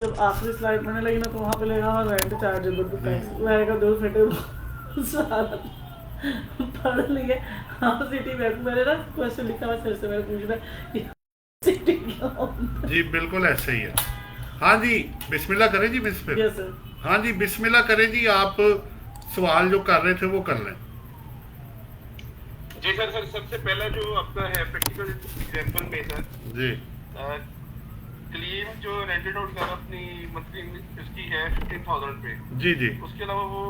जब आखिरी स्लाइड पढ़ने लगी ना तो वहाँ पे लिखा हुआ रेंट चार्जेबल टू टैक्स। मैंने कहा दो फटे सारा पढ़ लिए। हाँ सिटी बैंक मैंने ना क्वेश्चन लिखा हुआ सर से, मैंने पूछ रहा सिटी क्यों होता है? जी बिल्कुल ऐसे ही है। हाँ जी, बिस्मिल्लाह करें जी बिस्मिल। Yes sir. हाँ जी बिस्मिल्लाह करें जी। आप सवाल जो कर रहे थे वो कर लें। जी सर सर सबसे पहला जो आपका है प्रैक्टिकल एग्जांपल में सर, जी क्लेम जो रेंटेड आउट कर अपनी मंथली इसकी है 15,000 पे, जी जी उसके अलावा वो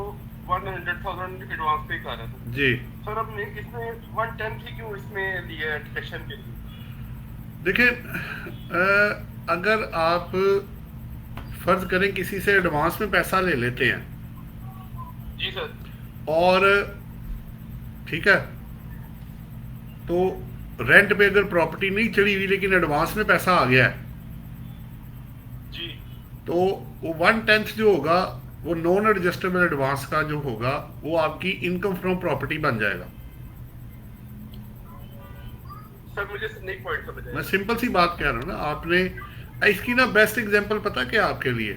100,000 एडवांस पे कर रहा था जी। सर। अब इसमें 110 ही क्यों इसमें लिया है डिडक्शन के लिए? देखिए, अगर आप फर्ज करें किसी से एडवांस में पैसा ले लेते हैं जी सर। और ठीक है, तो रेंट पे अगर प्रॉपर्टी नहीं चढ़ी हुई लेकिन एडवांस में पैसा आ गया है, जी तो वो 1/10 जो होगा वो नॉन एडजस्टेबल एडवांस का जो होगा वो आपकी इनकम फ्रॉम प्रॉपर्टी बन जाएगा। सर मुझे नहीं पॉइंट समझ मैं आया। सिंपल सी बात कह रहा हूँ ना। आपने इसकी ना बेस्ट एग्जांपल पता क्या आपके लिए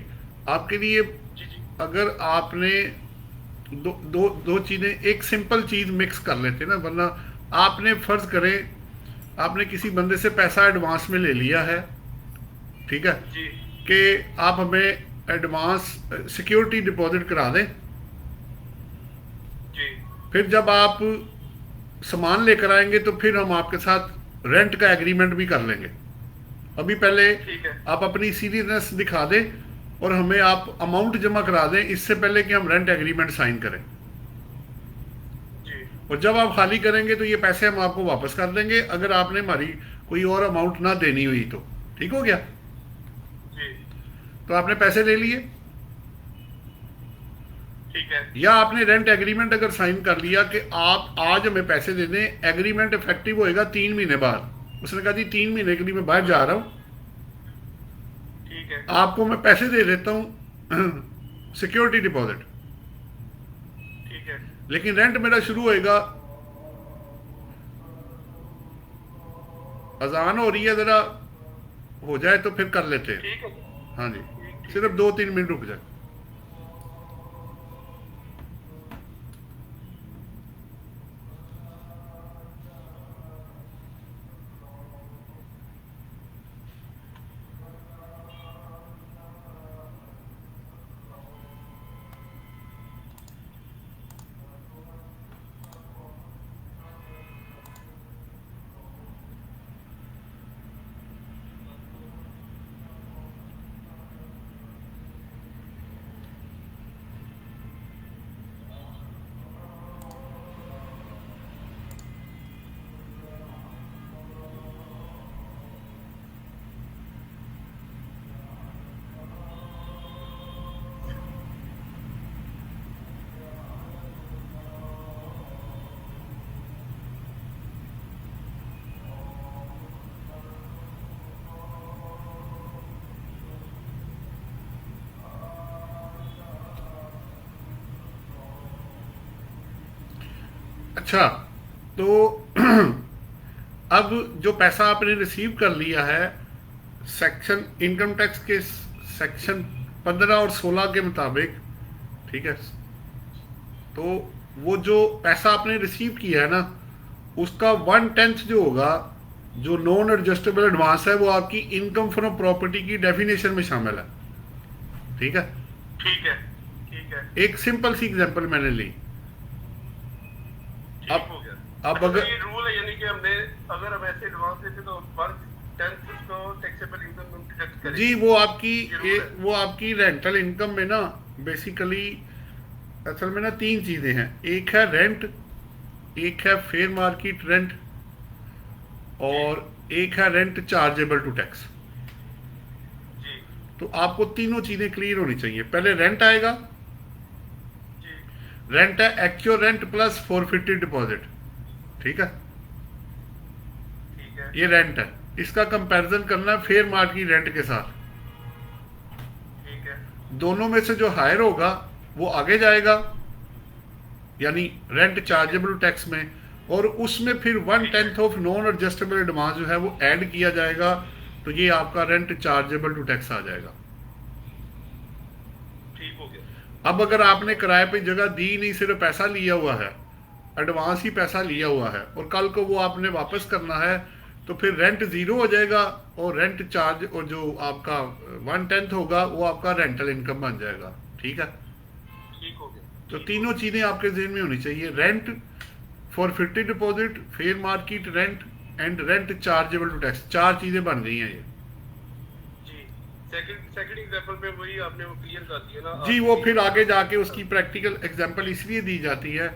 जी जी अगर आपने दो दो दो चीजें, एक सिंपल चीज मिक्स कर लेते ना, वरना आपने फर्ज करें आपने किसी बंदे से पैसा एडवांस में ले लिया है, ठीक है, जी कि आप हमें एडवांस सिक्योरिटी डिपॉजिट करा दें, जी फिर जब आप सामान लेकर आएंगे तो फिर हम आपके साथ रेंट का एग्रीमेंट भी कर लेंगे। अभी पहले ठीक है आप अपनी सीरियसनेस दिखा दें और हमें आप अमाउंट जमा करा दें इससे पहले कि हम रेंट एग्रीमेंट साइन करें, जी और जब आप खाली करेंगे तो ये पैसे हम आपको वापस कर देंगे अगर आपने हमारी कोई और अमाउंट ना देनी हुई तो। ठीक हो गया? जी तो आपने पैसे ले लिए, ठीक है या आपने रेंट एग्रीमेंट अगर साइन कर लिया कि आप आज हमें पैसे दे दें, एग्रीमेंट इफेक्टिव होएगा 3 महीने बाद। उसने कहा जी 3 महीने के लिए मैं बाहर जा रहा हूं, ठीक है आपको मैं पैसे दे देता हूं सिक्योरिटी डिपॉजिट, ठीक है लेकिन रेंट मेरा शुरू होएगा, अजान हो रही है, जरा हो जाए तो फिर कर लेते हैं। ठीक है हाँ जी, ठीक ठीक सिर्फ 2-3 मिनट रुक जाए। अच्छा, तो अब जो पैसा आपने रिसीव कर लिया है सेक्शन इनकम टैक्स के सेक्शन 15 और 16 के मुताबिक, ठीक है, तो वो जो पैसा आपने रिसीव किया है ना उसका 1/10 जो होगा, जो नॉन एडजस्टेबल एडवांस है, वो आपकी इनकम फ्रॉम प्रॉपर्टी की डेफिनेशन में शामिल है। ठीक है, ठीक है ठीक है एक सिंपल सी एग्जांपल मैंने ली। ठीक अब हो गया। अब अच्छा, अगर ये रूल है यानी कि हमने अगर हम ऐसे एडवांस लेते तो 1/10 उसको टैक्सेबल इनकम में डिडक्ट करें। जी वो आपकी ये रूल है। वो आपकी रेंटल इनकम में ना बेसिकली असल में ना 3 चीजें हैं। एक है रेंट, एक है फेयर मार्केट रेंट, जी और एक है रेंट चार्जेबल टू टैक्स। जी तो आपको तीनों चीजें क्लियर होनी चाहिए। पहले रेंट आएगा, जी रेंट है actual rent plus forfeited deposit. ठीक है, ठीक है ये रेंट है, इसका कंपैरिजन करना है फेयर मार्केट रेंट के साथ। ठीक है दोनों में से जो हायर होगा वो आगे जाएगा, यानी रेंट चार्जेबल टैक्स में, और उसमें फिर 1/10 ऑफ नॉन एडजस्टेबल एडवांस जो है वो ऐड किया जाएगा, तो ये आपका रेंट चार्जेबल टू टैक्स आ जाएगा। हो गया। अब अगर आपने किराए पे जगह दी नहीं, सिर्फ पैसा लिया हुआ है, एडवांस ही पैसा लिया हुआ है, और कल को वो आपने वापस करना है, तो फिर रेंट ज़ीरो हो जाएगा, और रेंट चार्ज और जो आपका 1/10 होगा वो आपका रेंटल इनकम बन जाएगा। ठीक है, ठीक हो गया। तो तीनों चीज़ें आपके जहन में होनी चाहिए, rent for fixed deposit, fair market rent and rent chargeable to tax. 4 चीज़ें बन गई हैं ये जी। सेकंड एग्जांपल पे वही आपने वो क्लियर कर दिया ना जी। वो फिर आगे जाके उसकी प्रैक्टिकल एग्जांपल इसलिए दी जाती है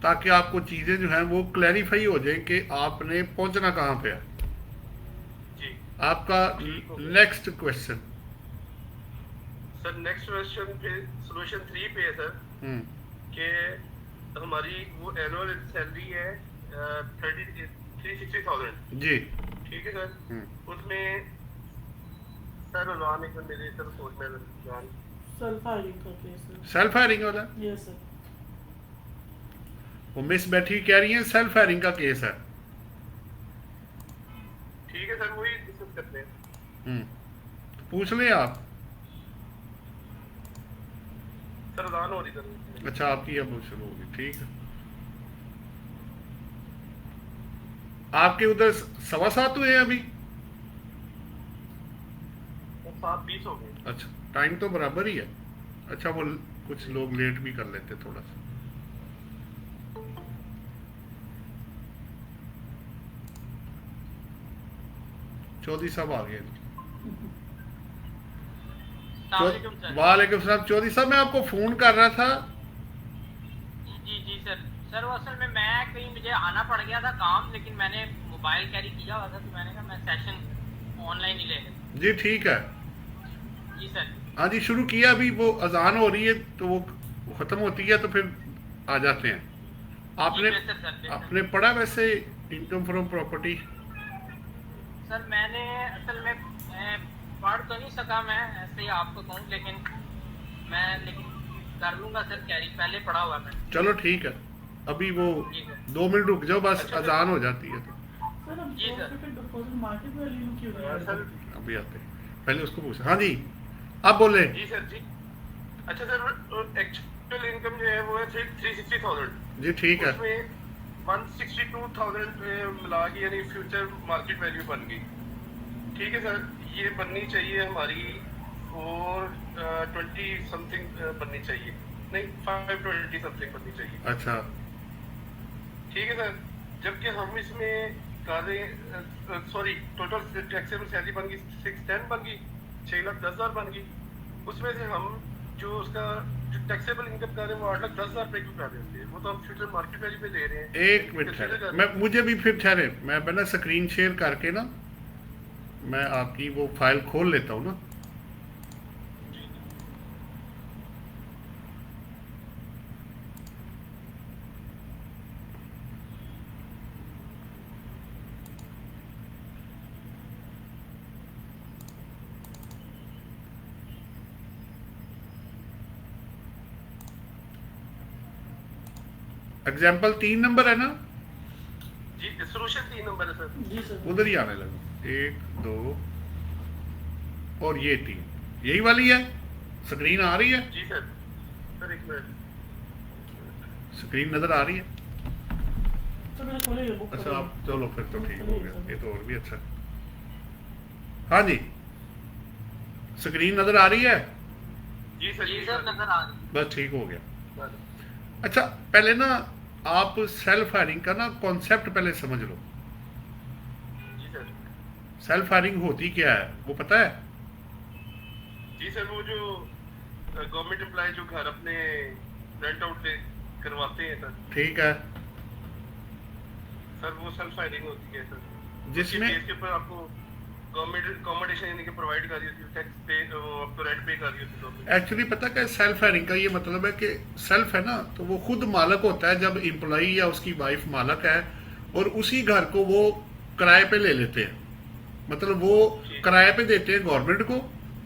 ताकि आपको चीज़ें जो हैं वो क्लैरिफाई हो जाए कि आपने पहुंचना कहाँ पे है। जी आपका next question. Sir, next question पे सोल्यूशन 3 पे है सर कि हमारी वो एनुअल सैलरी है 360,000। जी ठीक है सर। उसमें सर रमजान एक मिनट मेरे सर सोच में रमजान सेल्फ हायरिंग का केस है। सेल्फ हायरिंग वाला, यस सर। वो मिस बैठी कह रही है सेल्फ हायरिंग का केस है। ठीक है सर, वही डिस्कस करते हैं। तो पूछ लें आप। सर रमजान हो रही सर। अच्छा, आपकी अब शुरू होगी, ठीक है। आपके उधर 7:15 हुए हैं अभी? 7:20 हो गए। अच्छा, टाइम तो बराबर ही है। अच्छा, वो कुछ लोग लेट भी कर लेते थोड़ा सा। चौधरी साहब आ गए। वालेकुम सलाम चौधरी साहब, मैं आपको फोन कर रहा था। जी जी सर। सर वो असल में मैं कहीं मुझे आना पड़ गया था काम, लेकिन मैंने मोबाइल कैरी किया हुआ था, तो मैंने कहा मैं सेशन ऑनलाइन ही ले लेता। जी ठीक है। जी सर। हाँ जी, शुरू किया। अभी वो अजान हो रही है तो वो खत्म होती है तो फिर आ जाते हैं। आपने जी, बेहतर सर, बेहतर। आपने पढ़ा वैसे इनकम फ्रॉम प्रॉपर्टी? सर मैंने असल में पढ़ तो नहीं सका, मैं ऐसे ही आपको कहूँ, लेकिन कर लूंगा सर कैरी, पहले पढ़ा हुआ मैं। चलो ठीक है, अभी वो जी सर। 2 मिनट रुक जाओ बस, अच्छा, अजान हो जाती है तो सर हम जी, सर। डिपॉजिट मार्केट वैल्यू क्यों नहीं ऐड सर करते? अभी आते हैं। पहले उसको पूछ। हाँ जी, आप बोले। जी सर जी। अच्छा सर, एक्चुअल इनकम जो है वो है 360,000। जी ठीक है। उसमें 162,000 मिला के यानी फ्यूचर मार्केट वैल्यू बन गई। ठीक है सर, ये बननी चाहिए हमारी 420 समथिंग बननी चाहिए, नहीं 520 समथिंग बननी चाहिए। अच्छा ठीक है सर, जबकि हम इसमें सॉरी टोटल टैक्सेबल सैलरी बन गई 610 बन गई, 6,10,000 बन गई। उसमें से हम जो उसका जो टैक्सेबल इनकम कर रहे हैं वो 8,10,000 रुपए क्यों कर रहे हैं? वो तो हम फ्यूचर मार्केट वैल्यू पे दे रहे हैं। एक मिनट ठहरे, मैं मुझे भी फिर ठहरे, मैं पहले स्क्रीन शेयर करके ना मैं आपकी वो फाइल खोल लेता हूँ ना। एग्जाम्पल 3 नंबर है ना? जी सोल्यूशन 3 नंबर है सर। जी सर। उधर ही आने लगा। 1 2 और ये 3, यही वाली है। स्क्रीन आ रही है? जी सर। सर एक मिनट, स्क्रीन नजर आ रही है? सर मैंने खोले ये बुक। अच्छा आप चलो फिर तो ठीक हो गया, ये तो और भी अच्छा। हाँ जी, स्क्रीन नजर आ रही है? जी सर। जी सर नजर आ रही। बस ठीक हो गया। सर अच्छा, पहले ना आप सेल्फ हायरिंग का ना कॉन्सेप्ट पहले समझ लो। जी सर। सेल्फ हायरिंग होती क्या है वो पता है? जी सर, वो जो गवर्नमेंट एम्प्लॉय जो घर अपने रेंट आउट करवाते हैं सर। ठीक है। सर वो सेल्फ हायरिंग होती है सर, जिसमें इसके ऊपर आपको गवर्नमेंट अकोमोडेशन यानी कि प्रोवाइड कर रही होती है, टैक्स पे आपको रेंट पे कर रही होती है गवर्नमेंट। एक्चुअली पता क्या सेल्फ हायरिंग का ये मतलब है कि सेल्फ है ना तो वो खुद मालक होता है, जब एम्प्लॉई या उसकी वाइफ मालक है और उसी घर को वो किराए पे ले लेते हैं, मतलब वो किराए पे देते हैं गवर्नमेंट को।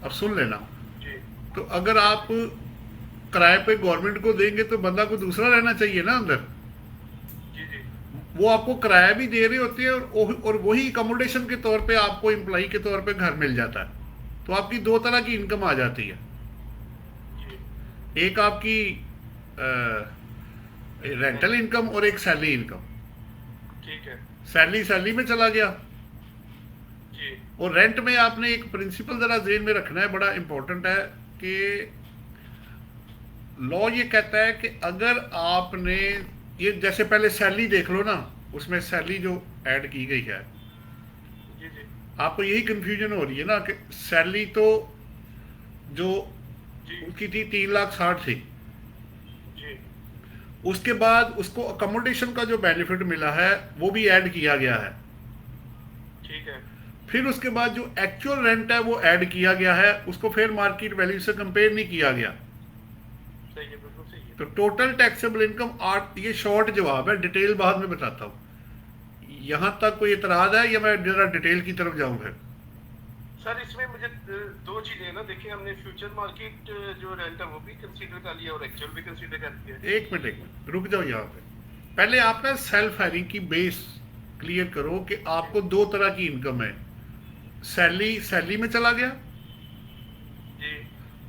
अब सुन लेना, जी तो अगर आप किराए पे गवर्नमेंट को देंगे तो बंदा को दूसरा रहना चाहिए ना अंदर। जी जी वो आपको किराया भी दे रहे होते हैं और वही अकोमोडेशन के तौर पे आपको एम्प्लॉई के तौर पे घर मिल जाता है, तो आपकी 2 तरह की इनकम आ जाती है। जी। एक आपकी रेंटल इनकम और एक सैलरी इनकम। ठीक है सैलरी में चला गया, जी। और रेंट में आपने एक प्रिंसिपल जरा जेहन में रखना है, बड़ा इंपॉर्टेंट है कि लॉ ये कहता है कि अगर आपने ये जैसे पहले सैलरी देख लो ना, उसमें सैलरी जो ऐड की गई है, जी जी आपको यही कंफ्यूजन हो रही है ना कि सैलरी तो जो जी उसकी थी 3,60,000 थी, जी उसके बाद उसको अकोमोडेशन का जो बेनिफिट मिला है वो भी ऐड किया गया है। ठीक है फिर उसके बाद जो एक्चुअल रेंट है वो ऐड किया गया है, उसको फेयर मार्केट वैल्यू से कंपेयर नहीं किया गया। सही है, बिल्कुल सही है। तो टोटल टैक्सेबल इनकम 8, ये शॉर्ट जवाब है, डिटेल बाद में बताता हूँ। यहां तक कोई इतराज है या मैं जरा डिटेल की तरफ जाऊं फिर? सर इसमें मुझे दो चीजें ना, देखिए हमने फ्यूचर मार्केट जो रेंट है वो भी कंसीडर कर लिया और एक्चुअल भी कंसीडर कर लिया। एक मिनट रुक जाओ यहाँ पे। पहले आप ना सेल्फ हायरिंग की बेस क्लियर करो कि आपको दो तरह की इनकम है। सैलरी में चला गया जी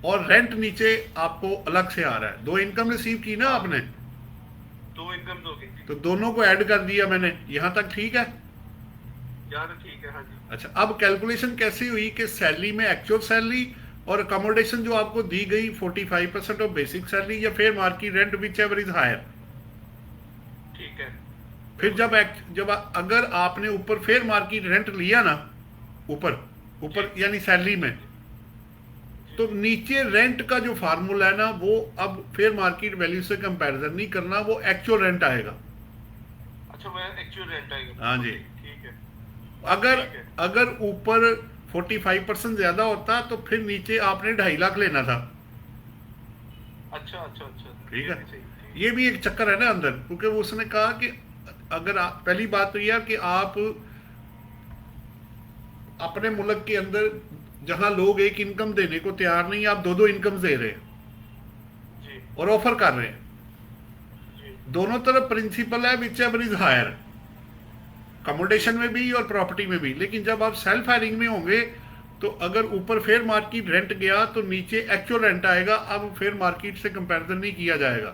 और रेंट नीचे आपको अलग से आ रहा है। दो इनकम रिसीव की ना आपने, दो इनकम दो गई तो दोनों को ऐड कर दिया मैंने। यहाँ तक ठीक है? यार ठीक है हाँ जी। अच्छा, अब कैलकुलेशन कैसे हुई कि सैलरी में एक्चुअल सैलरी और अकोमोडेशन जो आपको दी गई 45% ऑफ बेसिक सैलरी या fair market rent whichever is higher. ठीक है फिर जब अगर आपने ऊपर फेयर मार्केट रेंट लिया ना, ऊपर यानी सैलरी में, तो नीचे रेंट का जो फार्मूला है ना वो अब फेयर मार्केट वैल्यू से कंपैरिजन नहीं करना, वो एक्चुअल रेंट आएगा। अच्छा वह एक्चुअल रेंट आएगा। हाँ जी। ठीक है अगर ऊपर 45% ज्यादा होता तो फिर नीचे आपने 2.5 लाख लेना था। अच्छा अच्छा अच्छा ठीक है, सही। ये भी एक चक्कर है ना अंदर, क्योंकि वो उसने कहा कि अगर आप, पहली बात तो यह कि आप अपने मुल्क के अंदर जहां लोग एक इनकम देने को तैयार नहीं, आप दो इनकम दे रहे हैं जी और ऑफर कर रहे हैं। जी दोनों तरफ प्रिंसिपल है whichever is higher, accommodation में भी और प्रॉपर्टी में भी। लेकिन जब आप सेल्फ हायरिंग में होंगे तो अगर ऊपर फेयर मार्केट रेंट गया तो नीचे एक्चुअल रेंट आएगा। अब फेयर मार्केट से कंपैरिजन नहीं किया जाएगा।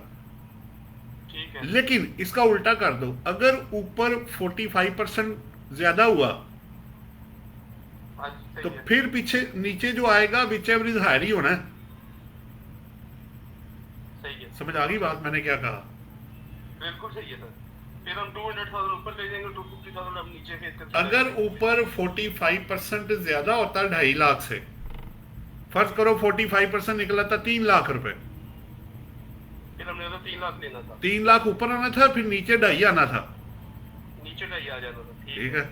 ठीक है लेकिन इसका उल्टा कर दो, अगर ऊपर 45% ज्यादा हुआ हाँ जी, सही तो है। फिर पीछे नीचे जो आएगा विच एवर इज हायर ही होना है। सही है, समझ आ गई बात मैंने क्या कहा? बिल्कुल सही है सर। फिर हम 200,000 ऊपर ले जाएंगे, 250,000 हम नीचे फिर consider अगर करेंगे। ऊपर 45% ज्यादा होता 2.5 लाख से, फर्ज करो 45% निकला था 3 लाख रुपए, फिर हमने तो 3 लाख लेना था, 3 लाख ऊपर आना था, फिर नीचे 2.5 आना था। नीचे नहीं आ जाना था। ठीक है,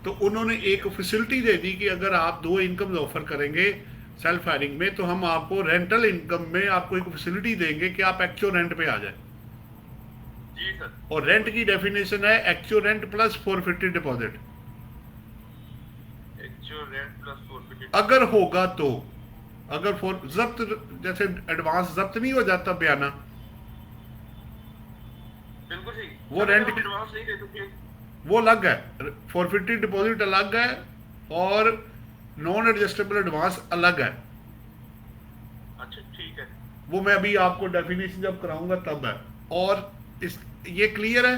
तो उन्होंने एक फैसिलिटी दे दी कि अगर आप दो इनकम ऑफर करेंगे सेल्फ हायरिंग में तो हम आपको रेंटल इनकम में आपको एक फैसिलिटी देंगे कि आप एक्चुअल रेंट पे आ जाए। जी सर। और रेंट की डेफिनेशन है actual rent plus forfeited deposit. Actual rent plus 450। अगर होगा तो, अगर जब्त जैसे एडवांस जब्त नहीं हो जाता बयाना, बिल्कुल सही। वो अगर रेंट हम एडवांस नहीं देते फिर वो अलग है, फोरफिटेड डिपॉजिट अलग है और नॉन एडजस्टेबल एडवांस अलग है। अच्छा ठीक है। वो मैं अभी आपको डेफिनेशन जब कराऊंगा तब है। और इस ये क्लियर है?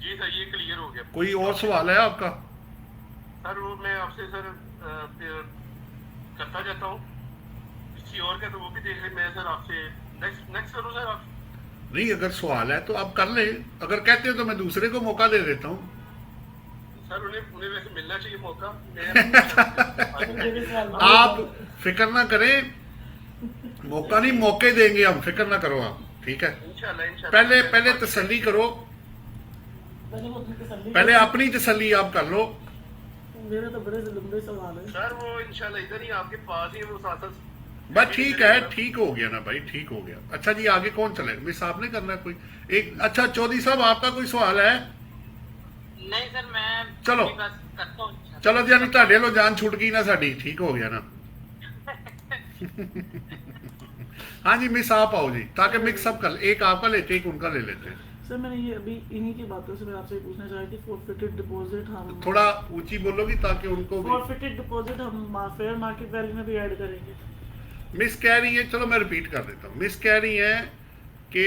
जी सर ये क्लियर हो गया। कोई और सवाल है आपका? सर वो मैं आपसे सर फिर करता जाता हूँ किसी और का, तो वो भी देख ले। मैं सर आपसे नेक्स्ट करूँ सर आप? नहीं, अगर सवाल है तो आप कर ले, अगर कहते हो तो मैं दूसरे को मौका दे देता हूँ। सर उन्हें वैसे मिलना चाहिए मौका। मेरे सवाल आप फिक्र ना करें, मौका नहीं मौके देंगे हम, फिक्र ना करो आप। ठीक है, इंशाल्लाह पहले तसल्ली करो, पहले वो अपनी तसल्ली पहले अपनी तसल्ली आप कर लो। मेरे तो बड़े लंबे सवाल है। सर वो इंशाल्लाह इधर ही आपके पास ही वो साथ बस ठीक है, ठीक हो गया ना भाई, ठीक हो गया। अच्छा जी, आगे कौन चले? मिस आपने करना है कोई एक? अच्छा चौधरी साहब, आपका कोई सवाल है? नहीं सर, मैं चलो। अपनी बस करता हूँ। चलो जी, ਤੁਹਾਡੇ ਵੱਲੋਂ ਜਾਨ छूट गई ना साड़ी, ठीक हो गया ना? हाँ जी मिस आप आओ जी, ताकि मिक्सअप कर, एक आपका लेते एक उनका ले लेते हैं। सर मैंने ये अभी इन्हीं की बातों से मैं आपसे पूछना चाह रही थी, फोरफिटेड डिपॉजिट हम थोड़ा ऊंची बोलोगी ताकि उनको भी। फोरफिटेड डिपॉजिट हम फेयर मार्केट वैल्यू में भी ऐड करेंगे? मिस कह रही है, चलो मैं रिपीट कर देता हूँ, मिस कह रही है कि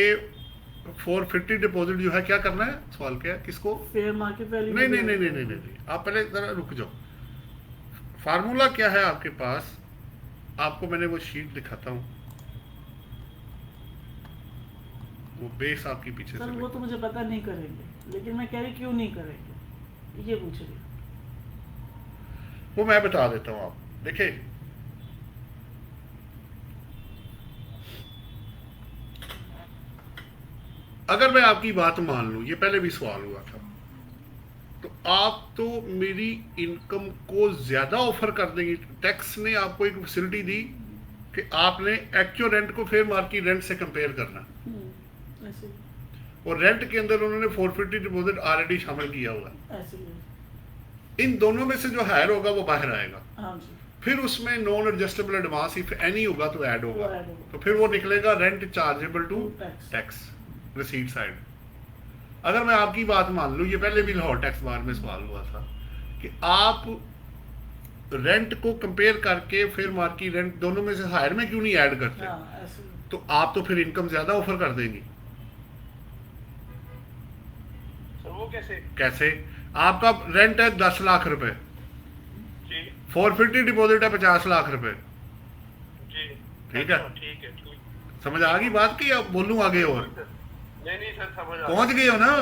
450 डिपॉजिट जो है क्या करना है, सवाल क्या है, किसको? Fair market value. नहीं नहीं नहीं नहीं नहीं नहीं, आप पहले जरा रुक जाओ। फार्मूला क्या है आपके पास? आपको मैंने वो शीट दिखाता हूँ, वो बेस आपकी पीछे सर से वो तो मुझे पता नहीं करेंगे, लेकिन मैं कह रही क्यों नहीं करेंगे, ये पूछ रही। वो मैं बता देता हूँ। आप देखिए, अगर मैं आपकी बात मान लूं, ये पहले भी सवाल हुआ था, तो आप तो मेरी इनकम को ज्यादा ऑफर कर देंगे। टैक्स ने आपको एक फैसिलिटी दी कि आपने एक्चुअल रेंट को फेयर मार्केट रेंट से कंपेयर करना, ऐसे और रेंट के अंदर उन्होंने 450 डिपॉजिट ऑलरेडी शामिल किया हुआ है। ऐसे ही। इन दोनों में से जो हायर होगा वो बाहर आएगा, हाँ जी। फिर उसमें non adjustable advance if any होगा तो ऐड होगा, वो add होगा। तो फिर वो निकलेगा rent chargeable to Tax। Tax receipt side. अगर मैं आपकी बात मान लूं, ये पहले भी लाहौर टैक्स बार में सवाल हुआ था कि आप रेंट को कंपेयर करके फिर मार्केट रेंट दोनों में से हायर में क्यों नहीं ऐड करते, हाँ ऐसे ही। तो आप तो फिर इनकम ज्यादा ऑफर कर देंगी। सर वो कैसे? कैसे? आपका रेंट है 10 लाख रुपए, जी 450 डिपॉजिट है 50 लाख रुपए, जी ठीक है? ठीक है ठीक। समझ आ गई बात की? अब बोलूं आगे और? नहीं सर समझ आ पहुंच गए हो ना?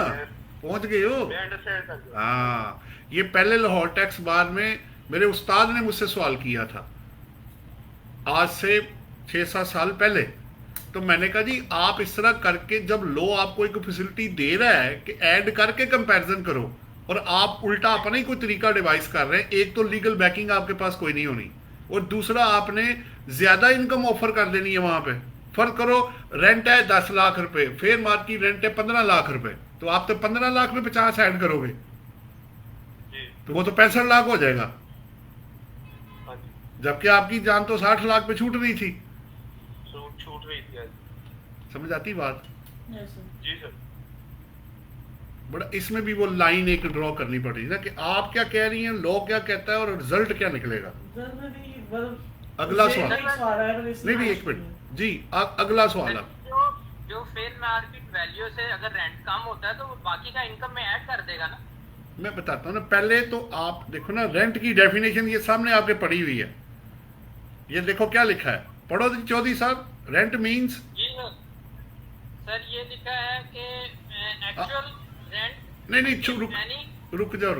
पहुंच गए हो? मैं अंडरस्टैंड कर गया। हाँ, ये पहले लाहौर टैक्स बार में मेरे उस्ताद ने मुझसे सवाल किया था, आज से 6-7 साल पहले। तो मैंने कहा जी आप इस तरह करके, जब लो आपको एक फैसिलिटी दे रहा है कि ऐड करके कंपैरिजन करो, और आप उल्टा अपना ही कोई तरीका डिवाइस कर रहे हैं। एक तो लीगल बैकिंग आपके पास कोई नहीं होनी, और दूसरा आपने ज्यादा इनकम ऑफर कर देनी है। वहां पे फर्क करो, रेंट है 10 लाख रुपए, फेयर मार्केट रेंट है 15 लाख रुपए, तो आप तो 15 लाख में 50 ऐड करोगे जी तो वो तो 65 लाख हो जाएगा, हाँ जी। जबकि आपकी जान तो 60 लाख पे छूट रही थी। छूट रही थी आज। समझ आती बात? ऐसे। जी सर। बड़ा इसमें भी वो लाइन एक ड्रॉ करनी पड़ी ना कि आप क्या कह रही हैं, लॉ क्या कहता है, और रिजल्ट क्या निकलेगा। सर मैं भी मतलब अगला ये सवाल। एक सवाल है, पर इसमें नहीं एक मिनट जी, अगला सवाल आप। जो फेयर मार्केट वैल्यू से अगर रेंट कम होता है तो वो बाकी का इनकम में ऐड कर देगा ना। मैं बताता हूँ ना, पहले तो आप देखो ना, रेंट की डेफिनेशन ये सामने आपके पड़ी हुई है, ये देखो क्या लिखा है, पढ़ो जी चौधरी साहब। रेंट मीन्स, जी सर ये लिखा है कि एक्चुअल रेंट नहीं रुक यानी रुक जाओ,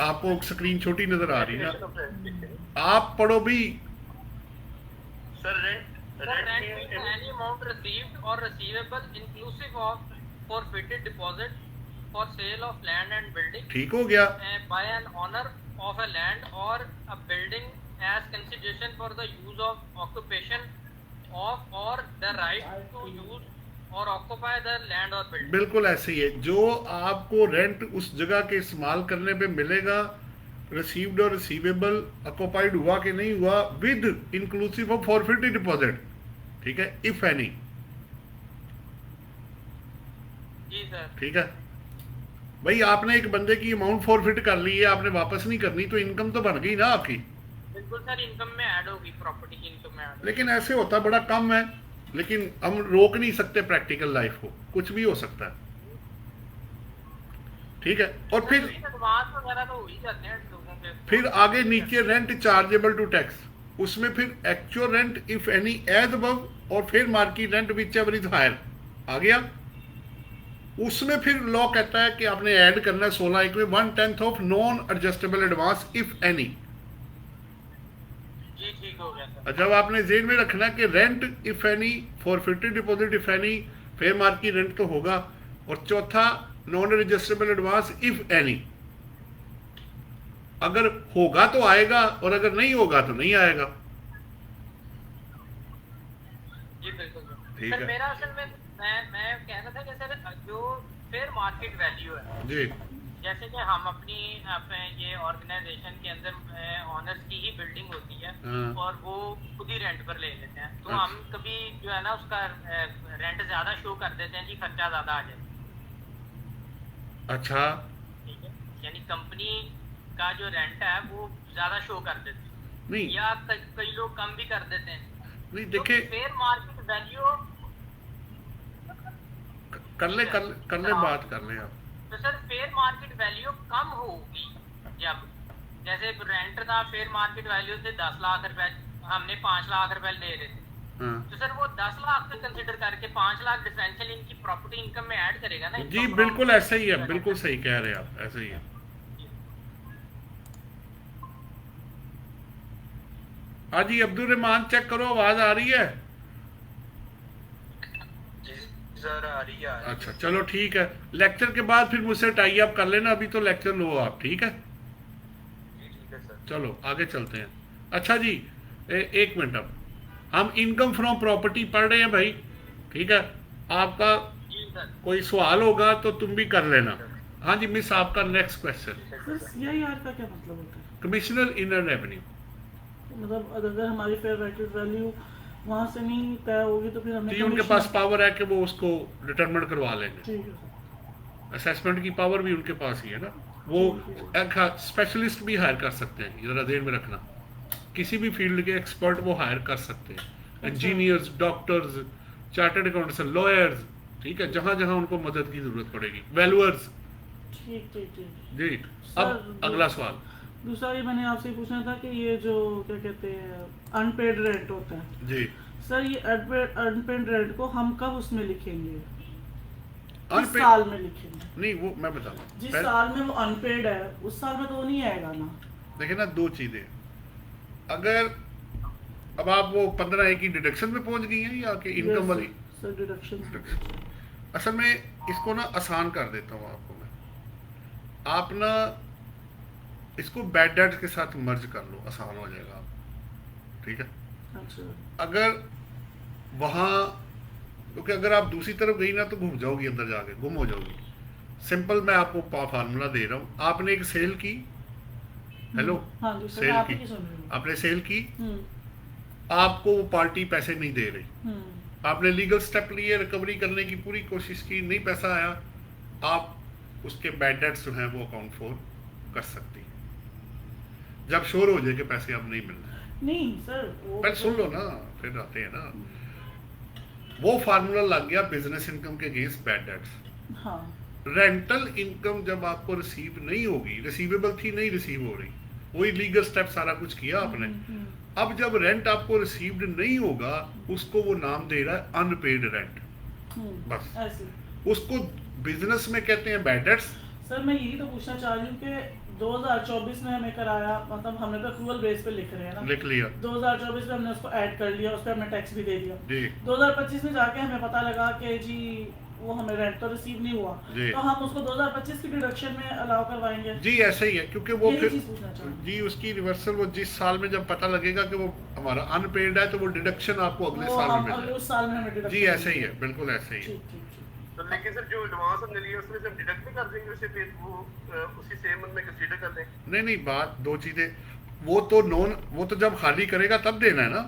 आपको स्क्रीन छोटी नजर आ रही है ना, सर आप पढ़ो भी। Rent rent means any amount received or receivable inclusive of forfeited deposit for sale of land and building ठीक हो गया। by an owner of a land or a building as consideration for the use of occupation of or the right to use or occupy the land or building। बिल्कुल ऐसे ही है, जो आपको rent उस जगह के इस्तेमाल करने पे मिलेगा, रिसीव्ड और रिसीवेबल, ऑक्युपाइड हुआ कि नहीं हुआ, with inclusive of forfeited deposit, ठीक है, इफ एनी। Ji sir. ठीक है भाई, आपने एक बंदे की अमाउंट फॉरफिट कर ली है, आपने वापस नहीं करनी, तो इनकम तो बन गई ना आपकी। बिल्कुल सर, इनकम में ऐड होगी, प्रॉपर्टी की इनकम में ऐड। लेकिन ऐसे होता बड़ा कम है, लेकिन हम रोक नहीं सकते प्रैक्टिकल लाइफ को, कुछ भी हो सकता है। ठीक है, और फिर एडवांस वगैरह तो हो ही जाते हैं लोगों के। फिर आगे नीचे रेंट चार्जेबल टू टैक्स, उसमें फिर actual rent if any as above, और फिर market rent whichever is higher आ गया। उसमें फिर लॉ कहता है कि आपने ऐड करना है 16 में 1/10 of non adjustable advance if any. जी ठीक हो गया सर। जब आपने जेन में रखना है कि rent if any, forfeited deposit if any, fair market rent तो होगा, और चौथा non adjustable advance if any. अगर होगा तो आएगा, और अगर नहीं होगा तो नहीं आएगा। जी बिल्कुल सर। ठीक सर है। मेरा असल में मैं कह रहा था कि सर जो फेयर मार्केट वैल्यू है, जी जैसे कि हम अपनी ये ऑर्गेनाइजेशन के अंदर ऑनर्स की ही बिल्डिंग होती है हाँ। और वो खुद ही रेंट पर ले लेते हैं, तो अच्छा। हम कभी जो है ना उसका रेंट ज्यादा शो कर देते हैं जी, खर्चा ज्यादा आ जाए। अच्छा, ठीक है, यानी कंपनी का जो रेंट है वो ज्यादा शो कर देती है। नहीं या कई लोग कम भी कर देते हैं। नहीं, जो देखिए फेयर मार्केट वैल्यू, कर ले बात कर ले आप। तो सर फेयर मार्केट वैल्यू कम होगी जब, जैसे रेंट था फेयर मार्केट वैल्यू से 10 लाख रुपए, हमने 5 लाख रुपए ले रहे थे, हाँ तो सर वो 10 लाख से कंसिडर करके 5 लाख डिफरेंशियल इनकी प्रॉपर्टी इनकम में ऐड करेगा ना। जी बिल्कुल ऐसा ही है, बिल्कुल सही कह रहे हैं आप, ऐसा ही है। हाँ जी अब्दुल रहमान चेक करो, आवाज आ रही है? सर आ रही है। अच्छा चलो ठीक है, लेक्चर के बाद फिर मुझसे टाई अप कर लेना, अभी तो लेक्चर लो आप, ठीक है? जी ठीक है सर। चलो आगे चलते हैं। अच्छा जी एक मिनट, अब हम इनकम फ्रॉम प्रॉपर्टी पढ़ रहे हैं भाई, ठीक है? आपका जी सर। कोई सवाल होगा तो तुम भी कर लेना। हाँ जी मिस, आपका नेक्स्ट क्वेश्चन। सर CIR का क्या मतलब होता है? Commissioner inner revenue. मतलब अगर हमारी फेयर मार्केट वैल्यू वहाँ से नहीं तय होगी तो फिर हमें जी उनके पास पावर है कि वो उसको डिटरमिन करवा लेंगे। ठीक है सर। असेसमेंट की पावर भी उनके पास ही है ना, वो एक स्पेशलिस्ट भी हायर कर सकते हैं, जरा देर में रखना, किसी भी फील्ड के एक्सपर्ट वो हायर कर सकते हैं, engineers, doctors, chartered accountants, lawyers, ठीक है, जहां जहां उनको मदद की जरूरत पड़ेगी, वैल्यूअर्स। ठीक ठीक ठीक। जी सर, अब अगला सवाल। दूसरा ये मैंने आपसे पूछना था कि ये जो क्या कहते हैं अनपेड रेंट होता है, जी सर ये अनपेड रेंट को हम कब उसमें लिखेंगे? किस Unpaid- साल में लिखेंगे? नहीं वो मैं बताऊँ, जिस साल में वो अनपेड है उस साल में तो वो नहीं आएगा ना। देखिए ना दो चीजें, अगर अब आप वो 15A की डिडक्शन में पहुंच गई हैं या कि इनकम वाली, सर डिडक्शन। असल में इसको ना आसान कर देता हूँ आपको मैं, आप ना इसको बैड डेट्स के साथ मर्ज कर लो, आसान हो जाएगा आप, ठीक है? अच्छा अगर वहाँ, क्योंकि अगर आप दूसरी तरफ गई ना तो घूम जाओगी, अंदर जाके गुम हो जाओगी। सिंपल मैं आपको फार्मूला दे रहा हूँ, आपने एक सेल की, हेलो, हाँ जी सर, सेल आप की, ही सुन रही हूँ। आपने सेल की, हम्म, आपको वो पार्टी पैसे नहीं दे रही, हम्म, आपने लीगल स्टेप लिए, रिकवरी करने की पूरी कोशिश की, नहीं पैसा आया, आप उसके बैड डेट्स जो हैं वो अकाउंट फॉर कर सकती है, जब श्योर हो जाए कि पैसे अब नहीं मिल रहे। नहीं सर वो पहले सुन लो ना, फिर आते हैं ना, वो फार्मूला लग गया बिजनेस इनकम के अगेंस्ट बैड डेट्स। हाँ रेंटल इनकम जब आपको रिसीव नहीं होगी, रिसीवेबल थी नहीं रिसीव हो रही, वही लीगल स्टेप सारा कुछ किया आपने, अब जब रेंट आपको रिसीव्ड नहीं होगा उसको वो नाम दे रहा है अनपेड रेंट, बस ऐसे। उसको बिजनेस में कहते हैं बैड डेट्स। सर मैं यही तो पूछना चाह रही हूँ कि 2024 में हमें कराया, मतलब हमने तो अप्रूवल बेस पे लिख रहे हैं ना, लिख लिया 2024 में हमने उसको ऐड कर लिया, उस पर हमने टैक्स भी दे दिया, जी 2025 में जाके हमें पता लगा कि जी वो हमें रेंट तो रिसीव नहीं हुआ, जी। तो हम उसको 2025 की डिडक्शन में अलाउ करवाएंगे। जी ऐसे ही है, क्योंकि वो यही फिर चीज़ पूछना चाह रही हूँ। जी उसकी रिवर्सल वो जिस साल में जब पता लगेगा कि वो हमारा अनपेड है तो वो डिडक्शन आपको अगले वो साल हम में अगले मिलेगा। उस साल में हमें डिडक्शन जी ऐसे ही है, बिल्कुल ऐसे ही है। ठीक ठीक ठीक। तो लेकिन सर जो एडवांस हमने लिया उसमें से हम डिडक्ट भी कर देंगे उसे, फिर वो उसी सेम मंथ में कंसीडर कर लेंगे। नहीं नहीं, बात दो चीजें, वो तो नॉन, वो तो जब खाली करेगा तब देना है ना,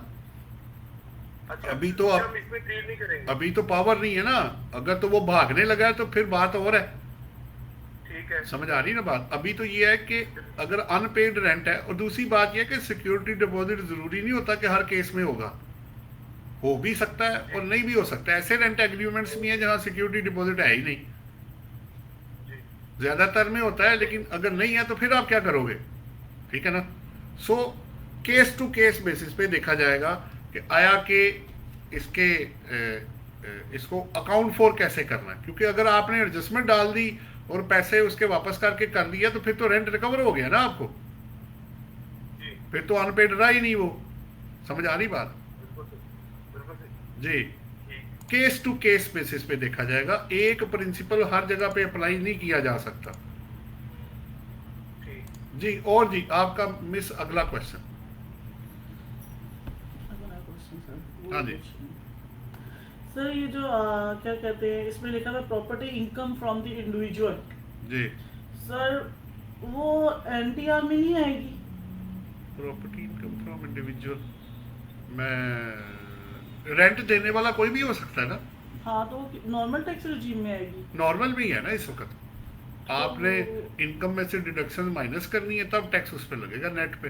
अच्छा अभी तो अच्छा, आप- हम इसमें ट्रेड नहीं करेंगे। अभी तो पावर नहीं है ना, अगर तो वो भागने लगा है तो फिर बात और है, ठीक है। समझ आ रही है ना बात? अभी तो ये है कि अगर अनपेड रेंट है, और दूसरी बात यह है कि सिक्योरिटी डिपॉजिट जरूरी नहीं होता कि हर केस में होगा, हो भी सकता है और नहीं भी हो सकता है। ऐसे रेंट एग्रीमेंट्स भी हैं जहां सिक्योरिटी डिपॉजिट है ही नहीं, जी ज्यादातर में होता है, लेकिन अगर नहीं है तो फिर आप क्या करोगे, ठीक है ना? So case to case basis पे देखा जाएगा कि आया कि इसके इसको अकाउंट फॉर कैसे करना है, क्योंकि अगर आपने एडजस्टमेंट डाल दी और पैसे उसके वापस करके कर दिया तो फिर तो रेंट रिकवर हो गया ना आपको, जी फिर तो अनपेड रहा ही नहीं वो। समझ आ रही बात? बिल्कुल सही, बिल्कुल सही। जी ठीक केस टू केस बेसिस पे देखा जाएगा, एक प्रिंसिपल हर जगह पे अप्लाई नहीं किया जा सकता। ठीक। जी और जी आपका मिस अगला क्वेश्चन। अगला क्वेश्चन सर। हाँ जी। सर ये जो क्या कहते हैं इसमें लिखा है property income from the individual, जी सर वो एनटीआर में नहीं आएगी? प्रॉपर्टी इनकम फ्रॉम इंडिविजुअल में रेंट देने वाला कोई भी हो सकता है ना, हाँ तो नॉर्मल टैक्स रिजीम में आएगी। नॉर्मल भी है ना इस वक्त, आपने इनकम में से डिडक्शन माइनस करनी है तब टैक्स उस पे लगेगा नेट पे।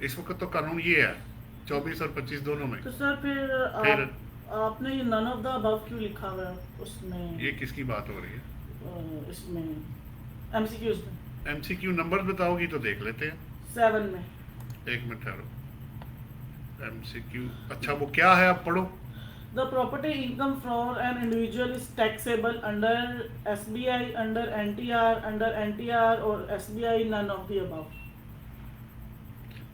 इस वक्त तो कानून ये है 24 और 25 दोनों में। तो सर फिर फिर आपने ये नन ऑफ द अबव क्यों लिखा हुआ है उसमें? ये किसकी बात हो रही है? इसमें एमसीक्यूज में एमसीक्यू नंबर बताओगी तो देख लेते हैं। 7 में। एक मिनट ठहरो। एमसीक्यू, अच्छा वो क्या है, आप पढ़ो। The property income from an individual is taxable under SBI, under NTR, under NTR or SBI, none of the above.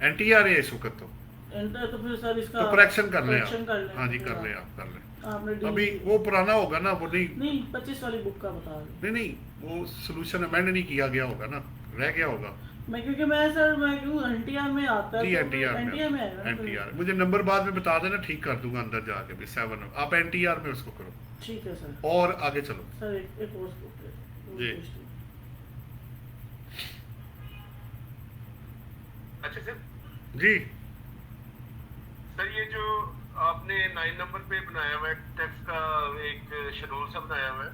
NTR है इस वक्त तो Enter तो फिर सर इसका तो करेक्शन कर ले correction कर आप। लें। हाँ जी कर ले, आप कर ले। आपने डी- अभी वो पुराना होगा ना, वो नहीं 25 वाली बुक का बता रहे। नहीं नहीं वो सोल्यूशन अमेंड नहीं किया गया होगा ना, रह गया होगा। क्योंकि मैं क्यों एनटीआर में आता है जी तो एनटीआर एनटीआर में आएगा ना, एनटीआर मुझे नंबर बाद में बता देना, ठीक कर दूंगा अंदर जाके भी 7। आप एनटीआर में उसको करो ठीक है सर। और आगे चलो। सर एक और book है। जी। अच्छा सर, जी सर ये जो आपने 9 नंबर पे बनाया हुआ है टैक्स का एक शेड्यूल सा बनाया हुआ है,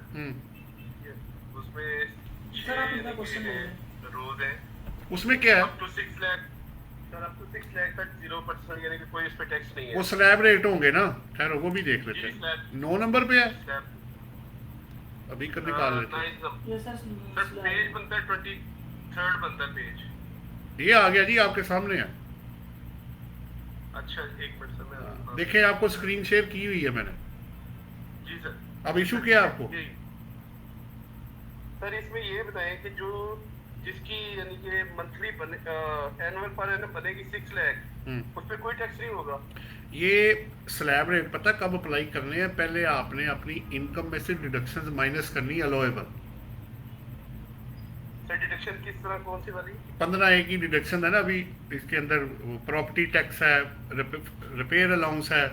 उसमें सर, आप इनका question बोलिए। रूल्स हैं। उसमें क्या है? Up to 6 lakh, sir up to 6 lakh तक 0% यानी कि कोई इस पे टैक्स नहीं है। वो स्लैब रेट होंगे ना, खैर वो भी देख लेते जी, हैं। स्लैब। 9 नंबर पे है, स्लैब अभी कर निकाल लेते हैं। 9 नंबर। ये सर सर पेज बनता है 23rd बनता है पेज। ये आ गया जी, आपके सामने है। अच्छा एक मिनट सर, मैं देखें, आपको स्क्रीन शेयर की हुई है मैंने। जी सर। अब इशू क्या है आपको? यही। सर इसमें ये बताएं कि जो जिसकी यानी कि मंथली एनुअल पर एनम बनेगी 6 लाख, उस पर कोई टैक्स नहीं होगा। ये स्लैब रेट पता कब अप्लाई करने हैं? पहले आपने अपनी इनकम में से डिडक्शंस माइनस करनी अलाउएबल। सर डिडक्शन किस तरह, कौन सी वाली? 15A की डिडक्शन है ना अभी इसके अंदर, प्रॉपर्टी टैक्स है, रिपेयर अलाउंस है,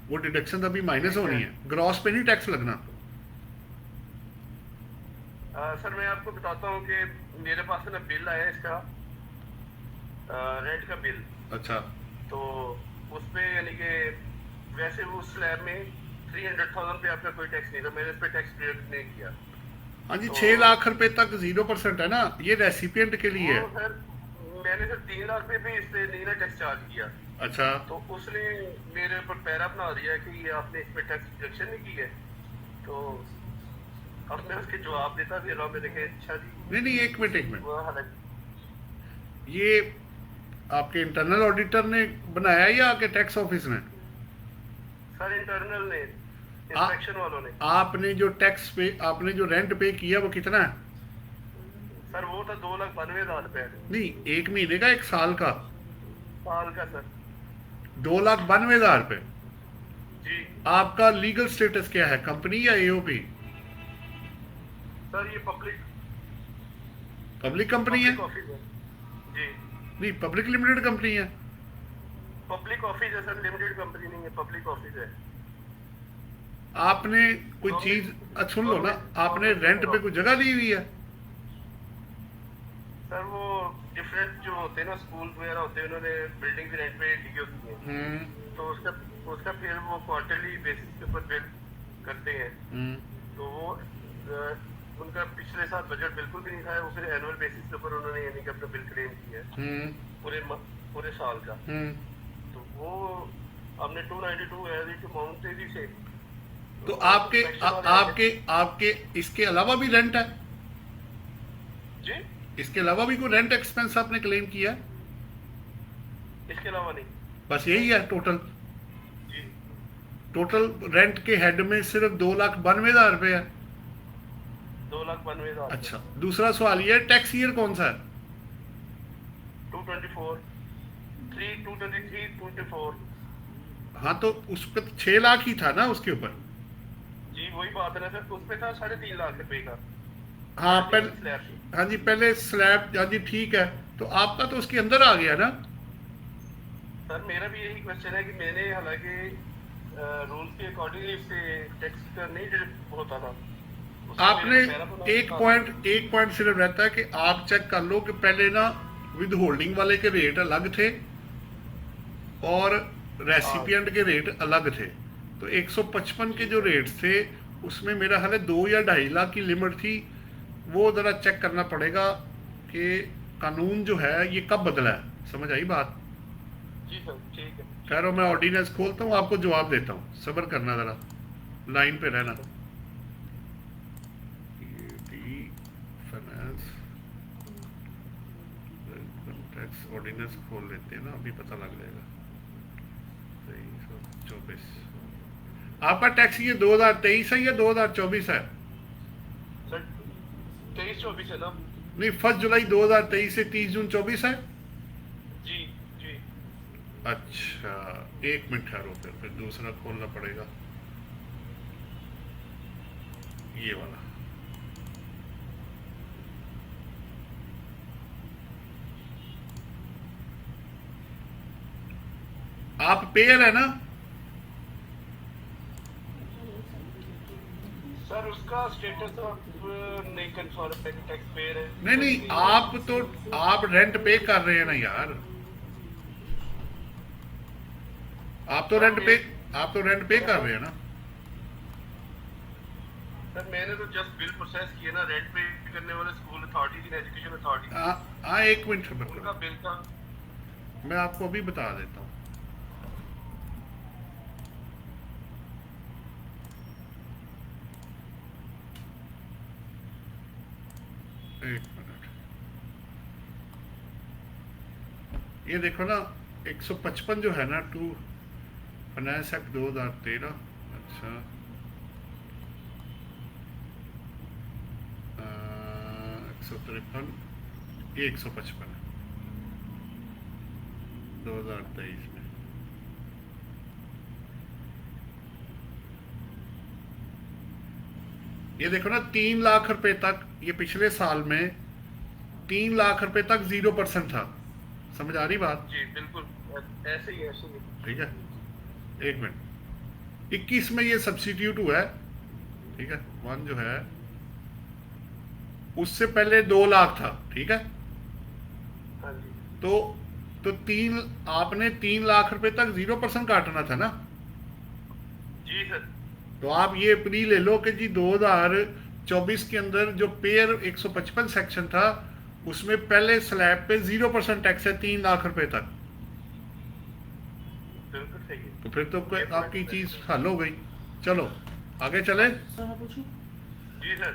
वो डिडक्शन अभी माइनस होनी है, ग्रॉस पे नहीं टैक्स लगना। सर मैं आपको बताता हूँ कि मेरे पास है ना बिल आया इसका, रेंट का बिल। अच्छा, तो उस पे यानी कि वैसे उस स्लैब में 300,000 पे आपका कोई टैक्स नहीं था, मैंने इस पे टैक्स पे नहीं किया। हाँ जी, तो- 6 लाख रुपए तक 0% है ना, ये रेसिपिएंट के लिए है। वो सर मैंने सर 3 लाख पे भी इस पे नहीं ना टैक्स चार्ज किया, अच्छा, तो उसने मेरे ऊपर पैरा बना दिया कि ये आपने इस पे टैक्स डिडक्शन नहीं की है। तो अब मैं उसके जवाब देता फिर रहा हूँ, मैंने कहा अच्छा जी नहीं नहीं एक मिनट, वो हालांकि ये आपके इंटरनल ऑडिटर ने बनाया या आपके टैक्स ऑफिस ने? सर इंटरनल ने, इंस्पेक्शन वालों ने। आपने जो टैक्स पे, आपने जो रेंट पे किया वो कितना है? सर वो था 2,92,000 रुपए नहीं, 1 महीने का, 1 साल का? साल का सर। 2,92,000 रुपए। जी आपका लीगल स्टेटस क्या है, कंपनी या एओपी? सर ये पब्लिक पब्लिक कंपनी है? ऑफिस है जी, नहीं, पब्लिक लिमिटेड कंपनी है। पब्लिक ऑफिस है सर, लिमिटेड कंपनी नहीं है, पब्लिक ऑफिस है। आपने कोई चीज, सुन लो ना, आपने रेंट पे कोई जगह ली हुई है? सर वो डिफरेंट जो होते हैं ना स्कूल वगैरह होते हैं, उन्होंने बिल्डिंग भी रेंट पे ली होती है, तो उसका फिर वो क्वार्टरली बेसिस के ऊपर बिल करते हैं। तो वो उनका पिछले साल बजट बिल्कुल भी नहीं था, वो फिर एनुअल बेसिस के ऊपर उन्होंने यानी कि अपना बिल क्लेम किया है पूरे साल का। तो वो हमने 292 एज अमाउंट दे दी से। तो आपके इसके अलावा भी रेंट है? जी इसके अलावा भी कोई रेंट एक्सपेंस आपने क्लेम किया? इसके अलावा नहीं बस यही है टोटल? जी। टोटल रेंट के हेड में सिर्फ 2,92,000 रुपए है। 2,92,000। अच्छा, दूसरा सवाल ये है, टैक्स ईयर कौन सा है? 224 223 224। हाँ तो उस पर 6 लाख ही था ना उसके ऊपर? जी वही बात है ना सर, उस पे था 3.5 लाख रुपए का। हाँ पहले, स्लैब पे। हाँ जी पहले स्लैब, हाँ जी ठीक है, तो आपका तो उसके अंदर आ गया ना? सर मेरा भी यही क्वेश्चन है कि मैंने हालांकि रूल्स के अकॉर्डिंगली से टैक्स का नहीं होता था। उसमें आपने मेरा पैरा बना एक पॉइंट सिर्फ रहता है कि आप चेक कर लो कि पहले ना विद होल्डिंग वाले के रेट अलग थे और रेसिपिएंट के रेट अलग थे। तो 155 के जो रेट्स थे उसमें मेरा हाल है 2 या 2.5 लाख की लिमिट थी। वो ज़रा चेक करना पड़ेगा कि कानून जो है ये कब बदला है, समझ आई बात? जी सर ठीक है। ठहरो, मैं ऑर्डिनेंस खोलता हूँ, आपको जवाब देता हूँ, सब्र करना ज़रा, लाइन पे रहना। फाइनेंस टैक्स ऑर्डिनेंस खोल लेते हैं ना, अभी पता लग जाएगा। 2324 आपका टैक्स ये 2023 है या 2024 है? सर 23-24 है ना? नहीं, 1 जुलाई 2023 से 30 जून 24 है। जी जी। अच्छा, एक मिनट ठहरो, फिर दूसरा खोलना पड़ेगा, ये वाला। आप पेयर है ना? सर उसका स्टेटस नहीं कंफर्म है, टैक्स पेयर है। नहीं नहीं, आप रेंट पे कर रहे हैं ना यार, आप तो रेंट पे कर रहे हैं ना। सर मैंने तो जस्ट बिल प्रोसेस किया ना, रेंट पे करने वाले स्कूल अथॉरिटी, एजुकेशन अथॉरिटी, हाँ, एक मिनट सब्र उनका करो, बिल था। मैं आपको अभी बता देता हूँ। एक मिनट, ये देखो ना, 155 जो है ना, टू फाइनेंस एक्ट 2013। अच्छा, 153, ये 155 है 2023 में। ये देखो ना, 3 लाख रुपए तक, ये पिछले साल में 3 लाख रुपए तक 0% था। समझ आ रही बात? जी बिल्कुल ऐसे ही ऐसे ही। ठीक है, एक मिनट, 21 में ये सब्सिट्यूट हुआ है, ठीक है, 1 जो है, उससे पहले 2 लाख था, ठीक है। हाँ जी तो आपने 3 लाख रुपए तक 0% काटना था ना। जी सर। तो आप ये प्री ले लो कि जी 2024 के अंदर जो पेयर 155 सेक्शन था, उसमें पहले स्लैब पे 0% टैक्स है 3 लाख रुपए तक। बिल्कुल सही है। तो फिर तो आपकी चीज हल हो गई। चलो आगे चले, सर मैं पूछूं? जी सर।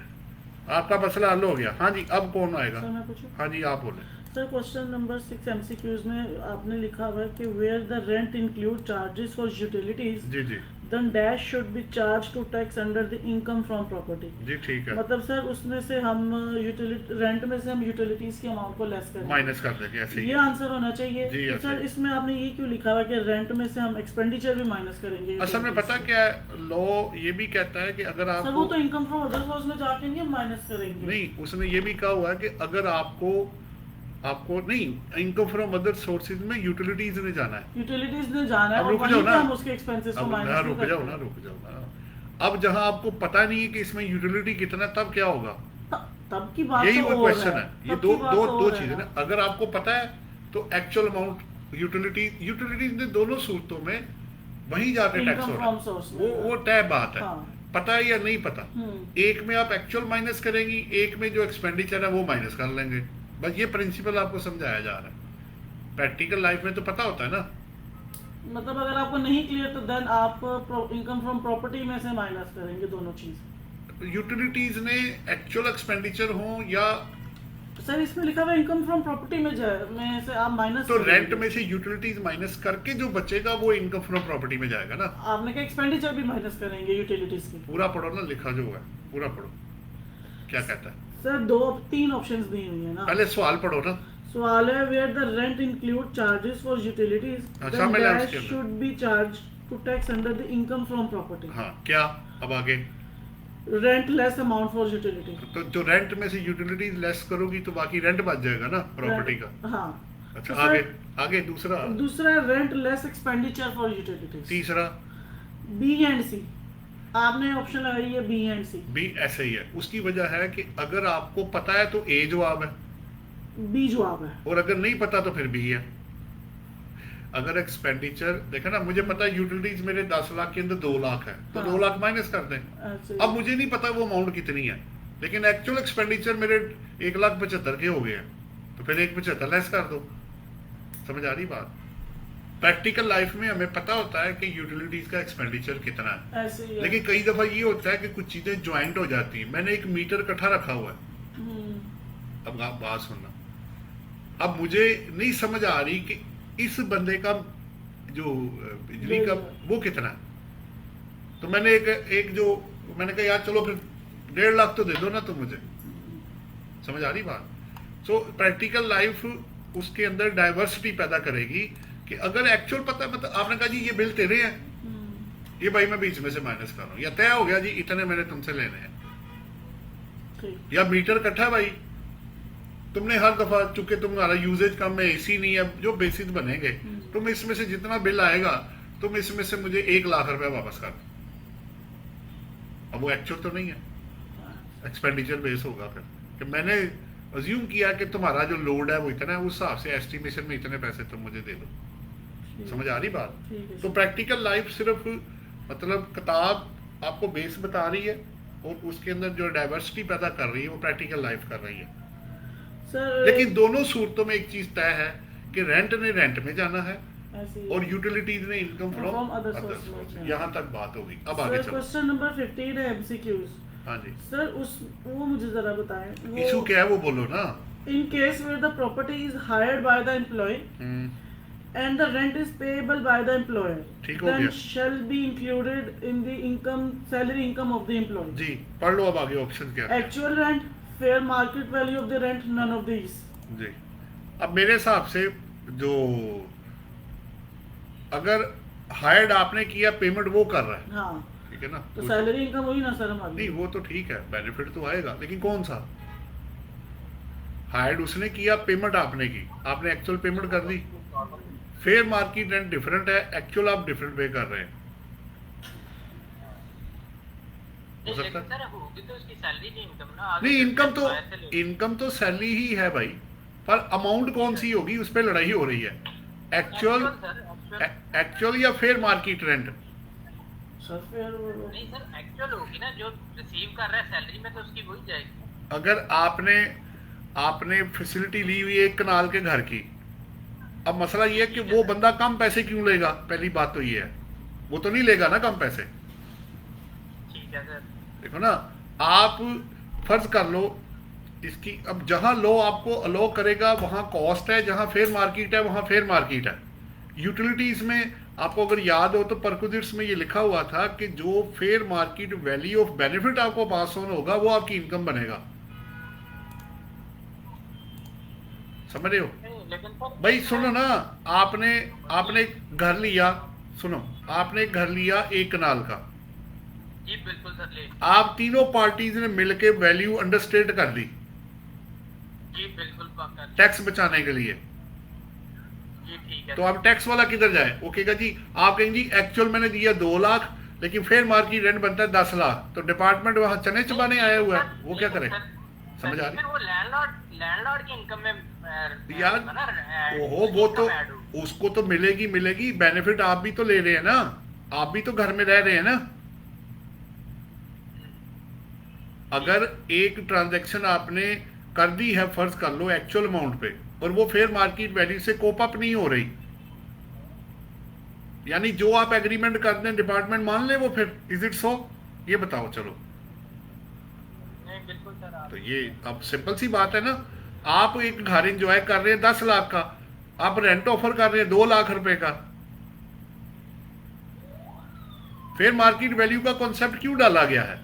आपका मसला हल हो गया। हाँ जी, अब कौन आएगा? सर मैं पूछूं? हाँ जी, आप बोले। सर क्वेश्चन नंबर 6 MCQs में आपने लिखा हुआ है कि where the rent include charges for utilities जी जी then dash should be charge to tax under the income from property. जी, ठीक है, मतलब सर उसमें से हम रेंट में से हम यूटिलिटीज की अमाउंट को लेस करें, माइनस कर देंगे, ऐसे ही ये आंसर होना चाहिए। जी, तो ऐसे सर ही। इसमें आपने ये क्यों लिखा हुआ है कि रेंट में से हम एक्सपेंडिचर भी माइनस करेंगे? असल में पता क्या है, लॉ ये भी कहता है कि अगर सर वो आपको, तो इनकम फ्रॉम अदर सोर्स में जाके नहीं हम माइनस करेंगे। नहीं, उसने ये भी कहा हुआ है कि अगर आपको नहीं, इनकम फ्रॉम अदर सोर्सेज में यूटिलिटीज ने जाना है। यूटिलिटीज ने जाना है अब और रुक वहीं जाओ पे ना, हम उसके एक्सपेंसेस को अब माइनस रुक जाओ ना। अब जहां आपको पता नहीं है कि इसमें यूटिलिटी कितना, तब क्या होगा? तब की बात यही तो वो और क्वेश्चन है। ये तब दो की बात दो तो दो और है चीजें ना। ना। अगर आपको पता है तो एक्चुअल अमाउंट यूटिलिटीज ने दोनों सूरतों में वहीं जाके टैक्स Income हो from रहा source है। में। वो तय बात है। हाँ। पता है या नहीं पता, एक में आप एक्चुअल माइनस करेंगी, एक में जो एक्सपेंडिचर है वो माइनस कर लेंगे। बस ये प्रिंसिपल आपको समझाया जा रहा है। प्रैक्टिकल लाइफ में तो पता होता है ना। मतलब अगर आपको नहीं क्लियर तो देन आप इनकम फ्रॉम प्रॉपर्टी में से माइनस करेंगे दोनों चीज। यूटिलिटीज ने एक्चुअल एक्सपेंडिचर हो या सर इसमें लिखा हुआ इनकम फ्रॉम प्रॉपर्टी में से आप माइनस तो रेंट में से यूटिलिटीज माइनस करके जो बचेगा वो इनकम फ्रॉम प्रॉपर्टी में जाएगा ना। आपने कहा एक्सपेंडिचर भी माइनस करेंगे यूटिलिटीज की। पूरा पढ़ो ना, लिखा जो है पूरा पढ़ो, क्या कहता है। सर 3 ऑप्शंस दी हुई है ना। पहले सवाल पढ़ो ना। सवाल है where the rent include charges for utilities अच्छा, मैं लास्ट के अंदर। Should be charge to tax under the income from property. हाँ, क्या अब आगे? Rent less amount for utility. तो जो रेंट में से यूटिलिटीज लेस करोगी तो बाकी रेंट बच जाएगा ना प्रॉपर्टी का। हाँ। अच्छा, तो आगे सर, आगे दूसरा, दूसरा rent less expenditure for utilities. तीसरा बी एंड सी आपने ऑप्शन लगाई है बी एंड सी। भी ऐसे ही है। उसकी वजह है कि अगर आपको पता है तो ए जवाब है, बी जवाब है। और अगर नहीं पता तो फिर बी है। अगर एक्सपेंडिचर देखा ना, मुझे पता है यूटिलिटीज मेरे 10 लाख के अंदर 2 लाख है, तो हाँ। 2 लाख माइनस कर दें। ऐसे अब मुझे नहीं पता वो अमाउंट कितनी है, लेकिन एक्चुअल एक्सपेंडिचर मेरे 1,75,000 के हो गए हैं, तो फिर 1,75,000 लेस कर दो। समझ आ रही बात? प्रैक्टिकल लाइफ में हमें पता होता है कि यूटिलिटीज का एक्सपेंडिचर कितना है, ऐसे ही है। लेकिन कई दफा ये होता है कि कुछ चीजें ज्वाइंट हो जाती हैं। मैंने एक मीटर इकट्ठा रखा हुआ है, हम्म, अब आप बात सुनना। अब मुझे नहीं समझ आ रही कि इस बंदे का जो बिजली का वो कितना है। तो मैंने एक जो मैंने कहा यार चलो फिर 1.5 लाख तो दे दो ना तुम मुझे। समझ आ रही बात? सो प्रैक्टिकल लाइफ उसके अंदर डाइवर्सिटी पैदा करेगी कि अगर एक्चुअल पता है, मतलब आपने कहा जी ये बिल तेरे हैं, ये भाई मैं बीच में से माइनस कर रहा हूँ, या तय हो गया जी इतने मैंने तुमसे लेने हैं, ठीक। या मीटर इकट्ठा भाई तुमने हर दफा, चूंकि तुम्हारा यूजेज कम है, एसी नहीं है, जो बेसिस बनेंगे तुम इसमें से जितना बिल आएगा तुम इसमें से मुझे 1 लाख रुपए वापस कर दो। अब वो एक्चुअल तो नहीं है, एक्सपेंडिचर बेस होगा फिर कि मैंने अज्यूम किया कि तुम्हारा जो लोड है वो इतना है, उस हिसाब से एस्टिमेशन में इतने पैसे तुम मुझे दे दो। समझ आ रही बात? ठीक है तो प्रैक्टिकल लाइफ सिर्फ मतलब किताब आपको बेस बता रही है और उसके अंदर जो डाइवर्सिटी पैदा कर रही है वो प्रैक्टिकल लाइफ कर रही है। सर। लेकिन दोनों सूरतों में एक चीज तय है कि रेंट ने रेंट में जाना है ऐसे ही और है। यूटिलिटीज ने income From from other other sources, source. yeah. यहाँ तक बात होगी। अब आगे सर चलो। क्वेश्चन नंबर 15 है MCQs। हाँ जी, सर उस वो मुझे जरा बताएं। इशू क्या है वो बोलो ना। In case where the property is hired by the employee and the rent is payable by the employer, ठीक हो then गया। shall be included in the salary income of the employee. जी पढ़ लो अब आगे ऑप्शन क्या है। Actual rent, fair market value of the rent, none of these. जी अब मेरे हिसाब से जो अगर हायर्ड आपने किया पेमेंट वो कर रहा है, हाँ, ठीक है ना, तो सैलरी इनकम हुई ना सर हमारी। नहीं वो तो ठीक है, बेनिफिट तो आएगा, लेकिन कौन सा? हायर्ड उसने किया, पेमेंट आपने की, आपने एक्चुअल पेमेंट कर दी। फेयर मार्केट रेंट डिफरेंट है, एक्चुअल आप डिफरेंट पे कर रहे हैं। हो सकता लेकिन है सर होगी तो उसकी सैलरी की इनकम ना, आगे नहीं, फिर इनकम तो ऐसे ले- इनकम तो सैलरी ही है भाई, पर अमाउंट कौन सी होगी उस पर लड़ाई हो रही है। एक्चुअल सर, actual- एक्चुअल या fair market rent? Sir fair नहीं सर, एक्चुअल होगी ना, जो रिसीव कर रहा है सैलरी में तो उसकी वही जाएगी। अगर आपने फैसिलिटी ली हुई है 1 कनाल के घर की, अब मसला ये है कि वो बंदा कम पैसे क्यों लेगा? पहली बात तो ये है, वो तो नहीं लेगा ना कम पैसे। ठीक है सर। देखो ना, आप फर्ज कर लो इसकी, अब जहां लो आपको अलो करेगा वहां कॉस्ट है, जहां फेयर मार्केट है वहां फेयर मार्केट है। यूटिलिटीज में आपको अगर याद हो तो परक्विजिट्स में ये लिखा हुआ था कि जो fair market value of benefit आपको पास ऑन होगा वो आपकी इनकम बनेगा। समझ रहे हो नहीं, लेकिन सर भाई? सुनो ना, आपने एक घर लिया, सुनो, आपने एक घर लिया 1 कनाल का, जी बिल्कुल सर, ले आप तीनों पार्टीज ने मिलके वैल्यू अंडरस्टेट कर दी जी बिल्कुल पक्का, टैक्स बचाने के लिए। जी ठीक है। तो अब टैक्स वाला किधर जाए? वो कहेगा जी, आप कहेंगे जी एक्चुअल मैंने दिया 2 लाख लेकिन फेयर मार्केट रेंट बनता है 10 लाख, तो डिपार्टमेंट वहां चने चबाने आया हुआ है, वो क्या करे? समझ आ रही? फिर वो लैंडलॉर्ड की इनकम में यार ओहो, वो तो उसको तो मिलेगी बेनिफिट आप भी तो ले रहे हैं ना, आप भी तो घर में रह रहे हैं ना। अगर एक ट्रांजैक्शन आपने कर दी है, फर्ज कर लो एक्चुअल अमाउंट पे, और वो फेयर मार्केट वैल्यू से कोप अप नहीं हो रही, यानी जो आप एग्रीमेंट कर दें डिपार्टमेंट मान ले वो, फिर इज इट सो? ये बताओ। चलो, नहीं बिल्कुल सर, आप तो ये अब सिंपल सी बात है ना, आप एक घर एंजॉय कर रहे हैं 10 लाख का, आप रेंट ऑफर कर रहे हैं 2 लाख रुपए का। फेयर मार्केट वैल्यू का कॉन्सेप्ट क्यों डाला गया है?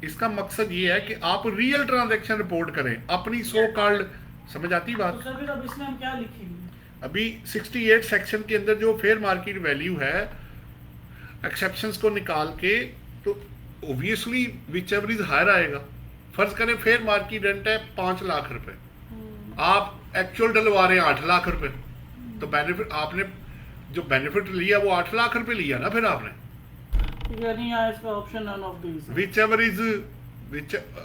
इसका मकसद ये है कि आप रियल ट्रांजैक्शन रिपोर्ट करें, अपनी सो कॉल्ड, समझ आती बात? तो सर फिर अब इसमें हम क्या लिखेंगे? अभी 68 सेक्शन के अंदर जो फेयर मार्केट वैल्यू है, एक्सेप्शंस को निकाल के, तो obviously whichever is higher आएगा। फर्ज करें फेयर मार्केट रेंट है 5 लाख रुपए, आप एक्चुअल डलवा रहे हैं 8 लाख रुपए, तो बेनिफिट आपने जो बेनिफिट लिया वो 8 लाख रुपए लिया ना फिर आपने। यानी यहाँ इसका option none of these. Whichever is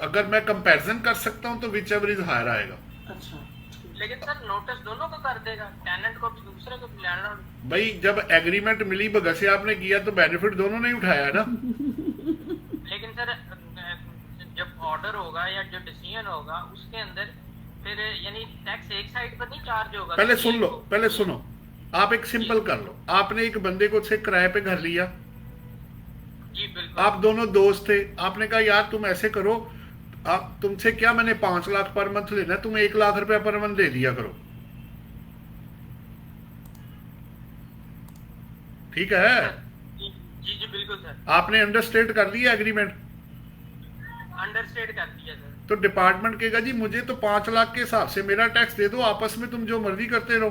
अगर मैं कंपैरिजन कर सकता हूं तो विच एवर इज हायर आएगा। अच्छा, लेकिन सर नोटिस दोनों को कर देगा, टेनेंट को भी दूसरे को भी, लैंडलॉर्ड। भाई जब एग्रीमेंट मिली बगैर से आपने किया तो बेनिफिट दोनों ने उठाया ना। लेकिन सर जब ऑर्डर होगा या जो डिसीजन होगा उसके अंदर फिर यानी टैक्स एक साइड पर नहीं चार्ज होगा। पहले तो सुन लो, एक- पहले सुनो, आप एक सिंपल कर लो, आपने एक बंदे को से किराए पे घर लिया, जी बिल्कुल। आप दोनों दोस्त थे, आपने कहा यार तुम ऐसे करो, आप तुमसे क्या मैंने 5 लाख पर मंथ लेना, तुम 1 लाख रुपया पर मंथ दे दिया करो, ठीक है? जी जी जी बिल्कुल सर, आपने अंडरस्टैंड कर लिया एग्रीमेंट, अंडरस्टैंड कर दिया सर। तो डिपार्टमेंट कहेगा जी मुझे तो 5 लाख के हिसाब से मेरा टैक्स दे दो, आपस में तुम जो मर्जी करते रहो।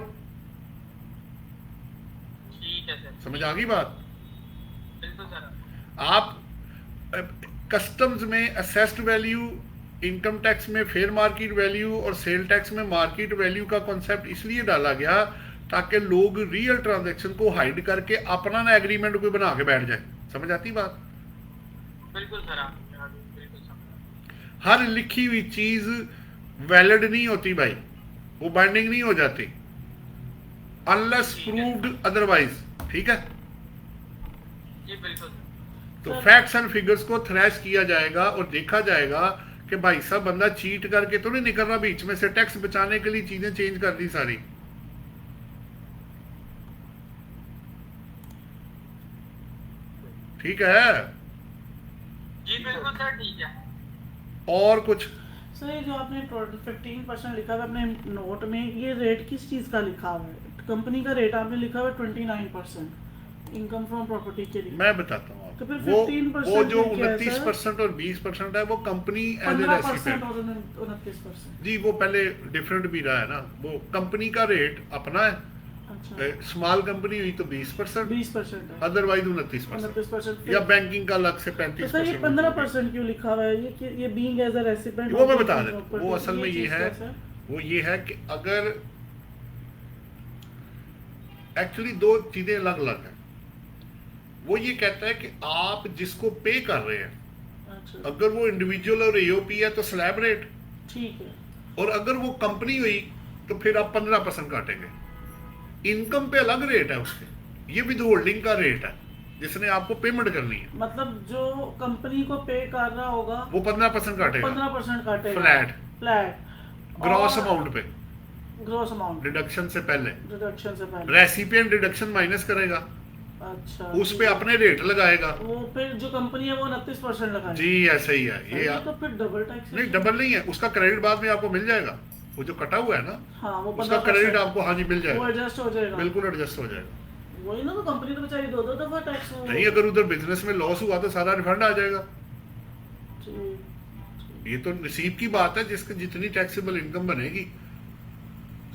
ठीक है सर, समझ आ गई बात? बिल्कुल सर। आप कस्टम्स में असेस्ड वैल्यू, इनकम टैक्स में फेयर मार्केट वैल्यू और सेल टैक्स में मार्केट वैल्यू का कॉन्सेप्ट इसलिए डाला गया ताकि लोग रियल ट्रांजैक्शन को हाइड करके अपना ना एग्रीमेंट कोई बना के बैठ जाए। समझ आती बात? बिल्कुल सर, आप बिल्कुल समझ। हर लिखी हुई चीज वैलिड नहीं होती भाई, वो बाइंडिंग नहीं हो जाती अनलेस प्रूव्ड अदरवाइज, ठीक है? जी बिल्कुल सर। तो फैक्ट्स एंड फिगर्स को थ्रैश किया जाएगा और देखा जाएगा कि भाई साहब बंदा चीट करके तो नहीं निकल रहा, बीच में से टैक्स बचाने के लिए चीजें चेंज कर दी सारी। ठीक है? जी बिल्कुल सर, ठीक है। और कुछ? सर ये जो आपने 15% लिखा हुआ है अपने नोट में, ये रेट किस चीज़ का लिखा हुआ है? कंपनी का रेट आपने लिखा हुआ है 29% इनकम फ्रॉम प्रॉपर्टी के लिए। मैं बताता हूँ तो फिर आपको, वो 15% जो क्या है, 29% और 20% है वो कंपनी एज ए 15% रेसिपेंट, और 29%। जी वो पहले डिफरेंट भी रहा है ना, वो कंपनी का रेट अपना है, अच्छा, स्मॉल कंपनी हुई तो 20%, 20% है, अदरवाइज 29%, 29%। या बैंकिंग का अलग से तो सर ये 35%। 15% क्यों लिखा हुआ है? ये बीइंग एज अ रेसिपेंट, वो मैं बता देता हूँ, वो असल में ये है, वो ये है कि अगर एक्चुअली दो चीजें अलग अलग हैं। वो ये कहता है कि आप जिसको पे कर रहे हैं, अच्छा अगर वो इंडिविजुअल और एओपी है तो स्लैब रेट, ठीक है, और अगर वो कंपनी हुई तो फिर आप 15% काटेंगे। इनकम पे अलग रेट है उसके, ये विद होल्डिंग का रेट है जिसने आपको पेमेंट करनी है, मतलब जो कंपनी को पे कर रहा होगा वो 15% काटेगा 15% काटेगा फ्लैट फ्लैट ग्रॉस अमाउंट पे, ग्रॉस अमाउंट डिडक्शन से पहले। डिडक्शन से पहले। रेसिपिएंट डिडक्शन माइनस करेगा, अच्छा, उस पे अपने रेट लगाएगा। वो फिर जो कंपनी है वो 29% लगाएगी। जी ऐसे ही है ये तो फिर डबल टैक्स नहीं डबल नहीं है, उसका क्रेडिट बाद में आपको मिल जाएगा, वो जो कटा हुआ है ना, हाँ वो उसका 15% क्रेडिट आपको हाँ जी मिल वो जाएगा, एडजस्ट हो जाएगा। बिल्कुल एडजस्ट हो जाएगा। वही ना, तो कंपनी तो बेचारी दो दफा टैक्स नहीं अगर उधर बिजनेस में लॉस हुआ तो सारा रिफंड आ जाएगा। ये तो नसीब की बात है, जिसकी जितनी टैक्सेबल इनकम बनेगी,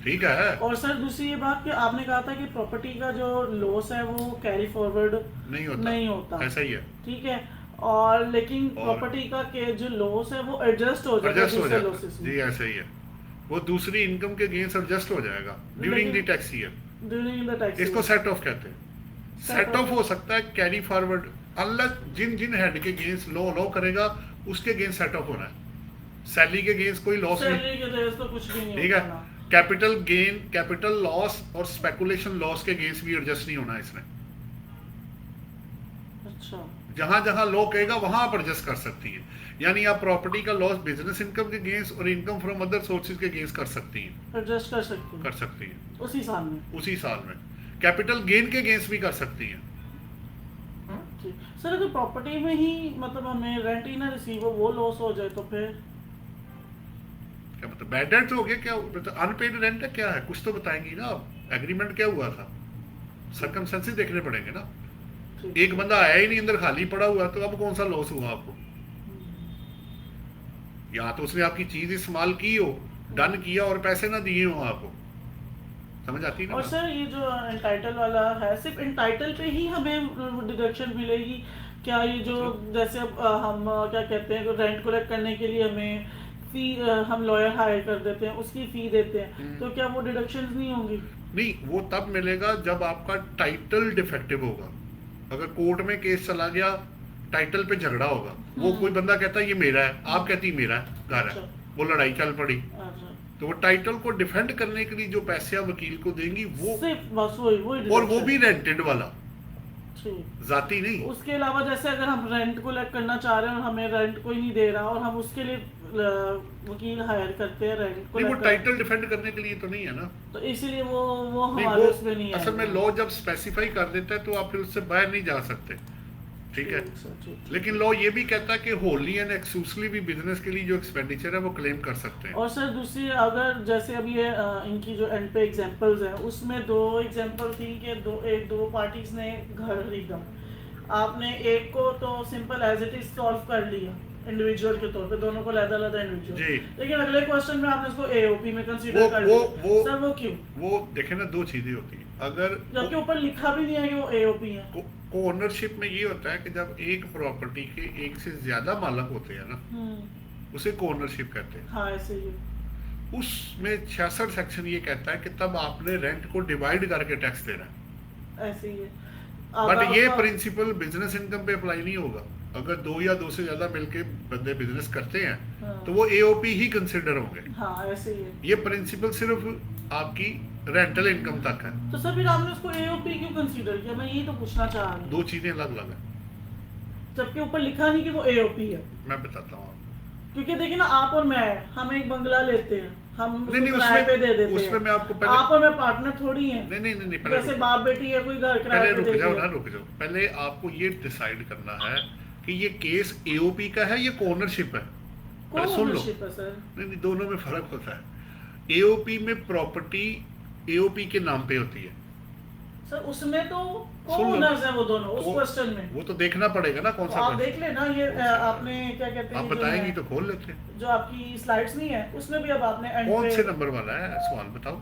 ठीक है। और सर दूसरी ये बात कि आपने कहा था कि प्रॉपर्टी का जो लॉस है वो कैरी फॉरवर्ड नहीं होता ऐसा ही है, ठीक है, और लेकिन और- प्रॉपर्टी का के जो लॉस है वो एडजस्ट हो जाएगा एडजस्ट हो दूसरे जाएगा, losses में। जी ऐसा ही है, वो दूसरी इनकम के अगेंस्ट एडजस्ट हो जाएगा during the tax year. During the tax इसको सेट ऑफ कहते हैं। सेट ऑफ हो सकता है कैरी फॉरवर्ड, अनलेस जिन जिन हेड के अगेंस्ट लॉ करेगा उसके अगेंस्ट सेट ऑफ होना है, सैलरी के अगेंस्ट कोई लॉस नहीं, सैलरी के बेस तो कुछ भी नहीं ठीक होता है। ना। कैपिटल गेन, कैपिटल लॉस और स्पेकुलेशन लॉस के अगेंस्ट भी एडजस्ट नहीं होना इसमें। अच्छा, जहां जहां लॉ कहेगा वहां आप एडजस्ट कर सकती है, यानी आप प्रॉपर्टी का लॉस बिजनेस इनकम के अगेंस्ट और इनकम फ्रॉम अदर सोर्सेज के अगेंस्ट कर सकती हैं, एडजस्ट कर सकते कर हैं सकती हैं उसी साल में। उसी साल में। कैपिटल गेन के अगेंस्ट भी कर सकती हैं। ठीक। सर अगर प्रॉपर्टी में ही मतलब हमें रेंट ही ना रिसीव हो, वो लॉस हो जाए तो फिर क्या मतलब बैड डेट हो गया, क्या मतलब अनपेड रेंट है, क्या है, कुछ तो बताएंगी ना आप, एग्रीमेंट क्या हुआ था, सर्कमस्टेंसेस देखने पड़ेंगे ना। ठीक। एक बंदा आया ही नहीं, अंदर खाली पड़ा हुआ, तो अब कौन सा लॉस हुआ आपको? या तो उसने आपकी चीज इस्तेमाल की हो, डन किया और पैसे ना दिए हो आपको, समझ आती है ना और बात? सर ये जो एंटाइटल वाला है, सिर्फ एंटाइटल पे ही हमें डिडक्शन मिलेगी क्या? ये जो जैसे अब हम क्या कहते हैं रेंट कलेक्ट करने के लिए हमें फी हम लॉयर हायर कर देते हैं, उसकी फी देते हैं, तो क्या वो डिडक्शंस नहीं होंगी? नहीं, वो तब मिलेगा जब आपका टाइटल डिफेक्टिव होगा। अगर कोर्ट में केस चला गया, टाइटल पे झगड़ा होगा, वो कोई बंदा कहता है ये मेरा है, आप कहती मेरा है, घर है, वो लड़ाई चल पड़ी, अच्छा, तो वो टाइटल को डिफेंड करने के लिए जो पैसे आप वकील को देंगी वो, सिर्फ बस वही और वो deduction। भी रेंटेड वाला, ठीक। जाती नहीं। उसके अलावा जैसे अगर हम रेंट को लेट करना चाह रहे हैं और हमें रेंट कोई नहीं दे रहा और हम उसके लिए वकील हायर करते हैं रेंट को नहीं, वो लेकर, टाइटल डिफेंड करने के लिए तो नहीं है ना। तो इसीलिए वो नहीं, हमारे वो उसमें नहीं है। असल में लॉ जब स्पेसिफाई कर देता है तो आप फिर उससे बाहर नहीं जा सकते, ठीक है। ठीक। लेकिन लॉ ये भी कहता है कि होली एंड एक्सक्लूसिवली भी बिजनेस के लिए जो एक्सपेंडिचर है वो क्लेम कर सकते हैं। और सर दूसरी, अगर जैसे अभी ये इनकी जो एंड पे एग्जांपल्स हैं उसमें दो एग्जांपल थी कि दो पार्टीज ने घर खरीदा, आपने एक को तो simple as it is solve कर लिया इंडिविजुअल के तौर पे, दोनों को अलग-अलग जी। इंडिविजुअल, लेकिन अगले क्वेश्चन में आपने उसको एओपी में कंसीडर वो- कर वो- लिया। वो- सर वो क्यों, वो देखे ना, दो चीजें होती हैं। अगर जबकि ऊपर लिखा भी नहीं है कि वो एओपी है। को ओनरशिप में ये होता है कि जब एक प्रॉपर्टी के एक से ज्यादा मालक होते हैं ना, उसे को ओनरशिप कहते हैं। हाँ ऐसे ही है। उसमें 66 सेक्शन ये कहता है कि तब आपने रेंट को डिवाइड करके टैक्स देना है। ऐसे ही है। बट ये आपका- प्रिंसिपल बिजनेस इनकम पे अप्लाई नहीं होगा। अगर दो या दो से ज्यादा मिलके बंदे बिजनेस करते हैं हाँ। तो वो एओपी ही कंसिडर होंगे। हाँ ऐसे ही है। ये प्रिंसिपल सिर्फ आपकी रेंटल इनकम तक है। तो सर फिर आपने उसको एओपी क्यों कंसीडर किया, मैं यही तो पूछना चाह रही हूँ, दो चीजें अलग अलग है। जबकि ऊपर लिखा नहीं कि वो एओपी है। मैं बताता हूँ आपको। क्योंकि देखिए ना, आप और मैं, हम एक बंगला लेते हैं, हम उसको नहीं, किराए पे दे देते उसमें हैं। मैं आपको पहले आप और मैं पार्टनर थोड़ी हैं। नहीं पहले जैसे रुक- बाप बेटी है, कोई घर किराए पहले पे रुक दे जाओ दिया। ना, रुक जाओ। पहले आपको ये डिसाइड करना है कि ये केस एओपी का है या ओनरशिप है। पहले सुन लो। ownership है सर। नहीं, दोनों में फर्क होता है। एओपी में प्रॉपर्टी एओपी के नाम पे होती है। सर उसमें तो सुन लो। ओनर्स हैं वो दोनों, उस वो- क्वेश्चन में। वो तो देखना पड़ेगा ना कौन तो सा आप question। देख लेना, ये आपने क्या कहते हैं, आप जो बताएंगी है, तो खोल लेते हैं। जो आपकी स्लाइड्स नहीं है उसमें भी अब आपने एंड कौन पे से नंबर वाला है सवाल बताओ,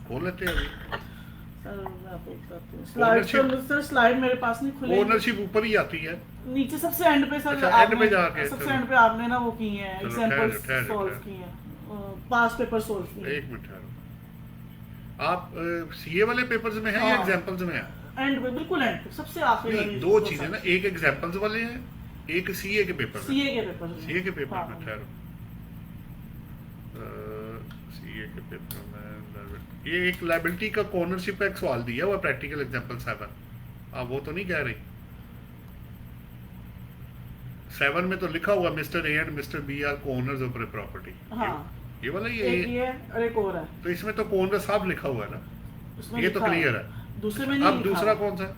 खोल लेते हैं अभी। सर मैं आपको बताती हूँ। स्लाइड तो सर स्लाइड मेरे पास नहीं खुले, ओनरशिप ऊपर ही आती है। नीचे सबसे एंड पे सर। अच्छा, end आपने- पे जाके, सबसे चलो। एंड पे आपने ना वो की है, चलो, एग्जांपल्स ठहरो, सॉल्व ठहरो। की है, पास पेपर सॉल्व की है। एक मिनट ठहरो। आप सीए वाले पेपर्स में है या हाँ। एग्जांपल्स में है? एंड पे, बिल्कुल एंड पे, सबसे आखिरी नहीं, दो चीजें ना, एक एग्जांपल्स वाले हैं, एक सीए के पेपर में। सीए के पेपर में। सीए के पेपर हाँ। में ठहरो। सीए के पेपर में ये एक लायबिलिटी का ओनरशिप का एक सवाल दिया हुआ, प्रैक्टिकल एग्जांपल 7। आप वो तो नहीं कह रही? 7 में तो लिखा हुआ mister A and mister B are owners of a property. हाँ। ये वाला एक ये ये और एक और है, तो इसमें तो ओनर साहब लिखा हुआ है ना, उसमें ये तो लिखा क्लियर है। दूसरे में नहीं अब लिखा। दूसरा कौन सा है?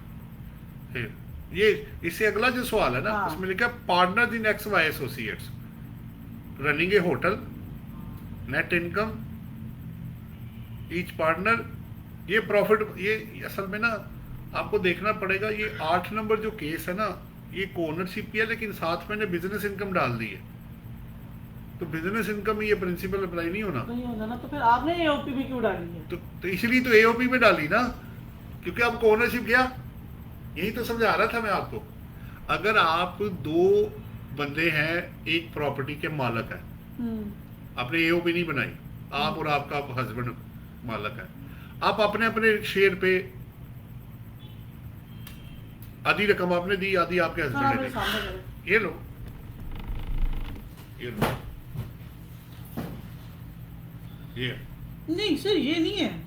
फिर ये इससे अगला जो सवाल है ना, हाँ। उसमें लिखा partner in X Y associates running a hotel, net income each partner, ये प्रॉफिट, ये असल में ना आपको देखना पड़ेगा। ये 8 नंबर जो केस है ना, ये ओनरशिप की है, लेकिन साथ में ने बिजनेस इनकम डाल दी है, तो बिजनेस इनकम में ये प्रिंसिपल अप्लाई नहीं होना। नहीं होगा ना, तो फिर आपने एओपी में क्यों डाली है? तो इसलिए तो एओपी में डाली ना, क्योंकि आपको ओनरशिप गया। यही तो समझा रहा था मैं आपको। अगर आप दो बंदे हैं, एक प्रॉपर्टी के मालक है, आपने एओपी नहीं बनाई, आप और आपका हस्बैंड मालक है, आप अपने अपने शेयर पे आधी रकम आपने दी, आधी आपके हाँ, हस्बैंड ने मेरे दी। सामने करें। ये लो, ये लो, ये नहीं सर ये नहीं है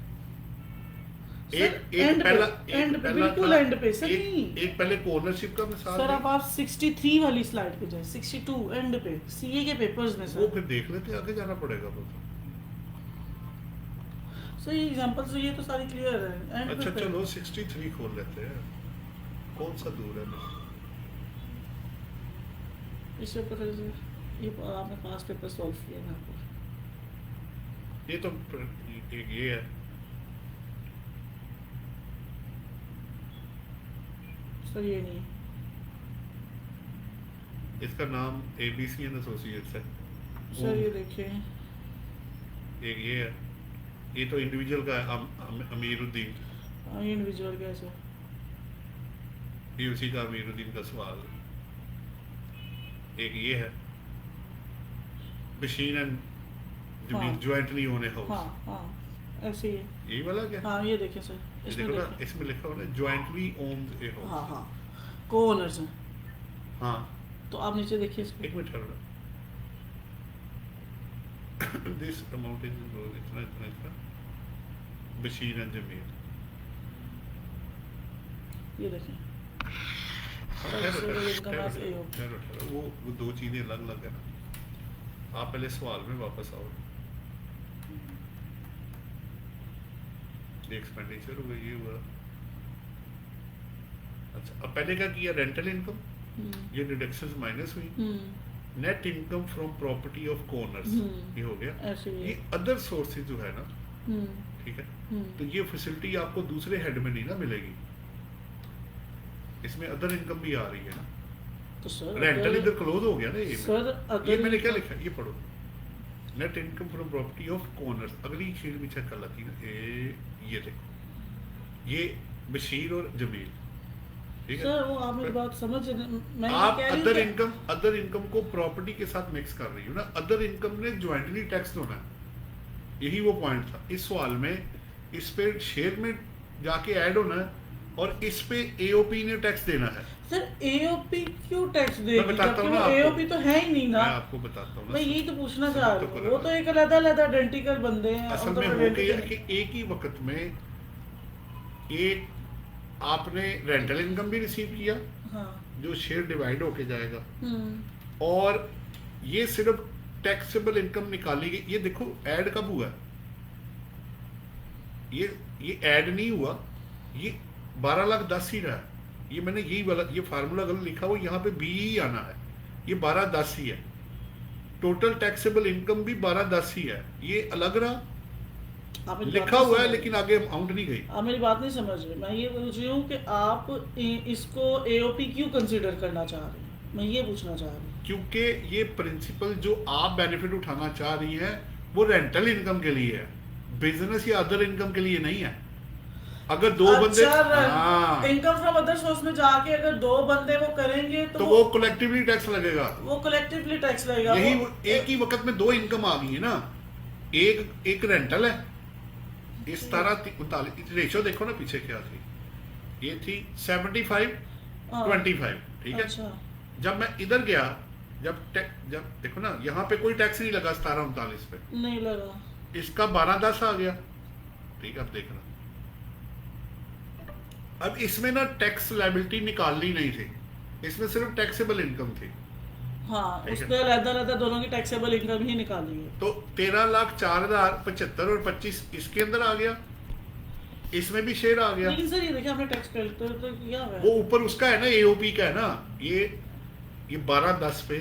एक सर, एक end पे, पहला end पे, बिल्कुल था, end पे, सर नहीं। एक पहले ओनरशिप का मिसाल सर दे। अब आप 63 वाली स्लाइड पे जाए, 62 एंड पे सीए के पेपर्स में वो सर। फिर देख लेते, आगे जाना पड़ेगा वो तो। सर ये एग्जांपल तो ये तो सारी क्लियर है एंड अच्छा पे। चलो 63 खोल लेते हैं, कौन सा दूर है? इसके ऊपर ये आपने पास पेपर सॉल्व किया ना आपको। ये तो एक ये है, सर ये नहीं, इसका नाम एबीसी एंड एसोसिएट्स है। सर ये देखिए, एक ये है, ये तो इंडिविजुअल का है, अमीरुद्दीन, ये इंडिविजुअल कैसे? ये उसी का अमीरुद्दीन का सवाल है। एक ये है, मशीन एंड जमीन हाँ। Jointly own a house. हाँ हाँ ऐसे ही है। यही वाला क्या? हाँ ये देखिए सर, ये इसमें देखो ना, देखिए। इसमें लिखा हुआ है ज्वाइंटली ओन्स ए हाउस। हाँ हाँ को ओनर्स हैं, हाँ, तो आप नीचे देखिए इसमें। एक मिनट ठहरो। दिस अमाउंट इज इतना इतना इतना मशीन एंड जमीन। ये देखिए ठहरो, सर, ठहरो, इनकम ठहरो, as AO। ठहरो, ठहरो, वो दो चीजें अलग अलग है ना। आप पहले सवाल में वापस आओ। एक्सपेंडिचर हुआ, ये हुआ। अच्छा, अब पहले क्या किया, रेंटल इनकम, ये डिडक्शंस माइनस हुई, net income from property of co-owners, ये हो गया। ऐसे ही ये अदर सोर्सेज जो है ना, ठीक है, तो ये फैसिलिटी आपको दूसरे हेड में नहीं ना मिलेगी, इसमें अदर इनकम भी आ रही है ना। तो सर रेंटल इधर क्लोज हो गया ना, ये सर ये अगर मैंने क्या लिखा, ये पढ़ो, net income from property of co-owners. अगली शीट भी चेक कर लेती है, ये देखो, ये बशीर और जमील, ठीक है। सर वो आप मेरी बात समझ मैं ये आप कह रही हूँ अदर इनकम को प्रॉपर्टी के साथ मिक्स कर रही हो ना। अदर इनकम ने ज्वाइंटली टैक्स होना है, यही वो पॉइंट था इस सवाल में। इस पे शेयर में जाके ऐड होना है और इस पे एओपी ने टैक्स देना है। सर एओपी क्यों टैक्स देगी, बताता हूँ जबकि ना वो आपको। एओपी तो है ही नहीं ना। मैं आपको बताता हूँ ना, मैं यही तो पूछना समझ चाह तो रहा हूँ, करो वो ना। तो एक अलग-अलग आइडेंटिकल बंदे हैं। असल उनका में हो identical- गया कि एक ही वक्त में एक आपने रेंटल इनकम भी रिसीव किया, हाँ जो शेयर डिवाइड होके जाएगा, हम्म और ये सिर्फ टैक्सेबल इनकम निकाली गई। ये देखो ऐड कब हुआ, ये ऐड नहीं हुआ, ये 12,10,000 ही रहा है। ये मैंने यही वाला ये फार्मूला गलत लिखा हुआ, यहाँ पे बी ही आना है, ये 12,10,000 ही है। टोटल टैक्सेबल इनकम भी 12,10,000 ही है, ये अलग रहा, आप मेरी बात लिखा नहीं हुआ है समझ लेकिन आगे अमाउंट नहीं गई। आप मेरी बात नहीं समझ रहे। मैं ये पूछ रही हूँ कि आप इसको एओपी क्यों कंसीडर करना चाह रहे हैं, मैं ये पूछना चाह रही हूँ। क्योंकि ये प्रिंसिपल जो आप बेनिफिट उठाना चाह रही हैं वो रेंटल इनकम के लिए है, बिजनेस या अदर इनकम के लिए नहीं है। अगर दो बंदे हाँ, इनकम फ्रॉम अदर सोर्स में जाके अगर दो बंदे वो करेंगे तो वो कलेक्टिवली टैक्स लगेगा। वो कलेक्टिवली टैक्स लगेगा। यही वो एक ही वक्त में दो इनकम आ गई है ना, एक रेंटल है, इस तरह 39 रेशियो देखो ना पीछे क्या थी, ये थी 75-25, ठीक है। अच्छा जब मैं इधर गया, जब देखो ना यहाँ पे कोई टैक्स नहीं लगा 17-39 पे, नहीं लगा, इसका 12-10 आ गया, ठीक है। अब देखना, अब इसमें ना टैक्स लायबिलिटी निकालनी नहीं थी, इसमें सिर्फ टैक्सेबल इनकम थी। हाँ ठीक है। उसने अलग-अलग दोनों की टैक्सेबल इनकम ही निकाली है। तो 13,04,075 और 25 इसके अंदर आ गया, इसमें भी शेयर आ गया। लेकिन सर ये देखिए आपने टैक्स कैलकुलेट तो किया हुआ है। वो ऊपर उसका है ना, एओपी का है ना, ये 12-10 पे,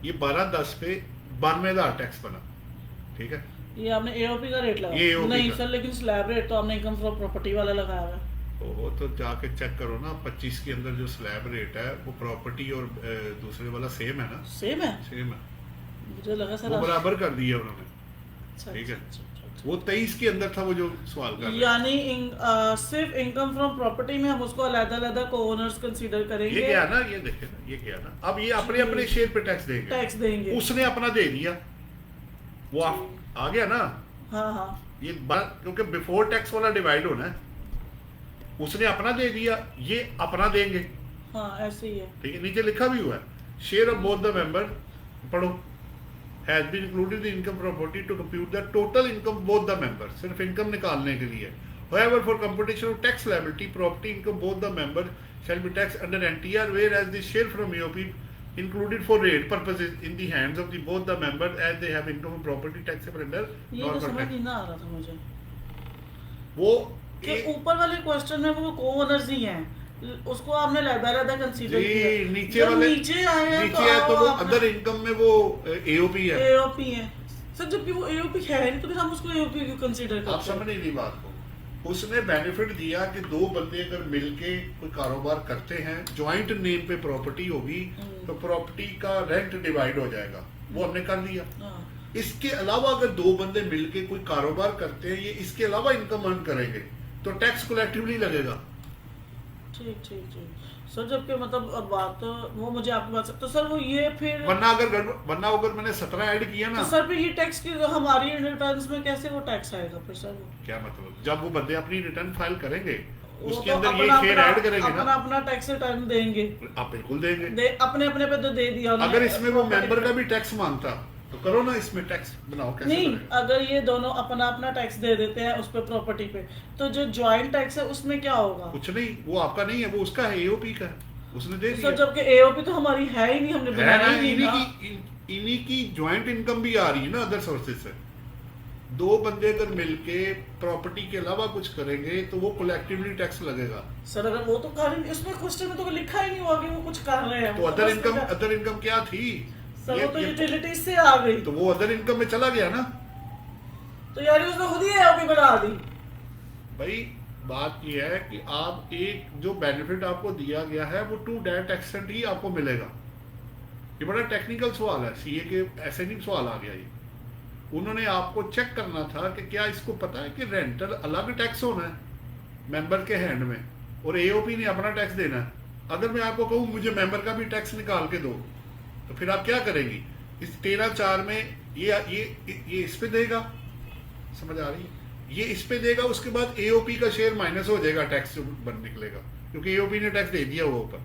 ये 12-10 पे 92,000 टैक्स बना, ठीक है। ये आपने एओपी का रेट ये लगाया AOP नहीं का। सर, लेकिन स्लैब रेट तो आपने इनकम फ्रॉम प्रॉपर्टी वाला लगाया हुआ है। वो तो जाके चेक करो ना, 25 के अंदर जो स्लैब रेट है वो प्रॉपर्टी और दूसरे वाला सेम है ना, सेम है, सेम है, मुझे लगा सर वो आप- बराबर कर दिया उन्होंने, अच्छा, ठीक है। अच्छा, अच्छा, अच्छा। वो 23 के अंदर था वो जो सवाल कर रहे हैं। यानी सिर्फ इनकम फ्रॉम प्रॉपर्टी में हम उसको अलग-अलग को ओनर्स कंसीडर ये करेंगे, क्या ना, ये देखे ना, ये क्या ना, अब ये अपने अपने शेयर पे टैक्स देंगे, टैक्स देंगे। उसने अपना दे दिया, वो आ गया ना। हाँ हाँ ये बात क्योंकि बिफोर टैक्स वाला डिवाइड होना है, उसने अपना दे दिया, ये अपना देंगे, हाँ ऐसे ही है। ठीक है। नीचे लिखा भी हुआ है, share of both the member, पढ़ो, has been included the income property to compute the total income both the member, सिर्फ इनकम निकालने के लिए। However, for computation of tax liability, property income both the members shall be taxed under NTR, whereas the share from EOP included for rate purposes in the hands of the both the members as they have income and property taxable under ये तो normal समझ tax. नहीं ना आ रहा था मुझे वो कि एक- ऊपर वाले क्वेश्चन में वो को ओनर्स ही हैं, उसको आपने अलग-अलग कंसीडर जी, किया। नीचे जब वाले नीचे आए हैं नीचे है तो वो अदर इनकम में वो एओपी है। एओपी है सर, जबकि वो एओपी है नहीं तो फिर हम उसको एओपी क्यों कंसीडर आप करते हैं? समझ नहीं बात को। उसने बेनिफिट दिया कि दो बंदे अगर मिलके कोई कारोबार करते हैं, ज्वाइंट नेम पे प्रॉपर्टी होगी तो प्रॉपर्टी का रेंट डिवाइड हो जाएगा, वो हमने कर दिया। हाँ, इसके अलावा अगर दो बंदे मिलके कोई कारोबार करते हैं, ये इसके अलावा इनकम अर्न करेंगे तो टैक्स कलेक्टिवली लगेगा। ठीक ठीक ठीक सर, जबकि मतलब अब बात तो वो मुझे आपकी बात तो सर वो ये फिर वरना अगर मैंने 17 ऐड किया ना, तो सर फिर ये टैक्स की हमारी रिटर्न्स में कैसे वो टैक्स आएगा फिर सर? वो क्या मतलब, जब वो बंदे अपनी रिटर्न फाइल करेंगे वो उसके तो अंदर ये अपना शेयर ऐड करेंगे अपना ना, अपना टैक्स रिटर्न देंगे, आप बिल्कुल देंगे। अपने अपने पे तो दे दिया उन्होंने। अगर इसमें वो मेंबर का भी टैक्स मांगता तो करो ना, इसमें टैक्स बनाओ, कैसे नहीं, बनेगा? अगर ये दोनों अपना अपना टैक्स दे देते हैं उस पे प्रॉपर्टी पे, तो जो जॉइंट टैक्स है उसमें क्या होगा? कुछ नहीं, वो आपका नहीं है, वो उसका है, एओपी का है। उसने दे सर दिया। जबकि एओपी तो हमारी है ही नहीं, हमने है बनाया ना, ही नहीं ना। इन्हीं की ज्वाइंट इनकम भी आ रही है ना अदर सोर्सेज से। दो बंदे अगर मिलके प्रॉपर्टी के अलावा कुछ करेंगे तो वो कलेक्टिवली टैक्स लगेगा। सर अगर वो तो कर ही नहीं, उसमें क्वेश्चन में तो लिखा ही नहीं हुआ कि वो कुछ कर रहे हैं। तो वो अदर बस इनकम, लगा- अदर इनकम क्या थी? सर वो तो ये यूटिलिटीज से आ गई। तो वो अदर इनकम में चला गया ना तो यार उसने खुद ही एओपी बना दी। भाई। बात ये है कि आप एक जो बेनिफिट आपको दिया गया है वो टू दैट एक्सटेंट ही आपको मिलेगा। ये बड़ा टेक्निकल सवाल है, सीए के ऐसे नहीं सवाल आ गया ये। उन्होंने आपको चेक करना था कि क्या इसको पता है कि रेंटल अलग टैक्स होना है मेंबर के हैंड में और एओपी ने अपना टैक्स देना है। अगर मैं आपको कहूँ मुझे मेंबर का भी टैक्स निकाल के दो तो फिर आप क्या करेंगी? इस 13(4) में ये इस पे देगा, समझ आ रही है? ये इस पे देगा, उसके बाद एओपी का शेयर माइनस हो जाएगा, टैक्स जो बन निकलेगा क्योंकि एओपी ने टैक्स दे दिया वो ऊपर।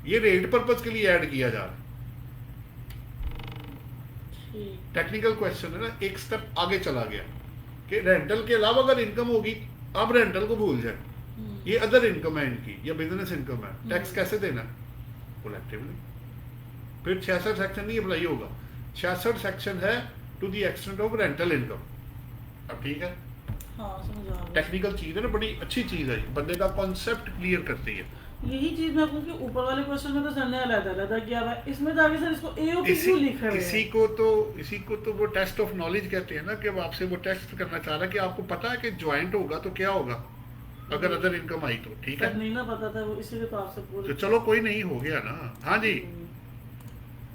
ये रेट पर्पज के लिए ऐड किया जा रहा है। टेक्निकल क्वेश्चन है ना, एक स्टेप आगे चला गया कि रेंटल के अलावा अगर इनकम होगी, अब रेंटल को भूल जाए, ये अदर इनकम है इनकी या बिजनेस इनकम है, टैक्स कैसे देना है? कलेक्टिवली। फिर 66 सेक्शन नहीं अप्लाई होगा। 66 सेक्शन है to the extent of rental income. अब ठीक है, हाँ समझ आ गया। टेक्निकल चीज है ना, बड़ी अच्छी चीज है, बंदे का कॉन्सेप्ट क्लियर करती है। यही चीज मैं क्योंकि ऊपर वाले क्वेश्चन में तो सर ने अलग किया हुआ है, इसमें जाके सर इसको एओपी क्यों लिख रहे हैं? इसी को तो वो टेस्ट ऑफ नॉलेज कहते हैं ना, कि अब आपसे वो टेस्ट करना चाह रहा है कि आपको पता है कि ज्वाइंट होगा तो क्या होगा अगर अदर इनकम आई तो। ठीक सर है, नहीं ना पता था वो, इसीलिए तो आपसे पूछ। तो चलो कोई नहीं, हो गया ना। हाँ जी,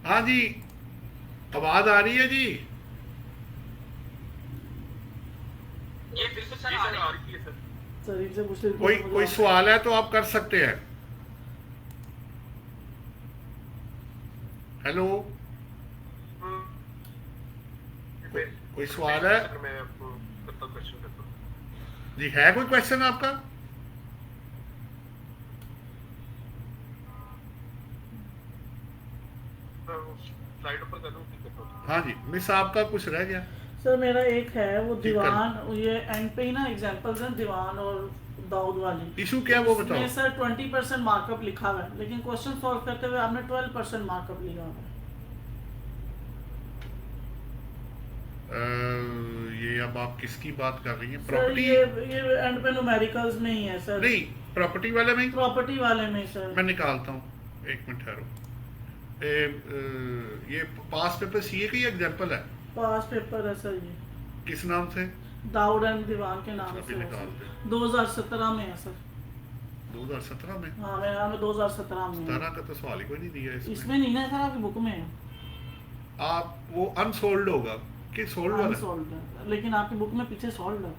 हाँ जी, आवाज आ रही है जी? ये बिल्कुल जी सर सर आ आ रही रही है सर। सर इनसे पूछ ले, कोई सवाल है तो आप कर सकते हैं। हेलो, कोई सवाल है सर मैं आपको करता हूँ, क्वेश्चन करता हूँ। जी? है कोई क्वेश्चन आपका? स्लाइड ऊपर कर दूँ, ठीक है। हाँ जी मिस, आपका कुछ रह गया? सर मेरा एक है वो ठीक है। दीवान, ये एंड पे ही ना एग्जांपल्स हैं दीवान और दाऊद वाली। इशू क्या है वो बताओ। उसमें सर 20% मार्कअप लिखा हुआ है, लेकिन क्वेश्चन सॉल्व करते हुए आपने 12% मार्कअप लिखा हुआ है। ये अब आप किसकी बात कर रही हैं? Sir property? ये एंड पे न्यूमेरिकल्स में ही है सर। नहीं, प्रॉपर्टी वाले में ही। प्रॉपर्टी वाले में सर। मैं निकालता हूँ, एक मिनट ठहरो। ये पास पेपर सीए का ही एग्जांपल है। पास पेपर है सर ये, किस नाम से? दाऊद एंड दीवान के नाम अभी से है निकाल सर। दे। 2017 में है सर। 2017 में? हाँ मेरे नाम में 2017 में है। 17 का तो सवाल ही कोई नहीं दिया इसमें। इसमें नहीं ना सर, आपकी बुक में है। आप वो अनसोल्ड होगा कि सोल्ड वाला? अनसॉल्व्ड है, लेकिन आपकी बुक में पीछे सॉल्व है।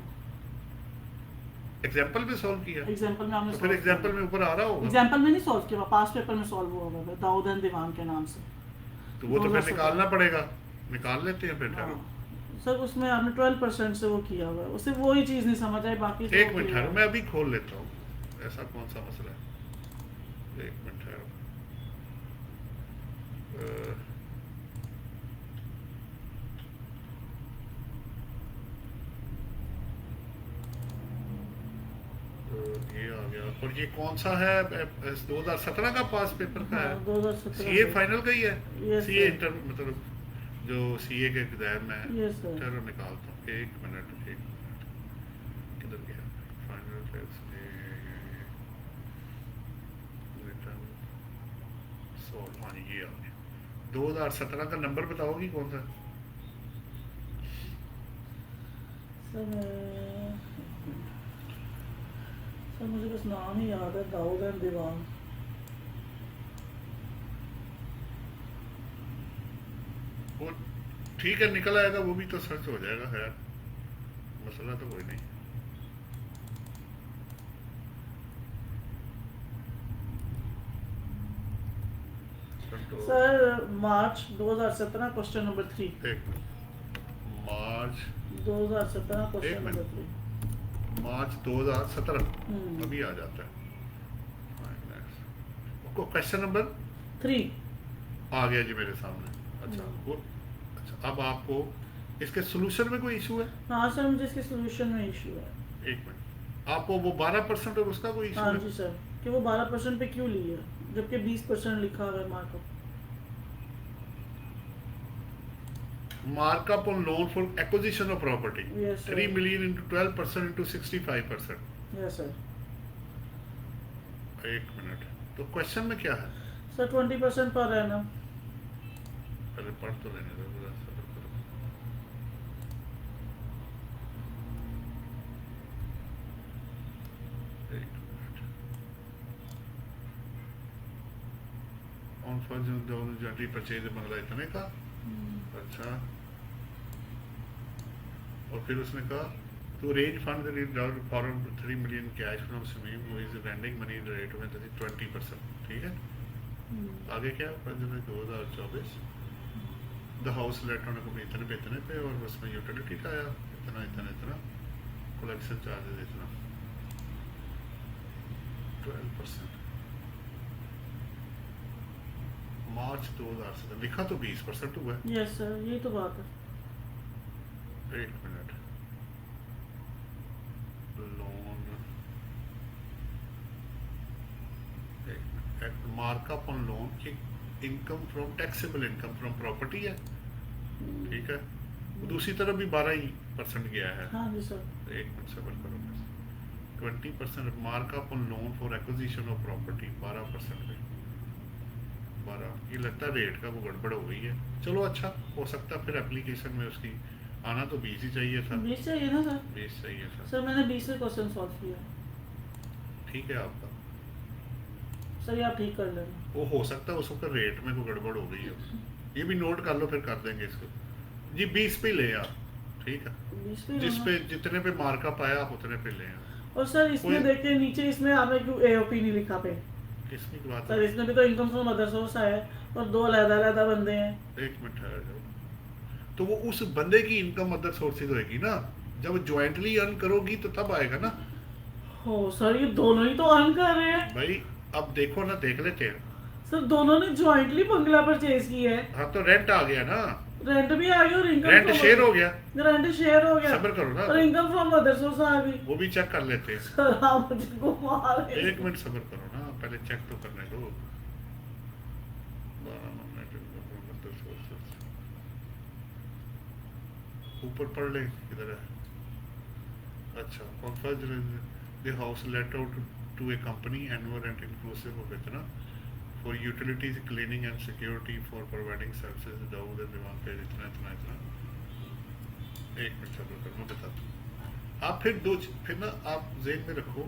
एग्जांपल में सॉल्व किया? एग्जांपल में आपने तो फिर एग्जांपल में ऊपर आ रहा होगा। एग्जांपल में नहीं सॉल्व किया, पास पेपर में सॉल्व हुआ होगा दाऊद एंड दीवान के नाम से। तो वो तो फिर 2017 निकालना पड़ेगा, निकाल लेते हैं फिर। हाँ। ठहरो, सर उसमें आपने 12% से वो किया हुआ है, उससे वही चीज नहीं समझ आई, बाकी सब एक मिनट क्लियर ठहरो, है। मैं अभी खोल लेता हूँ। ऐसा कौन सा मसला है? एक मिनट ठहरो। ये आ गया। और ये कौन सा है? 2017 का पास पेपर का हाँ, है? 2017 सीए फाइनल का ही है? Yes, CA sir. इंटर मतलब जो सीए के एग्जाम में है। Yes, sir. चलो निकालता हूँ, एक मिनट किधर गया? Final test return solve. हाँ ये आ गया। 2017 का नंबर बताओगी कौन सा? सर मुझे बस नाम ही याद है, दाऊद एंड दीवान। वो ठीक है, निकल आएगा, वो भी तो सर्च हो जाएगा। खैर मसला तो कोई नहीं। Sir March 2017 question number 3। एक मिनट, मार्च 2017 एक क्वेश्चन मिनट। नंबर 3। मार्च 2017 हम्म। अभी आ जाता है। क्वेश्चन नंबर 3 आ गया जी मेरे सामने। अच्छा वो, अच्छा अब आपको इसके सोल्यूशन में कोई इशू है? हाँ सर मुझे इसके सोल्यूशन में इशू है। एक मिनट, आपको वो 12% और उसका कोई इशू हाँ है? जी सर। कि वो 12% पे क्यों ली है जबकि 20% लिखा हुआ है markup. markup on loan for acquisition of property, Yes, sir. 3 million into 12% into 65%. Yes sir. एक मिनट, तो क्वेश्चन में क्या है? सर 20% पर है ना। पहले पढ़ तो लेने दो जरा, सब्र करो। एक minute. On first January purchase bungalow इतने का, अच्छा। और फिर उसने कहा to raise funds that is borrowed 3 million cash from Samim who is lending money in the rate of 20%, ठीक है। आगे क्या, 2024 द हाउस लेट होने को भी इतने पे और उसमें यूटिलिटी का आया इतना कलेक्शन चार्जेस इतना 12%। मार्च 2017 लिखा तो 20% हुआ है। यस सर, यही तो बात है। एक minute, loan markup on loan की income from taxable income from property है, ठीक है। दूसरी तरफ भी 12% गया है। हाँ जी सर। एक मिनट सबर करो, 20% markup on loan for acquisition of property 12% पे 12, ये लगता है रेट का वो गड़बड़ हो गई है। चलो अच्छा, हो सकता है फिर एप्लीकेशन में उसकी आना तो 20 ही चाहिए था। 20 चाहिए ना सर? 20 चाहिए था सर मैंने 20 से क्वेश्चन सॉल्व किया। ठीक है आपका सर ये आप ठीक कर लेना। वो हो सकता है उस वक्त रेट में कोई गड़बड़ हो गई है, ये भी नोट कर लो, फिर कर देंगे इसको जी। 20 पे ले आप, ठीक है, 20 पे जिस लेना। पे जितने पे मार्कअप आया उतने पे ले आप। और सर इसमें कोई- देखिए नीचे इसमें आपने क्यों एओपी नहीं लिखा पे? किसमें की बात सर है? इसमें भी तो इनकम फ्रॉम अदर सोर्स है और 2 अलग-अलग बंदे हैं। एक मिनट ठहर जाओ, तो वो उस बंदे की इनकम अदर सोर्सेज होएगी ना, जब ज्वाइंटली अर्न करोगी तो तब आएगा ना। हो सर ये दोनों ही तो अर्न कर रहे हैं। भाई अब देखो ना, देख लेते हैं। सर दोनों ने ज्वाइंटली बंगला परचेज की है। हाँ तो रेंट आ गया ना, रेंट भी आ गया और इनकम रेंट शेयर हो गया। रेंट शेयर हो गया। सब्र करो ना, और इनकम फ्रॉम अदर सोर्स आ गई। वो भी चेक कर लेते हैं। सर आप मुझे घुमा रहे हैं। एक मिनट सब्र करो ना, पहले चेक तो करने दो। 12 मिनट ऊपर पढ़ ले, किधर है? अच्छा, कॉन्फर्ज the house let out to a company annual rent inclusive of इतना for utilities cleaning and security for providing services Dawood and Diwan पे इतना। एक मिनट सब्र करो, मैं बताता हूँ। आप फिर ना आप जेन में रखो,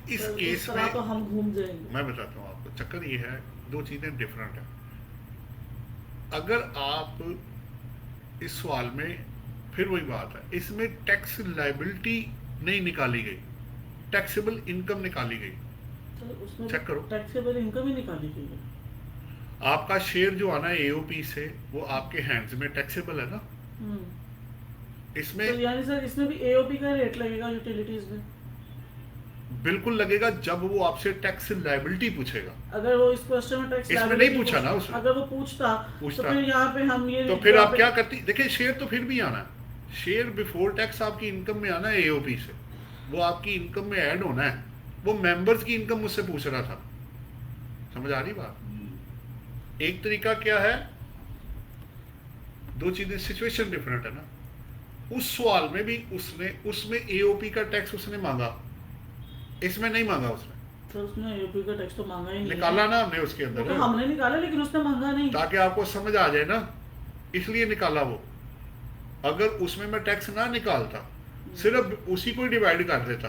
इस सर, केस तरह में तो हम घूम जाएंगे। मैं बताता हूँ आपको, चक्कर ये है, दो चीजें डिफरेंट है। अगर आप इस सवाल में, फिर वही बात है, इसमें टैक्स लायबिलिटी नहीं निकाली गई, टैक्सेबल इनकम निकाली गई। सर उसमें चेक करो। टैक्सेबल इनकम ही निकाली गई है। आपका शेयर जो आना है एओपी से, वो आपके हैंड्स में टैक्सेबल है ना। इसमें तो यानी सर इसमें भी एओपी का रेट लगेगा यूटिलिटीज में? बिल्कुल लगेगा, जब वो आपसे टैक्स लायबिलिटी पूछेगा। अगर वो इस क्वेश्चन में टैक्स इसमें नहीं पूछा ना उसने। अगर वो पूछता तो फिर यहाँ पे हम ये तो फिर आप क्या करती, देखिए शेयर तो फिर भी आना है, शेयर बिफोर टैक्स आपकी इनकम में आना है एओपी से, वो आपकी इनकम में ऐड होना है। वो मेंबर्स की इनकम मुझसे पूछ रहा था, समझ आ रही बात? एक तरीका क्या है, दो चीजें, सिचुएशन डिफरेंट है ना। उस सवाल में भी उसमें एओपी का टैक्स उसने मांगा, इसमें नहीं मांगा उसने। तो उसने एओपी का टैक्स तो मांगा ही नहीं। निकाला ना हमने उसके अंदर, तो हमने निकाला लेकिन उसने मांगा नहीं। ताकि आपको समझ आ जाए ना, इसलिए निकाला वो। अगर उसमें मैं टैक्स ना निकालता, सिर्फ उसी को ही डिवाइड कर देता,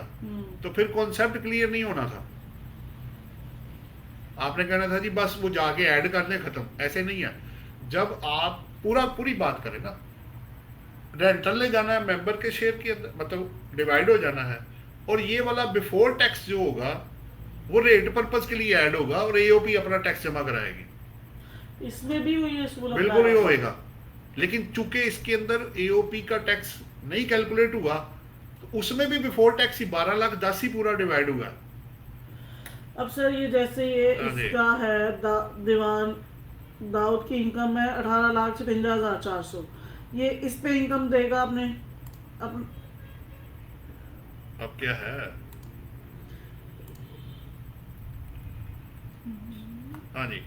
तो फिर कॉन्सेप्ट क्लियर नहीं होना था। आपने कहना था जी बस वो जाके ऐड कर दें, खत्म। ऐसे नहीं है। जब आप पूरी बात करें ना, रेंटल ले जाना है मेंबर के शेयर के अंदर, मतलब डिवाइड हो जाना है, और ये वाला बिफोर टैक्स जो होगा वो रेट पर्पस के लिए ऐड होगा और एओपी अपना टैक्स जमा कराएगी। इसमें भी हुई है स्कूल बिल्कुल ही होएगा, लेकिन चूंकि इसके अंदर एओपी का टैक्स नहीं कैलकुलेट हुआ, तो उसमें भी बिफोर टैक्स ही 12,10,000 ही पूरा डिवाइड हुआ। अब सर ये जैसे ये हाँ जी। इसका है दीवान दाऊद की इनकम है 18,56,400, ये इस पे इनकम देगा अपने अब क्या है? हाँ जी,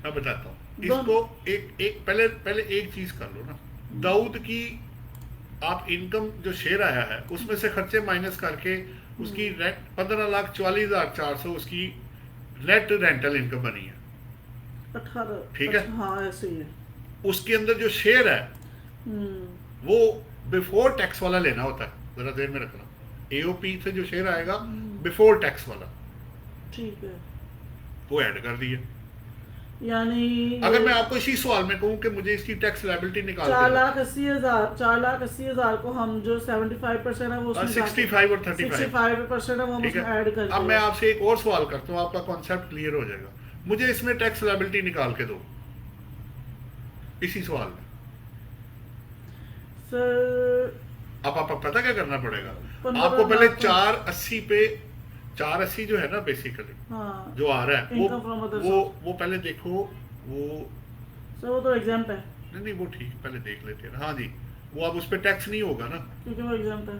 मैं बताता हूँ इसको। एक एक पहले पहले एक चीज कर लो ना। दाऊद की आप इनकम जो शेयर आया है उसमें से खर्चे माइनस करके उसकी रेंट 15,44,400 उसकी नेट रेंटल इनकम बनी है। 18। ठीक है। हाँ ऐसे ही है। उसके अंदर जो शेयर है हम्म। वो बिफोर टैक्स वाला लेना होता है, जरा देर में रखना। एओपी से जो शेयर आएगा बिफोर टैक्स वाला, ठीक है। वो ऐड कर दिए। यानी अगर मैं आपको इसी सवाल में कहूं कि मुझे इसकी टैक्स लायबिलिटी निकाल 4,80,000 को हम जो 75% है वो 65 और 35 65% है वो हम ठीक उसमें है। ऐड करते अब मैं हैं। आपसे एक और सवाल करता हूँ, आपका कॉन्सेप्ट क्लियर हो जाएगा। मुझे इसमें टैक्स लायबिलिटी निकाल के दो, इसी सवाल में। सर अब आपको पता क्या करना पड़ेगा? 15 आपको पहले लाख 480 पे 480 जो है ना बेसिकली हाँ जो आ रहा है Income from other वो पहले देखो। वो सर वो तो एग्जाम्प है नहीं वो ठीक, पहले देख लेते हैं। हाँ जी, वो अब उस पर टैक्स नहीं होगा ना, क्योंकि वो एग्जाम्प है।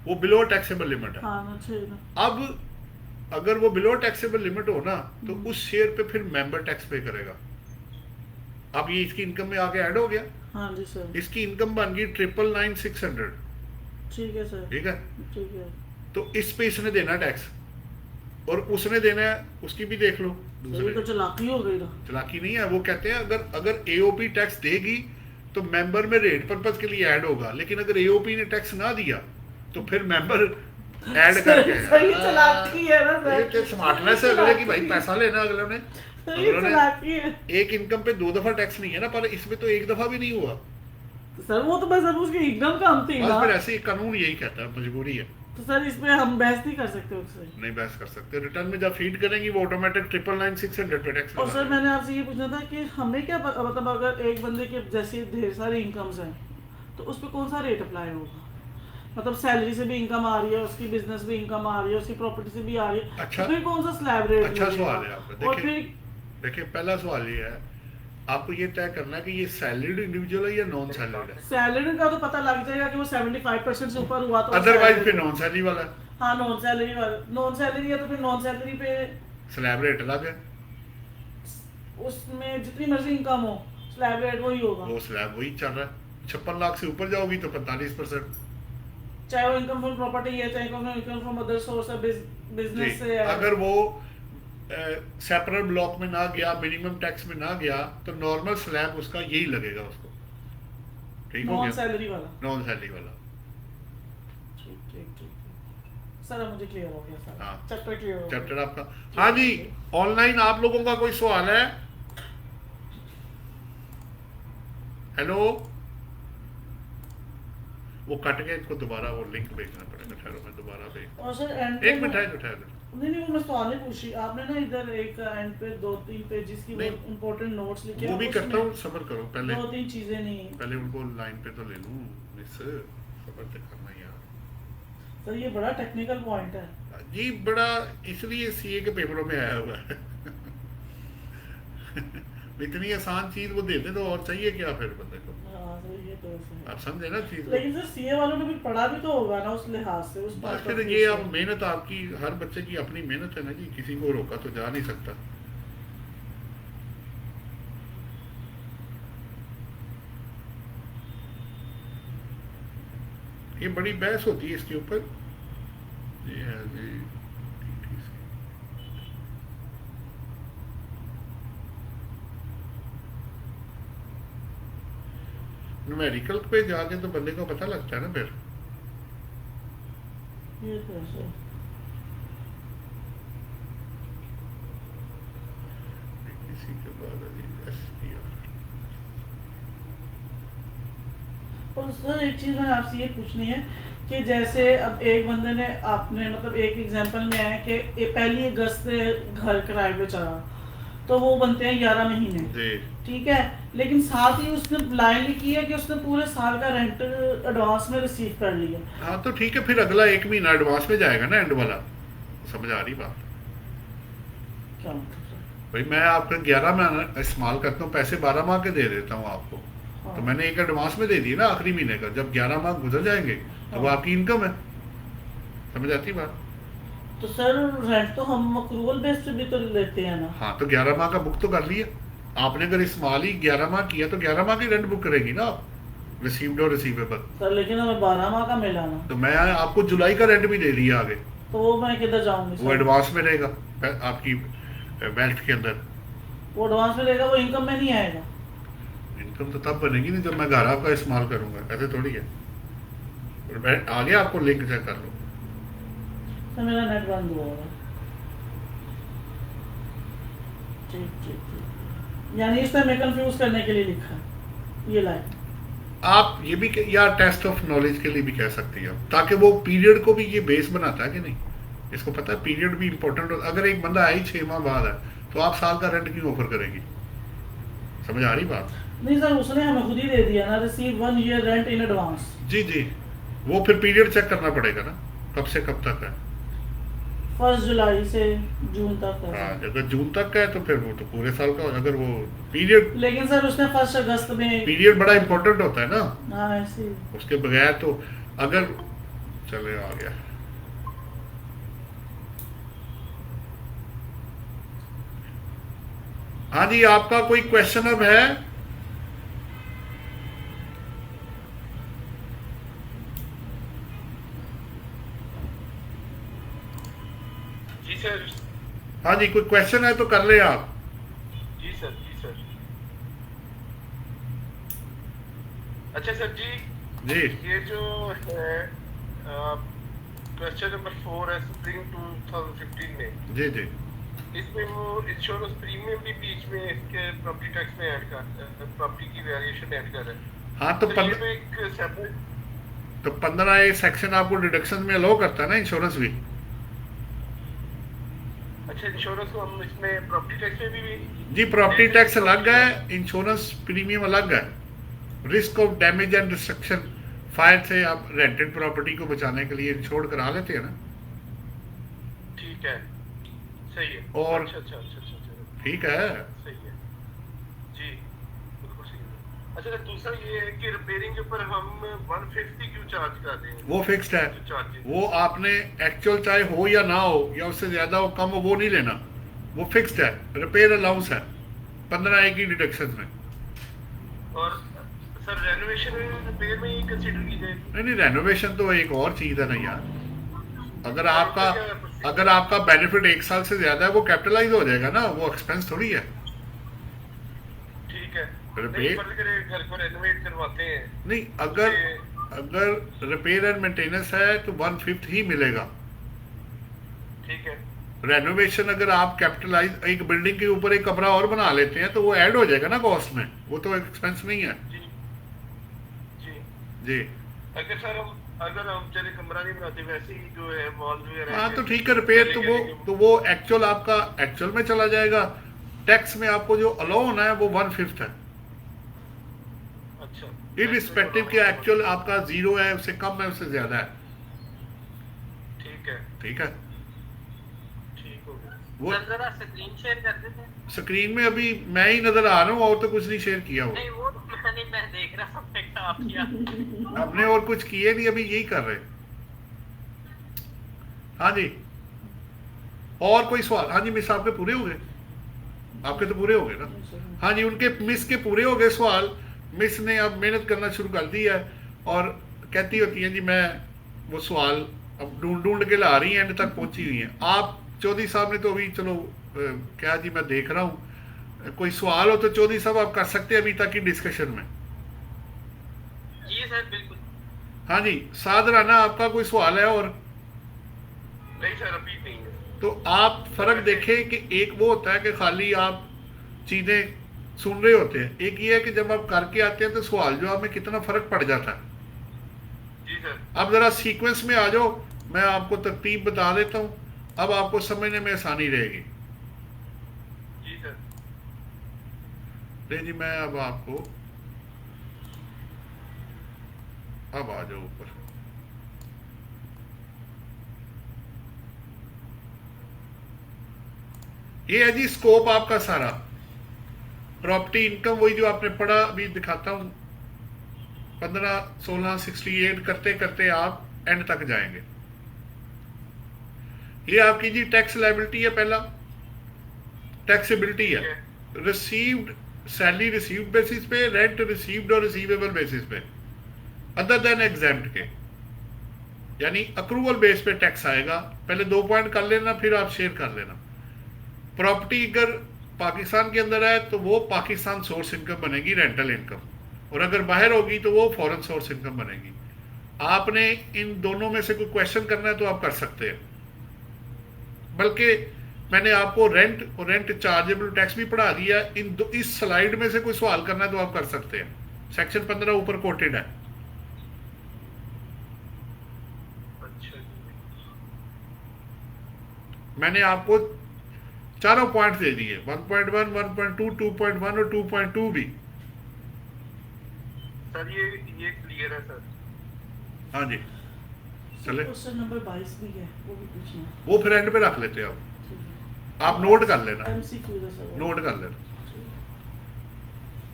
वो बिलो टैक्सेबल लिमिट है। हाँ ना ठीक है। अब अगर वो बिलो टैक्सेबल लिमिट हो ना तो उस शेयर पे फिर मेंबर टैक्स पे करेगा। अब ये इसकी इनकम में आके ऐड हो गया। हाँ जी सर इसकी इनकम बन गई 999,600। ठीक है सर ठीक है, ठीक है। तो इस पे इसने देना टैक्स और उसने देना है, उसकी भी देख लो। सर ये दूसरे तो चालाकी हो गई ना। चलाकी नहीं है, वो कहते हैं अगर एओपी टैक्स देगी तो मेंबर में रेट पर्पज के लिए ऐड होगा, लेकिन अगर एओपी ने टैक्स ना दिया तो फिर मेंबर ऐड करके सर ये चालाकी है ना सर। ये स्मार्टनेस है अगले की, भाई पैसा लेना अगले ने। सर ये चालाकी है। एक इनकम पे 2 दफा टैक्स नहीं है ना, पर इसमें तो एक दफा भी नहीं हुआ। सर वो तो बस अब उसकी इनकम कम थी बस ना। फिर ऐसे ही कानून यही कहता है, मजबूरी है। तो सर इसमें हम बहस नहीं कर सकते उससे। नहीं बहस कर सकते। रिटर्न में जब फीड करेंगी वो ऑटोमेटिक 999,600 पे टैक्स और सर मैंने आपसे ये पूछना था कि हमें क्या मतलब अगर एक बंदे के जैसे ढेर सारी इनकम्स हैं तो उस पर कौन सा रेट अप्लाई होगा? मतलब सैलरी से भी इनकम आ रही है, उसकी बिजनेस भी इनकम आ रही है, उसकी प्रॉपर्टी से भी आ रही है। अच्छा, तो फिर कौन सा स्लैब रेट? अच्छा सवाल है आपका। और फिर देखिए पहला सवाल ये है, आपको ये तय करना है कि ये सैलरीड इंडिविजुअल है या नॉन सैलरीड है। सैलरी का तो पता लग जाएगा कि वो 75% से ऊपर हुआ तो अदरवाइज फिर नॉन सैलरी वाला है, हाँ नॉन सैलरी वाला। नॉन सैलरी है तो फिर नॉन सैलरी पे स्लैब रेट अलग है। उसमें जितनी मर्जी इनकम हो स्लैब रेट वही होगा। वो स्लैब वही चल रहा है। 56 लाख से ऊपर जाओगी तो 45%। चाहे वो इनकम फ्रॉम प्रॉपर्टी है, चाहे इनकम फ्रॉम अदर सोर्स है, बिजनेस से है। अगर वो सेपरेट ब्लॉक में ना गया, मिनिमम टैक्स में ना गया, तो नॉर्मल स्लैब उसका यही लगेगा उसको। ठीक हो नॉन गया, सैलरी वाला। नॉन सैलरी वाला। ठीक ठीक ठीक सर अब मुझे क्लियर हो गया सर। हाँ। चैप्टर क्लियर हो गया। चैप्टर आपका। हाँ जी, ऑनलाइन आप लोगों का कोई सवाल है? हेलो, वो कट गया, इसको दोबारा वो लिंक भेजना पड़ेगा। ठहरो मैं दोबारा भेज। और सर एंड एक मिनट है, ठहरो। नहीं वो मैं सवाल नहीं पूछी आपने ना। इधर एक एंड पे 2-3 पेजेस की वो नहीं। इंपॉर्टेंट नोट्स लिखे वो भी हैं, करता हूँ, उसमें सब्र करो पहले। 2-3 चीजें नहीं। पहले उनको लाइन पे तो ले लूं। मिस सब्र तो करना यार। सर ये बड़ा टेक्निकल पॉइंट है। जी बड़ा, इसलिए सीए के पेपरों में आया हुआ है। इतनी आसान चीज वो देते तो और चाहिए क्या फिर बंदे को। हाँ सर ये तो ऐसे है। आप समझे ना चीज को। लेकिन सर सीए वालों ने भी पढ़ा भी तो होगा ना उस लिहाज से, उस बस part फिर of ये view अब से। मेहनत आपकी, हर बच्चे की अपनी मेहनत है ना जी, किसी को रोका तो जा नहीं सकता। ये बड़ी बहस होती है इसके ऊपर। ये है जी TTC। न्यूमेरिकल पे जाके तो बंदे को पता लगता है ना फिर। ये तो है सर। TTC के बाद SPR। और सर एक चीज मैंने आपसे ये पूछनी है कि जैसे अब एक बंदे ने आपने मतलब एक एग्जांपल में है कि ये 1 अगस्त से घर किराए पे चढ़ा तो वो बनते हैं 11 महीने। जी ठीक है, लेकिन साथ ही उसने ब्लाइंडली किया कि उसने पूरे साल का रेंट एडवांस में रिसीव कर लिया। हाँ तो ठीक है, फिर अगला 1 महीना एडवांस में जाएगा ना एंड वाला। समझ आ रही बात? क्या मतलब सर? भाई मैं आपका 11 महीना इस्तेमाल करता हूँ, पैसे 12 माह के दे देता हूँ आपको। हाँ। तो मैंने एक एडवांस में दे दिया ना आखिरी महीने का। जब 11 माह गुजर जाएंगे तो वो हाँ। आपकी इनकम है। समझ आती बात? तो सर रेंट तो हम अक्रूवल बेस्ड भी तो लेते हैं ना। हाँ, तो 11 माह का बुक तो कर लिया आपने। अगर इस्तेमाल ही 11 माह किया तो 11 माह की रेंट बुक करेगी ना आप, रिसीव्ड और रिसीवेबल। सर लेकिन हमें 12 माह का मिला ना, तो मैं आपको जुलाई का रेंट भी दे दिया आगे, तो वो मैं किधर जाऊंगी वो सर? एडवांस में रहेगा आपकी वेल्थ के अंदर। वो एडवांस में लेगा, वो इनकम में नहीं आएगा। इनकम तो तब बनेगी ना जब मैं घर आपका इस्तेमाल करूंगा, ऐसे थोड़ी है। और मैं आगे आपको लिंक चेक कर लो। सर मेरा नेट बंद हुआ है। ठीक ठीक ठीक, यानी इसमें हमें कंफ्यूज करने के लिए लिखा है ये लाइन। आप ये भी या टेस्ट ऑफ नॉलेज के लिए भी कह सकती हैं आप, ताकि वो पीरियड को भी ये बेस बनाता है कि नहीं। इसको पता है पीरियड भी इंपॉर्टेंट होता है। अगर एक बंदा आई 6 माह बाद है तो आप साल का रेंट क्यों ऑफर करेगी? समझ आ रही बात? नहीं सर, उसने हमें खुद ही दे दिया ना, receive 1 year rent in advance. जी जी, वो फिर पीरियड चेक करना पड़ेगा ना, कब से कब तक है। 1 जुलाई से जून तक है हाँ, सर। अगर जून तक का है तो फिर वो तो पूरे साल का हो। अगर वो पीरियड लेकिन सर उसने 1 अगस्त में। पीरियड बड़ा इंपॉर्टेंट होता है ना, हाँ ऐसे। उसके बगैर तो अगर चले आ गया। हाँ जी, आपका कोई क्वेश्चन अब है? जी सर। हाँ जी, कोई क्वेश्चन है तो कर ले आप। जी सर, जी सर। अच्छा सर जी, जी ये जो है क्वेश्चन नंबर 4 है स्प्रिंग 2015 में, जी जी इसमें वो इंश्योरेंस प्रीमियम भी बीच में इसके प्रॉपर्टी टैक्स में ऐड कर, प्रॉपर्टी की वेरिएशन ऐड कर रहा है। हाँ, तो ये तो एक सेपरेट। तो 15A सेक्शन आपको डिडक्शन में अलाउ करता है ना इंश्योरेंस भी। अच्छा, इंश्योरेंस को हम इसमें प्रॉपर्टी टैक्स में भी जी, प्रॉपर्टी टैक्स अलग है, इंश्योरेंस प्रीमियम अलग है। Risk of damage and destruction, fire से आप रेंटेड प्रॉपर्टी को बचाने के लिए इंश्योर करा लेते हैं ना। ठीक है, सही है। और अच्छा अच्छा अच्छा अच्छा अच्छा, ठीक है। सही है जी, बिल्कुल सही है। अच्छा, दूसरा ये है कि रिपेयरिंग के ऊपर हम 150 क्यों चार्ज कर रहे हैं? वो फिक्स्ड है, जो चार्जेस वो आपने एक्चुअल चाहे हो या ना हो या उससे ज्यादा हो कम हो वो नहीं लेना, वो फिक्स्ड है। रिपेयर अलाउंस है 15A की डिडक्शन में। और सर रेनोवेशन में रिपेयर में ही कंसीडर की जाएगी? नहीं नहीं, रेनोवेशन तो एक और चीज है ना यार। अगर आपका बेनिफिट 1 साल से ज्यादा है वो कैपिटलाइज हो जाएगा ना, वो एक्सपेंस थोड़ी है। ठीक है। रिपेयर- नहीं, फर्ज करे घर को रेनोवेट करवाते हैं। नहीं, अगर रिपेयर एंड मेंटेनेंस है तो 1/5 ही मिलेगा। ठीक है। रेनोवेशन अगर आप कैपिटलाइज एक बिल्डिंग के ऊपर एक कमरा और बना लेते हैं तो वो ऐड हो जाएगा ना कॉस्ट में, वो तो एक्सपेंस नहीं है। जी जी। जी अगर हम जैसे कमरा नहीं बनाते, वैसे ही जो है वॉल वगैरह। हाँ, तो ठीक है। रिपेयर तो वो एक्चुअल आपका एक्चुअल में चला जाएगा। टैक्स में आपको जो अलाउ होना है वो 1/5 है, अच्छा, इररिस्पेक्टिव कि एक्चुअल आपका 0 है, उससे कम है, उससे ज्यादा है। ठीक है, ठीक है। ठीक हो गया। वो सर जरा स्क्रीन शेयर कर देते हैं। स्क्रीन में अभी मैं ही नजर आ रहा हूँ और तो कुछ नहीं शेयर किया। वो नहीं वो नहीं, मैं देख रहा हूँ मैं आप किया। आपने और कुछ किए नहीं, अभी यही कर रहे। हाँ जी, और कोई सवाल? हाँ जी, मिस आपके पूरे हो गए? आपके तो पूरे हो गए ना? हाँ जी, उनके मिस के पूरे हो गए सवाल। मिस ने अब मेहनत करना शुरू कर दी है और कहती होती है जी मैं वो सवाल अब ढूंढ के ला रही है, एंड तक पहुंची हुई है। आप चौधरी साहब ने तो अभी चलो क्या जी, मैं देख रहा हूँ कोई सवाल हो तो चौधरी साहब आप कर सकते हैं अभी तक की डिस्कशन में। जी सर बिल्कुल। हाँ जी, साद राना आपका कोई सवाल है? और नहीं सर, अभी नहीं है। तो आप फर्क देखें कि एक वो होता है कि खाली आप चीजें सुन रहे होते हैं, एक ये है कि जब आप करके आते हैं तो सवाल जवाब में कितना फर्क पड़ जाता है। जी सर। अब जरा सीक्वेंस में आ जाओ, मैं आपको तरतीब बता देता हूँ, अब आपको समझने में आसानी रहेगी। जी सर। नहीं जी, मैं अब आपको अब आ जाओ ऊपर। ये है जी स्कोप आपका सारा। प्रॉपर्टी इनकम वही जो आपने पढ़ा, अभी दिखाता हूं। 15, 16, 68 करते करते आप एंड तक जाएंगे। ये आपकी जी टैक्स लाइबिलिटी है, पहला टैक्सेबिलिटी है, रिसीव्ड सैलरी रिसीव्ड बेसिस पे, रेंट रिसीव्ड और रिसीवेबल बेसिस पे, अदर देन एग्जाम्प्ट के, यानी अक्रूवल बेस पे टैक्स आएगा। पहले 2 पॉइंट कर लेना, फिर आप शेयर कर लेना। प्रॉपर्टी अगर पाकिस्तान के अंदर है तो वो पाकिस्तान सोर्स इनकम बनेगी, रेंटल इनकम, और अगर बाहर होगी तो वो फॉरेन सोर्स इनकम बनेगी। आपने इन दोनों में से कोई क्वेश्चन करना है तो आप कर सकते हैं, बल्कि मैंने आपको रेंट और रेंट चार्जेबल टैक्स भी पढ़ा दिया। इस स्लाइड में से कोई सवाल करना है तो आप कर सकते हैं। सेक्शन 15 ऊपर कोटेड है। अच्छा मैंने आपको चारों पॉइंट दे दिए, 1.1, 1.2, 2.1 और 2.2 भी। सर ये क्लियर है सर। हाँ जी, चले क्वेश्चन नंबर 22 भी है, वो भी पूछना है। वो फिर एंड पे रख लेते हैं ठीक है। आप नोट कर लेना, MCQ है सर। नोट कर लेना।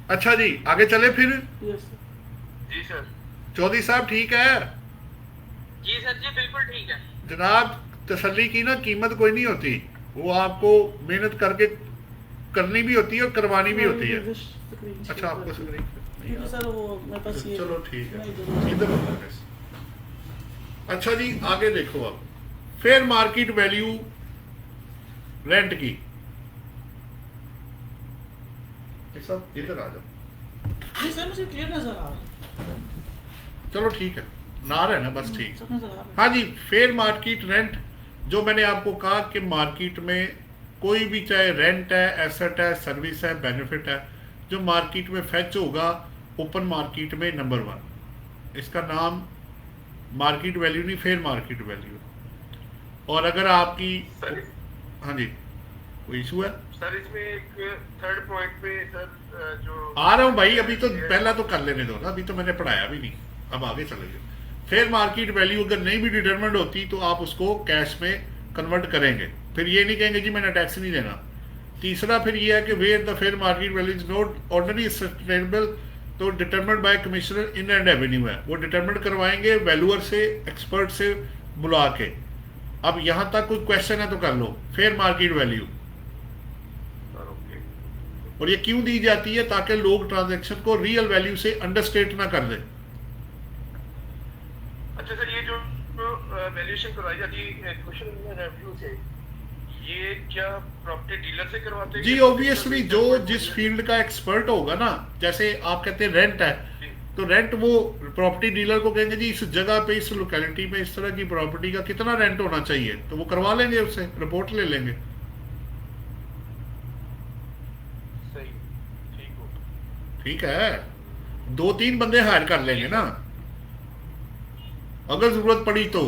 अच्छा जी, आगे चले फिर। Yes sir. जी सर। चौधरी साहब ठीक है जी सर जी बिल्कुल ठीक है। जनाब, तसल्ली की ना कीमत कोई नहीं होती, वो आपको मेहनत करके करनी भी होती है और करवानी भी होती है। अच्छा, आपको स्क्रीन क्योंकि सर वो मेरे पास ये चलो ठीक नहीं, है, जरूर। इधर होता है। अच्छा जी, आगे देखो अब फेयर मार्केट वैल्यू रेंट की। ये सब इधर आ जाओ। जी सर, मुझे क्लियर नजर आ रहा है। चलो ठीक है, ना रहे ना बस ठीक। सब नजर आ रहा है। हाँ जी, फेयर मार्केट रेंट, जो मैंने आपको कहा कि मार्केट में कोई भी चाहे रेंट है, एसेट है, सर्विस है, बेनिफिट है, जो मार्केट में फेच होगा ओपन मार्केट में नंबर 1, इसका नाम मार्केट वैल्यू नहीं, फेयर मार्केट वैल्यू। और अगर आपकी सर हाँ जी, कोई इशू है? सर इसमें एक थर्ड पॉइंट पे सर जो आ रहा हूँ भाई, अभी तो पहला तो कर लेने दो ना, अभी तो मैंने पढ़ाया भी नहीं, अब आगे चले जाओ। फेयर मार्केट वैल्यू अगर नहीं भी डिटरमिनेड होती तो आप उसको कैश में कन्वर्ट करेंगे, फिर ये नहीं कहेंगे जी मैंने टैक्स नहीं देना। तीसरा फिर ये है कि where the fair market value is not ordinary sustainable, तो determined by commissioner in and revenue है, वो डिटरमिन करवाएंगे वैल्यूअर से, एक्सपर्ट से बुला के। अब यहाँ तक कोई क्वेश्चन है तो कर लो। Fair market value, sir okay. और ये क्यों दी जाती है? ताकि लोग ट्रांजैक्शन को रियल वैल्यू से अंडरस्टेट ना कर दें। अच्छा सर, ये जो वैल्यूएशन करवाई जाती है क्वेश्चन रेवेन्यू से, ये क्या प्रॉपर्टी डीलर से करवाते हैं? जी ऑब्वियसली, जो जिस फील्ड का एक्सपर्ट होगा ना, जैसे आप कहते हैं रेंट है, तो रेंट वो प्रॉपर्टी डीलर को कहेंगे जी इस जगह पे, इस लोकेलिटी में इस तरह की प्रॉपर्टी का कितना रेंट होना चाहिए, तो वो करवा लेंगे, उससे रिपोर्ट ले लेंगे। सही, ठीक हो। ठीक है, 2-3 बंदे हायर कर लेंगे ना अगर जरूरत पड़ी तो।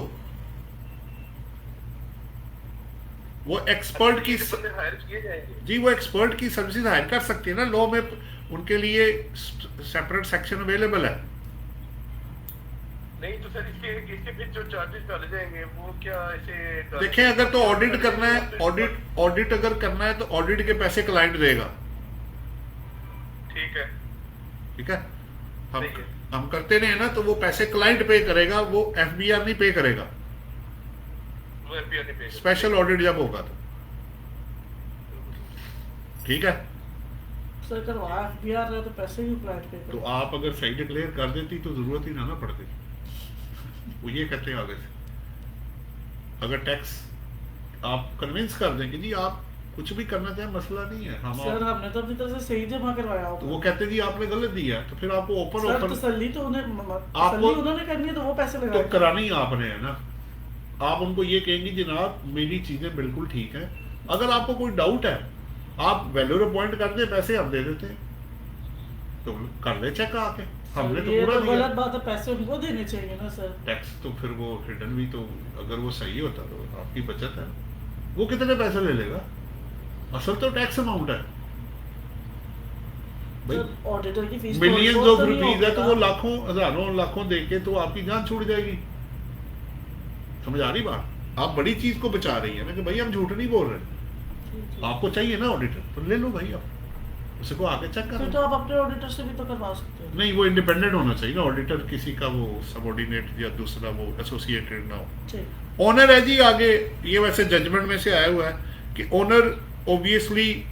वो एक्सपर्ट की बंदे हायर किए जाएंगे? जी, वो एक्सपर्ट की सर्विसेज हायर कर सकते हैं ना, लॉ में उनके लिए सेपरेट सेक्शन अवेलेबल है। नहीं तो सर इसके फिर जो चार्जेस डाले जाएंगे वो क्या ऐसे? देखें, अगर तो ऑडिट करना है, ऑडिट अगर करना है तो ऑडिट के पैसे क्लाइंट देगा। ठीक है। ठीक है, हम सही है। हम करते नहीं है ना, तो वो पैसे क्लाइंट पे करेगा, वो एफबीआर नहीं पे करेगा, वो एफबीआर नहीं पे करेगा। स्पेशल ऑडिट जब होगा तो। ठीक है, सर करवाया FBR रहा तो पैसे भी क्लाइंट पे तो आप अगर सही डिक्लेयर कर देती तो जरूरत ही ना पड़ती। वो ये कहते हैं आगे से, अगर टैक्स आप कन्विंस कर देंगे जी आप कुछ भी करना चाहे मसला नहीं है, हम सर हमने तो अपनी तरफ से सही जमा करवाया तो होगा। वो कहते जी आपने गलत दिया है, तो फिर आपको ओपन सर ओपन तसल्ली तो उन्होंने करनी है, तो वो पैसे तो लगाए। करानी आपने है ना। आप उनको ये कहेंगे जनाब मेरी चीजें बिल्कुल ठीक है, अगर आपको कोई डाउट है आप वैल्यूअर अपॉइंट कर दे, पैसे हम दे देते हैं, तो कर ले चेक आके, हमने तो ये पूरा तो दिया। गलत बात है, पैसे उनको देने चाहिए ना सर। टैक्स तो फिर वो हिडन भी, तो अगर वो सही होता तो आपकी बचत है। वो कितने पैसे ले लेगा? असल तो टैक्स अमाउंट है भाई, ऑडिटर की फीस मिलियंस ऑफ रुपीज है, तो वो लाखों हजारों लाखों देके तो आपकी जान छूट जाएगी। समझ आ रही बात? आप बड़ी चीज को बचा रही है ना कि भाई हम झूठ नहीं बोल रहे। आपको चाहिए ना ऑडिटर, तो ले लो भाई, आप उसको आके चेक फिर करो। तो आप अपने ऑडिटर से भी तो करवा सकते हो। नहीं, वो इंडिपेंडेंट होना चाहिए ना ऑडिटर, किसी का वो सबऑर्डिनेट या दूसरा वो एसोसिएटेड ना हो। ठीक। ओनर है जी आगे, ये वैसे जजमेंट में से आया हुआ है कि ओनर ऑब्वियसली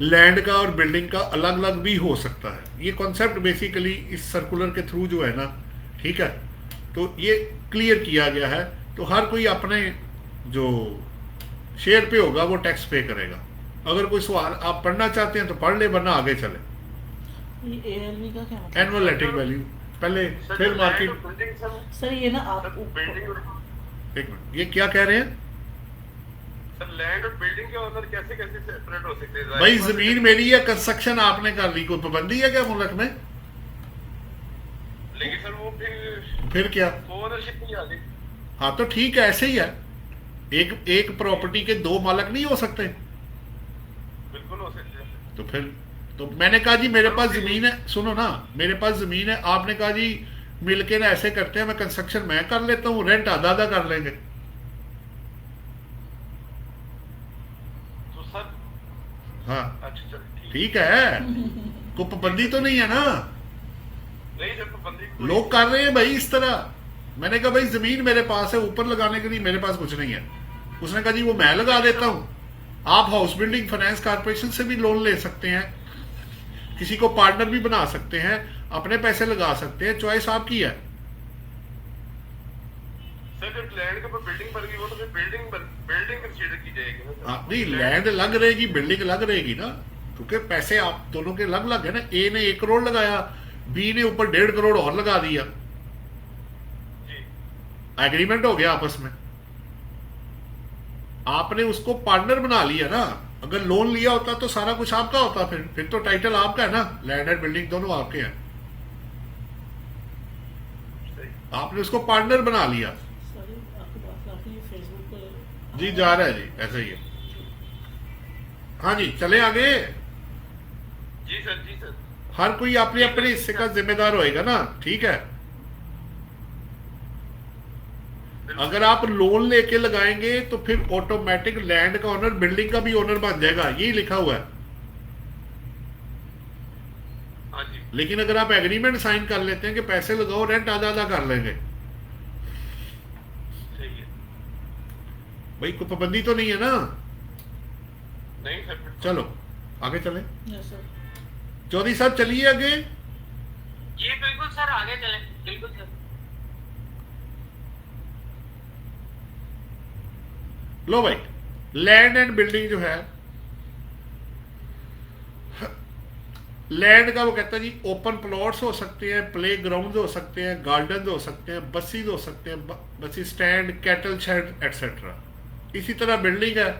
लैंड का और बिल्डिंग का अलग अलग भी हो सकता है। ये कॉन्सेप्ट बेसिकली इस सर्कुलर के थ्रू जो है ना, ठीक है, तो ये क्लियर किया गया है। तो हर कोई अपने जो शेयर पे होगा वो टैक्स पे करेगा। अगर कोई सवाल आप पढ़ना चाहते हैं तो पढ़ ले, वरना आगे चले। ये ALV का क्या मतलब? एनुअल लेटिंग वैल्यू पहले, सर, फिर जो मार्केट। land और building सर, सर ये ना आप बिल्डिंग एक मिनट, ये क्या कह रहे हैं सर, लैंड और बिल्डिंग के ओनर कैसे कैसे सेपरेट हो सकते हैं? भाई? जमीन मेरी है, कंस्ट्रक्शन आपने कर ली, कोई पाबंदी है क्या मुल्क में? लेकिन सर वो फिर क्या? ओनरशिप नहीं आ गई। हाँ तो ठीक है, ऐसे ही है। एक प्रॉपर्टी के दो मालक नहीं हो सकते। बिल्कुल हो सकते हैं। तो फिर तो मैंने कहा जी मेरे पास जमीन है, सुनो ना, मेरे पास जमीन है, आपने कहा जी मिलके ना ऐसे करते हैं, मैं कंस्ट्रक्शन मैं कर लेता हूँ, रेंट आधा आधा कर लेंगे। तो सर, हाँ अच्छा चल ठीक। ठीक है, कोई पाबंदी तो नहीं है ना, नहीं सर, पाबंदी लोग कर रहे हैं भाई इस तरह। मैंने कहा भाई जमीन मेरे पास है, ऊपर लगाने के लिए मेरे पास कुछ नहीं है। उसने कहा जी वो मैं लगा देता हूँ। आप हाउस बिल्डिंग फाइनेंस कारपोरेशन से भी लोन ले सकते हैं, किसी को पार्टनर भी बना सकते हैं, अपने पैसे लगा सकते हैं, चॉइस आपकी है। सर जब लैंड के ऊपर बिल्डिंग बन गई, वो तो फिर बिल्डिंग कंसीडर की जाएगी ना सर? हाँ, नहीं लैंड अलग रहेगी, बिल्डिंग अलग रहेगी ना, क्योंकि पैसे आप दोनों के अलग अलग है ना। ए ने 1 करोड़ लगाया, बी ने ऊपर 1.5 करोड़ और लगा दिया, जी। एग्रीमेंट हो गया आपस में। आपने उसको पार्टनर बना लिया ना। अगर लोन लिया होता तो सारा कुछ आपका होता, फिर तो टाइटल आपका है ना, लैंड एंड बिल्डिंग दोनों आपके हैं। सही। आपने उसको पार्टनर बना लिया। सॉरी आपकी बात काफी फेसबुक पर जी जा रहा है जी, ऐसा ही है। हाँ जी चले आगे। जी सर, जी सर। हर कोई अपने अपने हिस्से का जिम्मेदार होएगा ना, ठीक है। अगर आप लोन लेके लगाएंगे तो फिर ऑटोमेटिक लैंड का ओनर बिल्डिंग का भी ओनर बन जाएगा, यही लिखा हुआ है। हाँ जी। लेकिन अगर आप एग्रीमेंट साइन कर लेते हैं कि पैसे लगाओ, रेंट आधा आधा कर लेंगे, सही है। भाई कोई पाबंदी तो नहीं है ना। नहीं सर, फिर चलो आगे चले। Yes sir. चौधरी साहब चलिए आगे। जी बिल्कुल सर, आगे चलें। बिल्कुल सर। लो भाई, लैंड एंड बिल्डिंग जो है, लैंड का वो कहता है जी ओपन प्लॉट्स हो सकते हैं, प्ले ग्राउंड हो सकते हैं, गार्डन हो सकते हैं, बसेज हो सकते हैं, buses stand, cattle shed etcetera. इसी तरह बिल्डिंग है,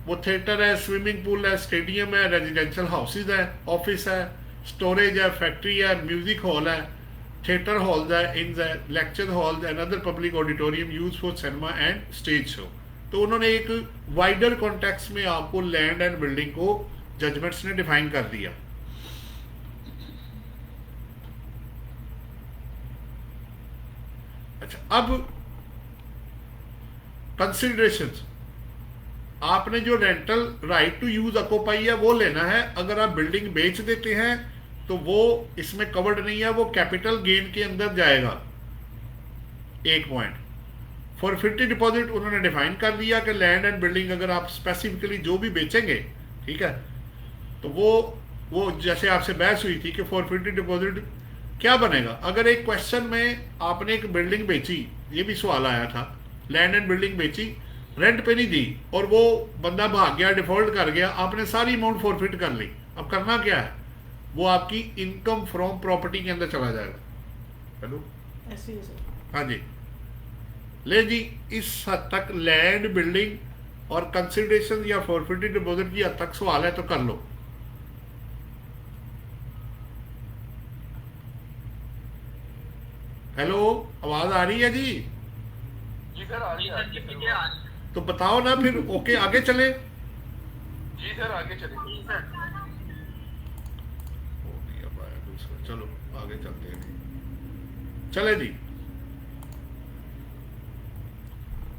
वो थिएटर है, स्विमिंग पूल है, स्टेडियम है, रेजिडेंशियल हाउसेज है, ऑफिस है, स्टोरेज है, फैक्ट्री है, म्यूजिक हॉल है, थिएटर हॉल्स है, इन्स है, lecture halls and other public auditorium use for cinema and stage show. तो उन्होंने एक वाइडर कॉन्टेक्स्ट में आपको लैंड एंड बिल्डिंग को जजमेंट्स ने डिफाइन कर दिया। अच्छा, अब कंसिडरेशंस, आपने जो rental right to use occupy है वो लेना है। अगर आप बिल्डिंग बेच देते हैं तो वो इसमें कवर्ड नहीं है, वो कैपिटल गेन के अंदर जाएगा। एक पॉइंट, फॉरफिटी डिपॉजिट उन्होंने डिफाइन कर दिया कि लैंड एंड बिल्डिंग अगर आप स्पेसिफिकली जो भी बेचेंगे, ठीक है, तो वो जैसे आपसे बहस हुई थी कि फॉरफिटी डिपॉजिट क्या बनेगा। अगर एक क्वेश्चन में आपने एक बिल्डिंग बेची, ये भी सवाल आया था, लैंड एंड बिल्डिंग बेची, रेंट पे नहीं दी और वो बंदा भाग गया, डिफॉल्ट कर गया, आपने सारी अमाउंट फॉरफिट कर ली। अब करना क्या है, वो आपकी इनकम फ्रॉम प्रॉपर्टी के अंदर चला जाएगा। हेलो, ऐसे ही है सर। हाँ जी, ले जी, इस हद तक लैंड बिल्डिंग और कंसिडरेशन या फॉरफिटेड डिपॉजिट की हद तक सवाल है तो कर लो। हेलो, आवाज आ रही है जी? जी सर, आ रही जी है, सर, जी मुझे आ रही है। तो बताओ ना फिर। ओके आगे चले। जी सर, आगे चलिए। जी सर। हो गया भाई दूसरा, चलो आगे चलते हैं। चले जी,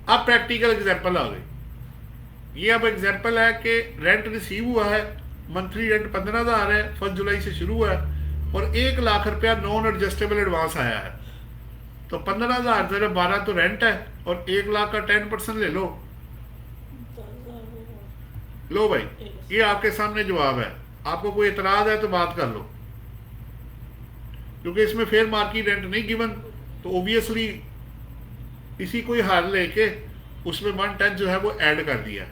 अब प्रैक्टिकल एग्जांपल आ गई। ये अब एग्जांपल है कि रेंट रिसीव हुआ है, मंथली रेंट 15,000 है, 1 जुलाई से शुरू हुआ है और 1 लाख रुपया नॉन एडजस्टेबल एडवांस आया है। तो 15,000 ज़रा 12 तो रेंट है और 1 लाख का 10% ले लो। लो भाई, ये आपके सामने जवाब है। आपको कोई एतराज है तो बात कर लो, क्योंकि इसमें फेयर मार्केट रेंट नहीं गिवन, तो ओबियसली इसी को ही हार लेके उसमें 110 जो है वो ऐड कर दिया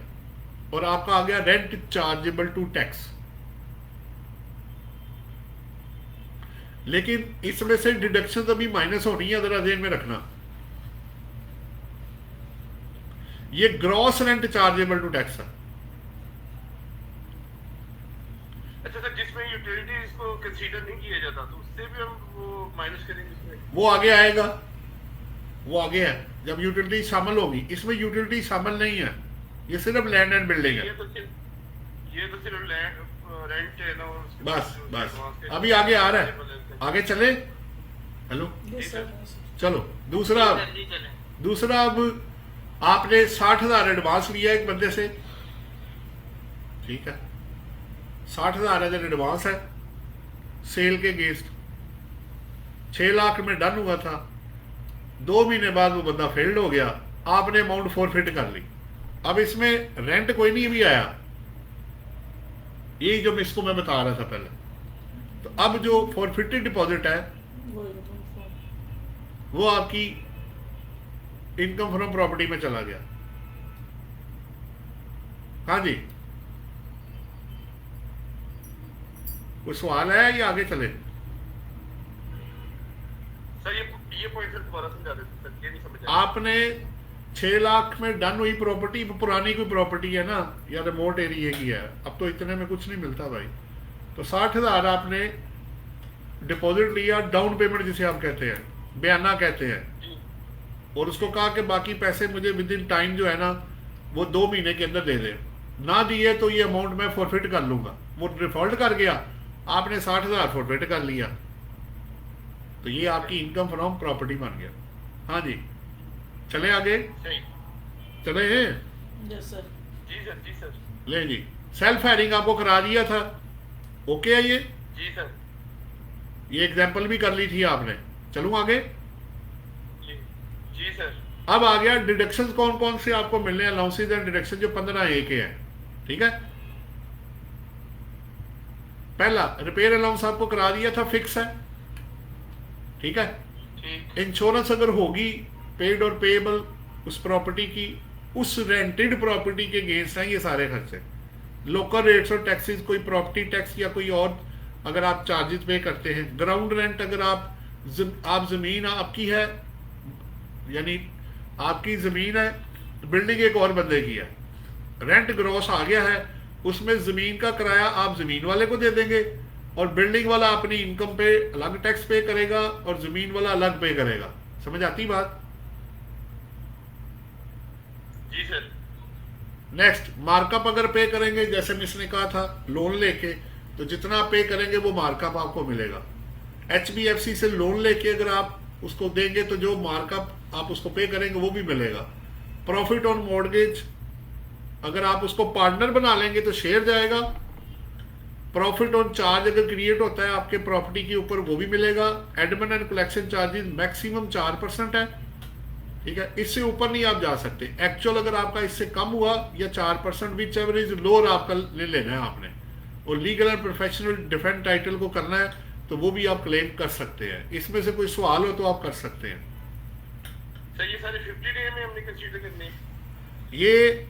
और आपका आ गया रेंट चार्जेबल टू टैक्स। लेकिन इसमें से डिडक्शन अभी माइनस होनी है, जरा ध्यान में रखना। ये gross rent chargeable to tax है। अच्छा सर, जिसमें यूटिलिटीज को कंसीडर नहीं किया जाता तो उससे भी हम वो माइनस करेंगे इसमें? वो आगे आएगा, वो आगे है जब यूटिलिटी शामिल होगी। इसमें यूटिलिटी शामिल नहीं है, ये सिर्फ लैंड एंड बिल्डिंग है। ये तो सिर्फ लैंड रेंट है ना, और उसके बस बाद बस अभी आगे आ रहा है, आगे चले। Hello, yes sir. चलो दूसरा। जी चले। दूसरा, अब आपने 60,000 एडवांस लिया एक बंदे से, ठीक है, 60,000 एडवांस है सेल के अगेंस्ट, 6 लाख में डन हुआ था। 2 महीने बाद वो बंदा फेल्ड हो गया, आपने अमाउंट फोरफिट कर ली। अब इसमें रेंट कोई नहीं भी आया, यही जो इसको मैं बता रहा था पहले। तो अब जो फोरफिटेड डिपॉजिट है वो आपकी इनकम फ्रॉम प्रॉपर्टी में चला गया। हाँ जी, कोई सवाल है या आगे चले? सर ये पॉइंट सर दोबारा समझा देते सर, ये नहीं समझ आया। आपने 6 लाख में डन हुई प्रॉपर्टी, पुरानी कोई प्रॉपर्टी है ना, या रिमोट एरिया की है, अब तो इतने में कुछ नहीं मिलता भाई। तो 60,000 आपने डिपॉजिट लिया, डाउन पेमेंट जिसे आप कहते हैं, बयाना कहते हैं, और उसको कहा कि बाकी पैसे मुझे विद इन टाइम जो है ना वो 2 महीने के अंदर दे दे। ना दिए तो ये अमाउंट मैं फॉरफिट कर लूंगा। वो डिफॉल्ट कर गया, आपने 60,000 फॉरफिट कर लिया, तो ये आपकी इनकम फ्रॉम प्रॉपर्टी बन गया। हाँ जी, चले आगे, सही। चले हैं। Yes sir. जी सर, जी सर। ले जी, सेल्फ हायरिंग आपको करा दिया था, ओके है ये? जी सर। ये एग्जांपल भी कर ली थी आपने। चलूं आगे? जी जी सर। अब आ गया डिडक्शंस कौन कौन से आपको मिलने हैं, अलाउंसेज एंड डिडक्शन जो 15A के हैं, ठीक है। पहला, रिपेयर अलाउंस आपको करा दिया था, फिक्स है, ठीक है। ठीक। इंश्योरेंस अगर होगी पेड और पेएबल उस प्रॉपर्टी की, उस रेंटेड प्रॉपर्टी के अगेंस्ट हैं ये सारे खर्चे। लोकल रेट्स और टैक्सेस, कोई प्रॉपर्टी टैक्स या कोई और अगर आप चार्जेस पे करते हैं, ग्राउंड रेंट अगर आप जमीन आपकी है, यानी आपकी जमीन है, बिल्डिंग एक और बंदे की है, रेंट ग्रॉस आ गया है, उसमें जमीन का किराया आप जमीन वाले को दे देंगे और बिल्डिंग वाला अपनी इनकम पे अलग टैक्स पे करेगा और जमीन वाला अलग पे करेगा। समझ आती बात? जी सर। नेक्स्ट, मार्कअप अगर पे करेंगे, जैसे मिसने कहा था लोन लेके, तो जितना पे करेंगे वो मार्कअप आपको मिलेगा। HBFC से लोन लेके अगर आप उसको देंगे तो जो मार्कअप आप उसको पे करेंगे वो भी मिलेगा। प्रॉफिट ऑन मॉर्गेज अगर आप उसको पार्टनर बना लेंगे तो शेयर जाएगा। प्रॉफिट ऑन चार्ज अगर क्रिएट होता है आपके प्रॉपर्टी के ऊपर वो भी मिलेगा। Admin and collection charges maximum 4% है, ठीक है, इससे ऊपर नहीं आप जा सकते। एक्चुअल अगर आपका इससे कम हुआ या 4%, विच एवर इज लोअर आपका ले लेना है आपने। और legal and professional defence title को करना है तो वो भी आप क्लेम कर सकते हैं। इसमें से कोई सवाल हो तो आप कर सकते हैं। सर ये सारे 50 डे में हमने कंसीडर करने हैं? ये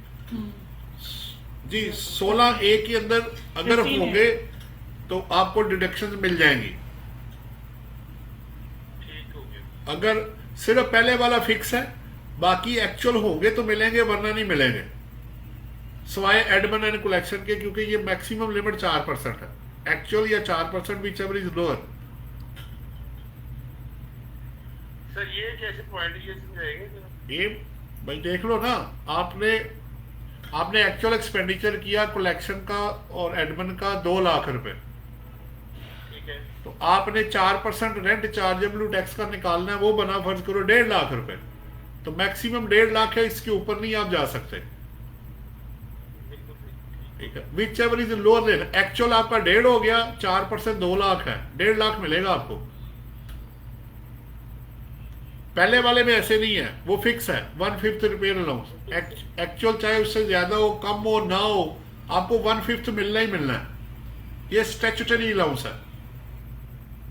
जी 16A के अंदर अगर 15 होंगे तो आपको डिडक्शन मिल जाएंगी। ठीक हो गया। अगर सिर्फ पहले वाला फिक्स है, बाकी एक्चुअल होंगे तो मिलेंगे वरना नहीं मिलेंगे, सिवाय एडमिन एंड कलेक्शन के, क्योंकि ये मैक्सिमम लिमिट 4% है। एक्चुअल या 4% which ever is lower. Sir ये कैसे पॉइंट ये समझाएंगे जरा? ये भाई देख लो ना, आपने एक्चुअल एक्सपेंडिचर किया कलेक्शन का और एडमिन का 2 लाख रुपए, ठीक है। तो आपने 4% रेंट चार्जेबल टैक्स का निकालना है, वो बना फर्ज करो 1.5 लाख रुपए, तो मैक्सिमम 1.5 लाख है, इसके ऊपर नहीं आप जा सकते, ठीक है। Whichever is lower rate, actual आपका 1.5 हो गया, 4% 2 लाख है, 1.5 लाख मिलेगा आपको। पहले वाले में ऐसे नहीं है, वो फिक्स है 1/5 रिपेयर अलाउंस। एक्चुअल चाहे उससे ज्यादा हो, कम हो, ना हो, आपको 1/5 मिलना ही मिलना है। ये स्टैट्यूटरी अलाउंस है।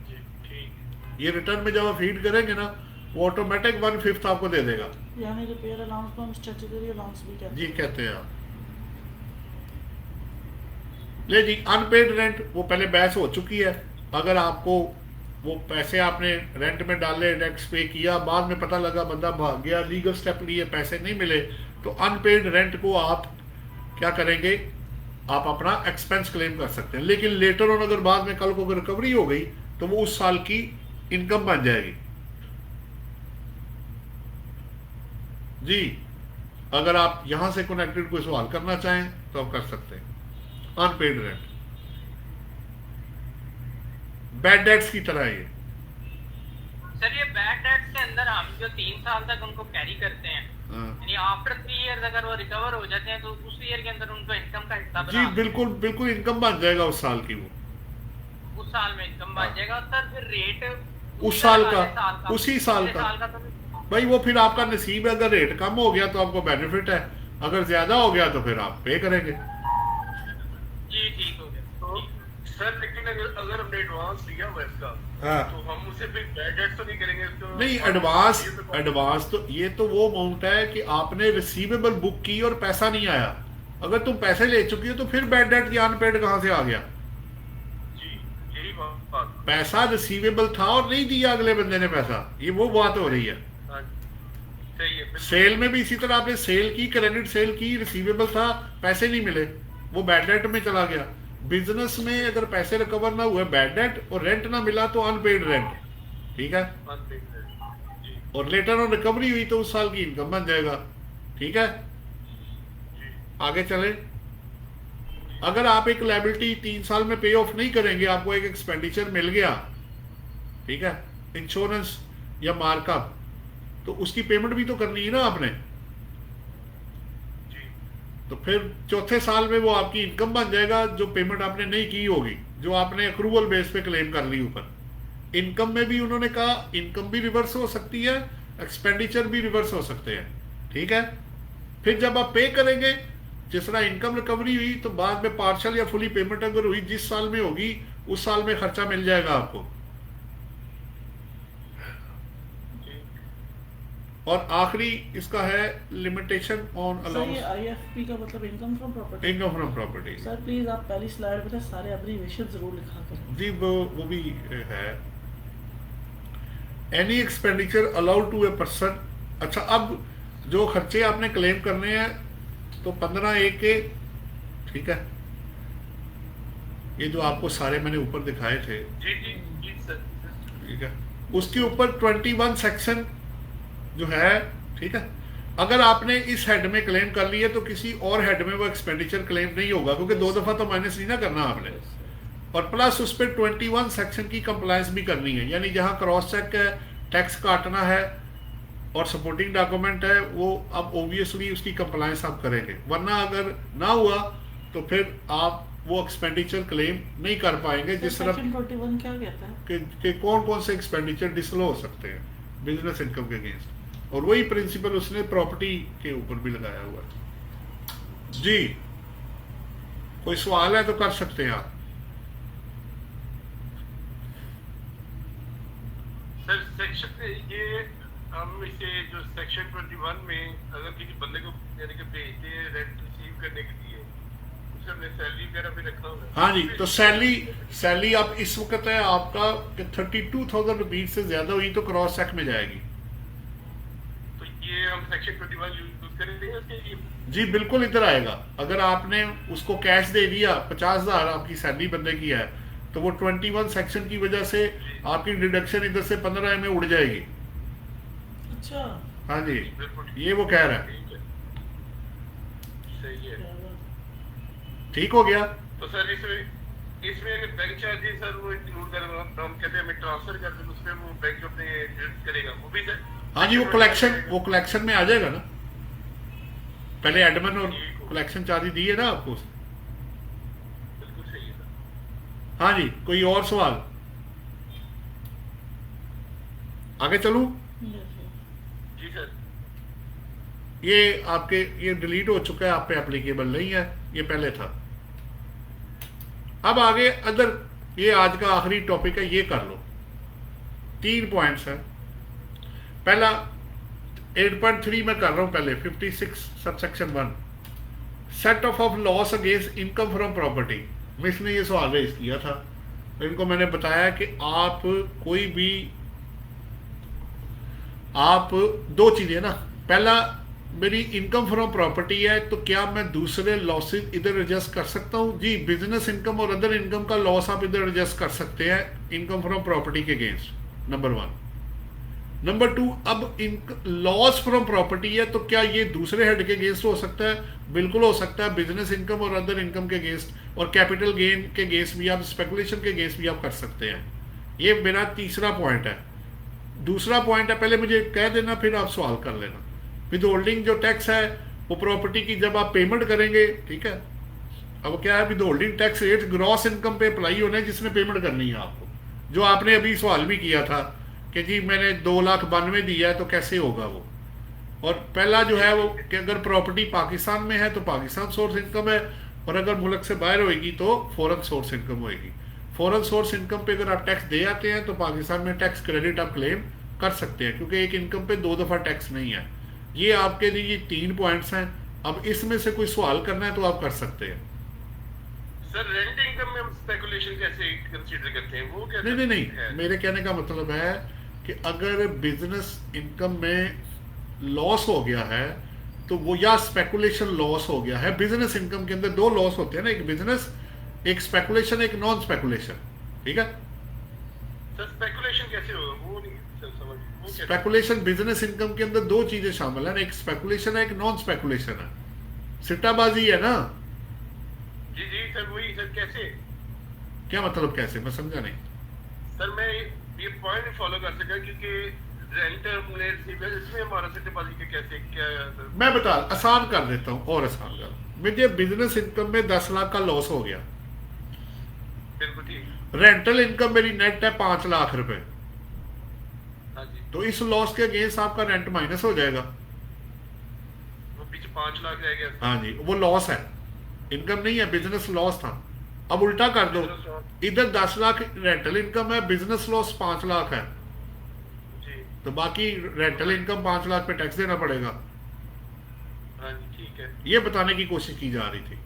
जी ठीक। ये रिटर्न में जब आप फीड करेंगे ना, वो ऑटोमेटिक 1/5 आपको दे देगा। यानी रिपेयर अलाउंस को हम स्टैट्यूटरी अलाउंस भी कहते जी कहते हैं आप। ले जी, अनपेड रेंट वो पहले बहस हो चुकी है। अगर आपको वो पैसे आपने रेंट में डाले, टैक्स पे किया, बाद में पता लगा बंदा भाग गया, लीगल स्टेप लिए, पैसे नहीं मिले, तो अनपेड रेंट को आप क्या करेंगे, आप अपना एक्सपेंस क्लेम कर सकते हैं। लेकिन लेटर ऑन अगर बाद में कल को अगर रिकवरी हो गई तो वो उस साल की इनकम बन जाएगी। जी, अगर आप यहां से कनेक्टेड कोई सवाल करना चाहें तो आप कर सकते हैं। अनपेड रेंट बैड डेट्स की तरह ये। सर ये बैड डेट्स के अंदर हम जो 3 साल तक उनको कैरी करते हैं, यानी आफ्टर 3 इयर्स अगर वो रिकवर हो जाते हैं तो उस ईयर के अंदर उनको इनकम का हिस्सा जी बना बिल्कुल बिल्कुल इनकम बन जाएगा उस साल की। वो उस साल में इनकम बन जाएगा। सर फिर रेट उस साल का, उसी साल का तो भाई, वो फिर आपका नसीब है। अगर रेट कम हो गया तो आपको बेनिफिट है, अगर ज्यादा हो गया तो फिर आप पे करेंगे। जी ठीक हो गया। तो सर लेकिन अगर हमने एडवांस लिया हुआ इसका, हाँ। तो हम उसे फिर बैड डेट तो नहीं करेंगे इसको? नहीं, एडवांस तो ये तो वो अमाउंट है कि आपने रिसीवेबल बुक की और पैसा नहीं आया। अगर तुम पैसे ले चुकी हो तो फिर बैड डेट या अनपेड कहां से आ गया? जी यही बात। पैसा रिसीवेबल था और नहीं दिया अगले बंदे ने पैसा, ये वो बात हो रही है। हाँ, सही है बिल्कुल। सेल में भी इसी तरह आपने सेल की, क्रेडिट सेल की, रिसीवेबल था, पैसे नहीं मिले, वो बैड डेट में चला गया। बिजनेस में अगर पैसे रिकवर ना हुए बैड डेट, और रेंट ना मिला तो अनपेड रेंट, ठीक है। जी और लेटर ऑन रिकवरी हुई तो उस साल की इनकम बन जाएगा, ठीक है। जी आगे चले। अगर आप एक लायबिलिटी 3 साल में पे ऑफ नहीं करेंगे, आपको एक एक्सपेंडिचर मिल गया, ठीक है, इंश्योरेंस या मार्कअप, तो उसकी पेमेंट भी तो करनी है ना आपने। जी तो फिर चौथे साल में वो आपकी इनकम बन जाएगा, जो पेमेंट आपने नहीं की होगी, जो आपने अक्रूवल बेस पे क्लेम कर ली ऊपर। इनकम में भी उन्होंने कहा इनकम भी रिवर्स हो सकती है, एक्सपेंडिचर भी रिवर्स हो सकते हैं, ठीक है। फिर जब आप पे करेंगे, जिस तरह इनकम रिकवरी हुई तो बाद में पार्शल या फुली पेमेंट अगर हुई, जिस साल में होगी उस साल में खर्चा मिल जाएगा आपको। और आखिरी इसका है लिमिटेशन ऑन सर ये अलाउंस आईएफपी का मतलब income from property. Income from property. Sir please आप पहली स्लाइड पे सारे एब्रीविएशन जरूर लिखा करें। जी वो भी है। Any expenditure allowed to a person. अच्छा, अब जो खर्चे आपने क्लेम करने हैं तो 15A के, ठीक है, ये जो आपको सारे मैंने ऊपर दिखाए थे, जी जी जी सर। ठीक है, उसके ऊपर 21 सेक्शन जो है, ठीक है, अगर आपने इस हेड में क्लेम कर लिया तो किसी और हेड में वो एक्सपेंडिचर क्लेम नहीं होगा, क्योंकि 2 दफा तो माइनस नहीं ना करना आपने। और प्लस उस पर 21 सेक्शन की कंप्लायंस भी करनी है, यानी जहां क्रॉस चेक है, टैक्स काटना है और सपोर्टिंग डॉक्यूमेंट है, वो अब ऑब्वियसली उसकी कंप्लायंस आप करेंगे। वरना अगर ना हुआ तो फिर आप वो एक्सपेंडिचर क्लेम नहीं कर पाएंगे। जिस तरह सेक्शन 41 क्या कहता है कि कौन कौन से एक्सपेंडिचर डिसलो हो सकते हैं बिजनेस इनकम के अगेंस्ट, और वही प्रिंसिपल उसने प्रॉपर्टी के ऊपर भी लगाया हुआ है। जी, कोई सवाल है तो कर सकते हैं आप। सर सेक्शन ये हम इसे जो सेक्शन 21 में अगर किसी बंदे को यानी कि भेजते हैं रेंट रिसीव करने के लिए, उसे हमने सैलरी वगैरह भी रखा हुआ है। हाँ जी, तो सैलरी आप इस वक्त है आपका कि 32,000 रुपीज से ज्यादा हुई तो क्रॉस चेक में जाएगी। तो ये हम सेक्शन 21 यूज करेंगे उसके लिए? जी बिल्कुल, इधर आएगा। अगर आपने उसको कैश दे दिया, 50,000 आपकी सैलरी बंदे की है, तो वो 21 सेक्शन की वजह से आपकी डिडक्शन इधर से 15 में उड़ जाएगी। अच्छा हाँ जी, बिल्कुल ये वो कह रहा है। ठीक है, सही है। ठीक हो गया। तो सर इसमें अगर बैंक चार्जेस सर वो इंक्लूड कर, हम कहते हैं हमें ट्रांसफर कर दें, उसमें वो बैंक जो अपने डिडक्ट करेगा वो भी सर? हाँ जी, वो कलेक्शन में आ जाएगा ना। पहले एडमिन और कलेक्शन चार्ज दिए ना आपको। बिल्कुल सही है सर। हाँ जी, कोई और सवाल? आगे चलूं? जी सर। ये आपके ये डिलीट हो चुका है, आप पे एप्लीकेबल नहीं है, ये पहले था। अब आगे अदर, ये आज का आखिरी टॉपिक है, ये कर लो। 3 पॉइंट्स हैं। पहला 8.3 में कर रहा हूं, पहले 56 subsection 1 set of loss against income from property. Miss ने ये सवाल रेज किया था, तो इनको मैंने बताया कि आप कोई भी, आप दो चीजें ना, पहला मेरी इनकम फ्रॉम प्रॉपर्टी है, तो क्या मैं दूसरे लॉसेस इधर एडजस्ट कर सकता हूं? जी, बिजनेस इनकम और अदर इनकम का लॉस आप इधर एडजस्ट कर सकते हैं इनकम फ्रॉम प्रॉपर्टी के अगेंस्ट, नंबर 1। नंबर 2, अब लॉस फ्रॉम प्रॉपर्टी है, तो क्या ये दूसरे हेड के अगेंस्ट हो सकता है? बिल्कुल हो सकता है, बिजनेस इनकम और अदर इनकम के अगेंस्ट, और कैपिटल गेन के अगेंस्ट भी आप, स्पेकुलेशन के अगेंस्ट भी आप कर सकते हैं। ये मेरा तीसरा पॉइंट है। दूसरा पॉइंट है, पहले मुझे कह देना, फिर आप सवाल कर लेना। विद होल्डिंग जो टैक्स है वो प्रॉपर्टी की जब आप पेमेंट करेंगे, ठीक है, अब क्या है, with holding tax rate gross income पे अप्लाई होना है जिसमें पेमेंट करनी है आपको। जो आपने अभी सवाल भी किया था कि जी मैंने 2,92,000 दिया है तो कैसे होगा वो। और पहला जो है वो कि अगर प्रॉपर्टी पाकिस्तान में है तो पाकिस्तान सोर्स इनकम है, और अगर मुल्क से बाहर होएगी तो फॉरेन सोर्स इनकम होएगी। फॉरेन सोर्स इनकम पे अगर आप टैक्स दे आते हैं तो पाकिस्तान में टैक्स क्रेडिट आप क्लेम कर सकते हैं, क्योंकि एक इनकम पे 2 दफ़ा टैक्स नहीं है। ये आपके लिए ये 3 पॉइंट्स हैं। अब इसमें से कोई सवाल करना है तो आप कर सकते हैं। सर रेंट इनकम में हम स्पेकुलेशन कैसे कंसीडर करते हैं, वो क्या? नहीं, मेरे कहने का मतलब है कि अगर बिजनेस इनकम में लॉस हो गया है तो वो, या स्पेकुलेशन लॉस हो गया है, बिजनेस इनकम के अंदर 2 लॉस होते हैं ना, एक बिजनेस, एक स्पेकुलेशन, एक नॉन स्पेकुलेशन, ठीक है। सर स्पेकुलेशन कैसे होगा, वो नहीं सर समझ, वो कैसे? स्पेकुलेशन बिजनेस इनकम के अंदर 2 चीजें शामिल है, एक स्पेकुलेशन है, एक नॉन स्पेकुलेशन है। सिट्टाबाजी है ना। जी जी सर, वही सर, कैसे? क्या मतलब कैसे, मैं समझा नहीं। सर मैं ये पॉइंट फॉलो कर सका, क्योंकि रेंट हमने इसमें हमारा सिट्टाबाजी के कैसे क्या सर? मैं बता, आसान कर देता हूँ और आसान कर, मुझे बिजनेस इनकम में 10 लाख का लॉस हो गया, बिल्कुल ठीक। रेंटल इनकम मेरी नेट है 5 लाख रुपए, हाँ जी, तो इस लॉस के अगेंस्ट आपका रेंट माइनस हो जाएगा। वो पीछे 5 लाख रह गया। हाँ जी, वो लॉस है, इनकम नहीं है, बिजनेस लॉस था। अब उल्टा कर दो, इधर 10 लाख रेंटल इनकम है, बिजनेस लॉस 5 लाख है, जी तो बाकी रेंटल इनकम 5 लाख पे टैक्स देना पड़ेगा। हाँ जी ठीक है। ये बताने की कोशिश की जा रही थी,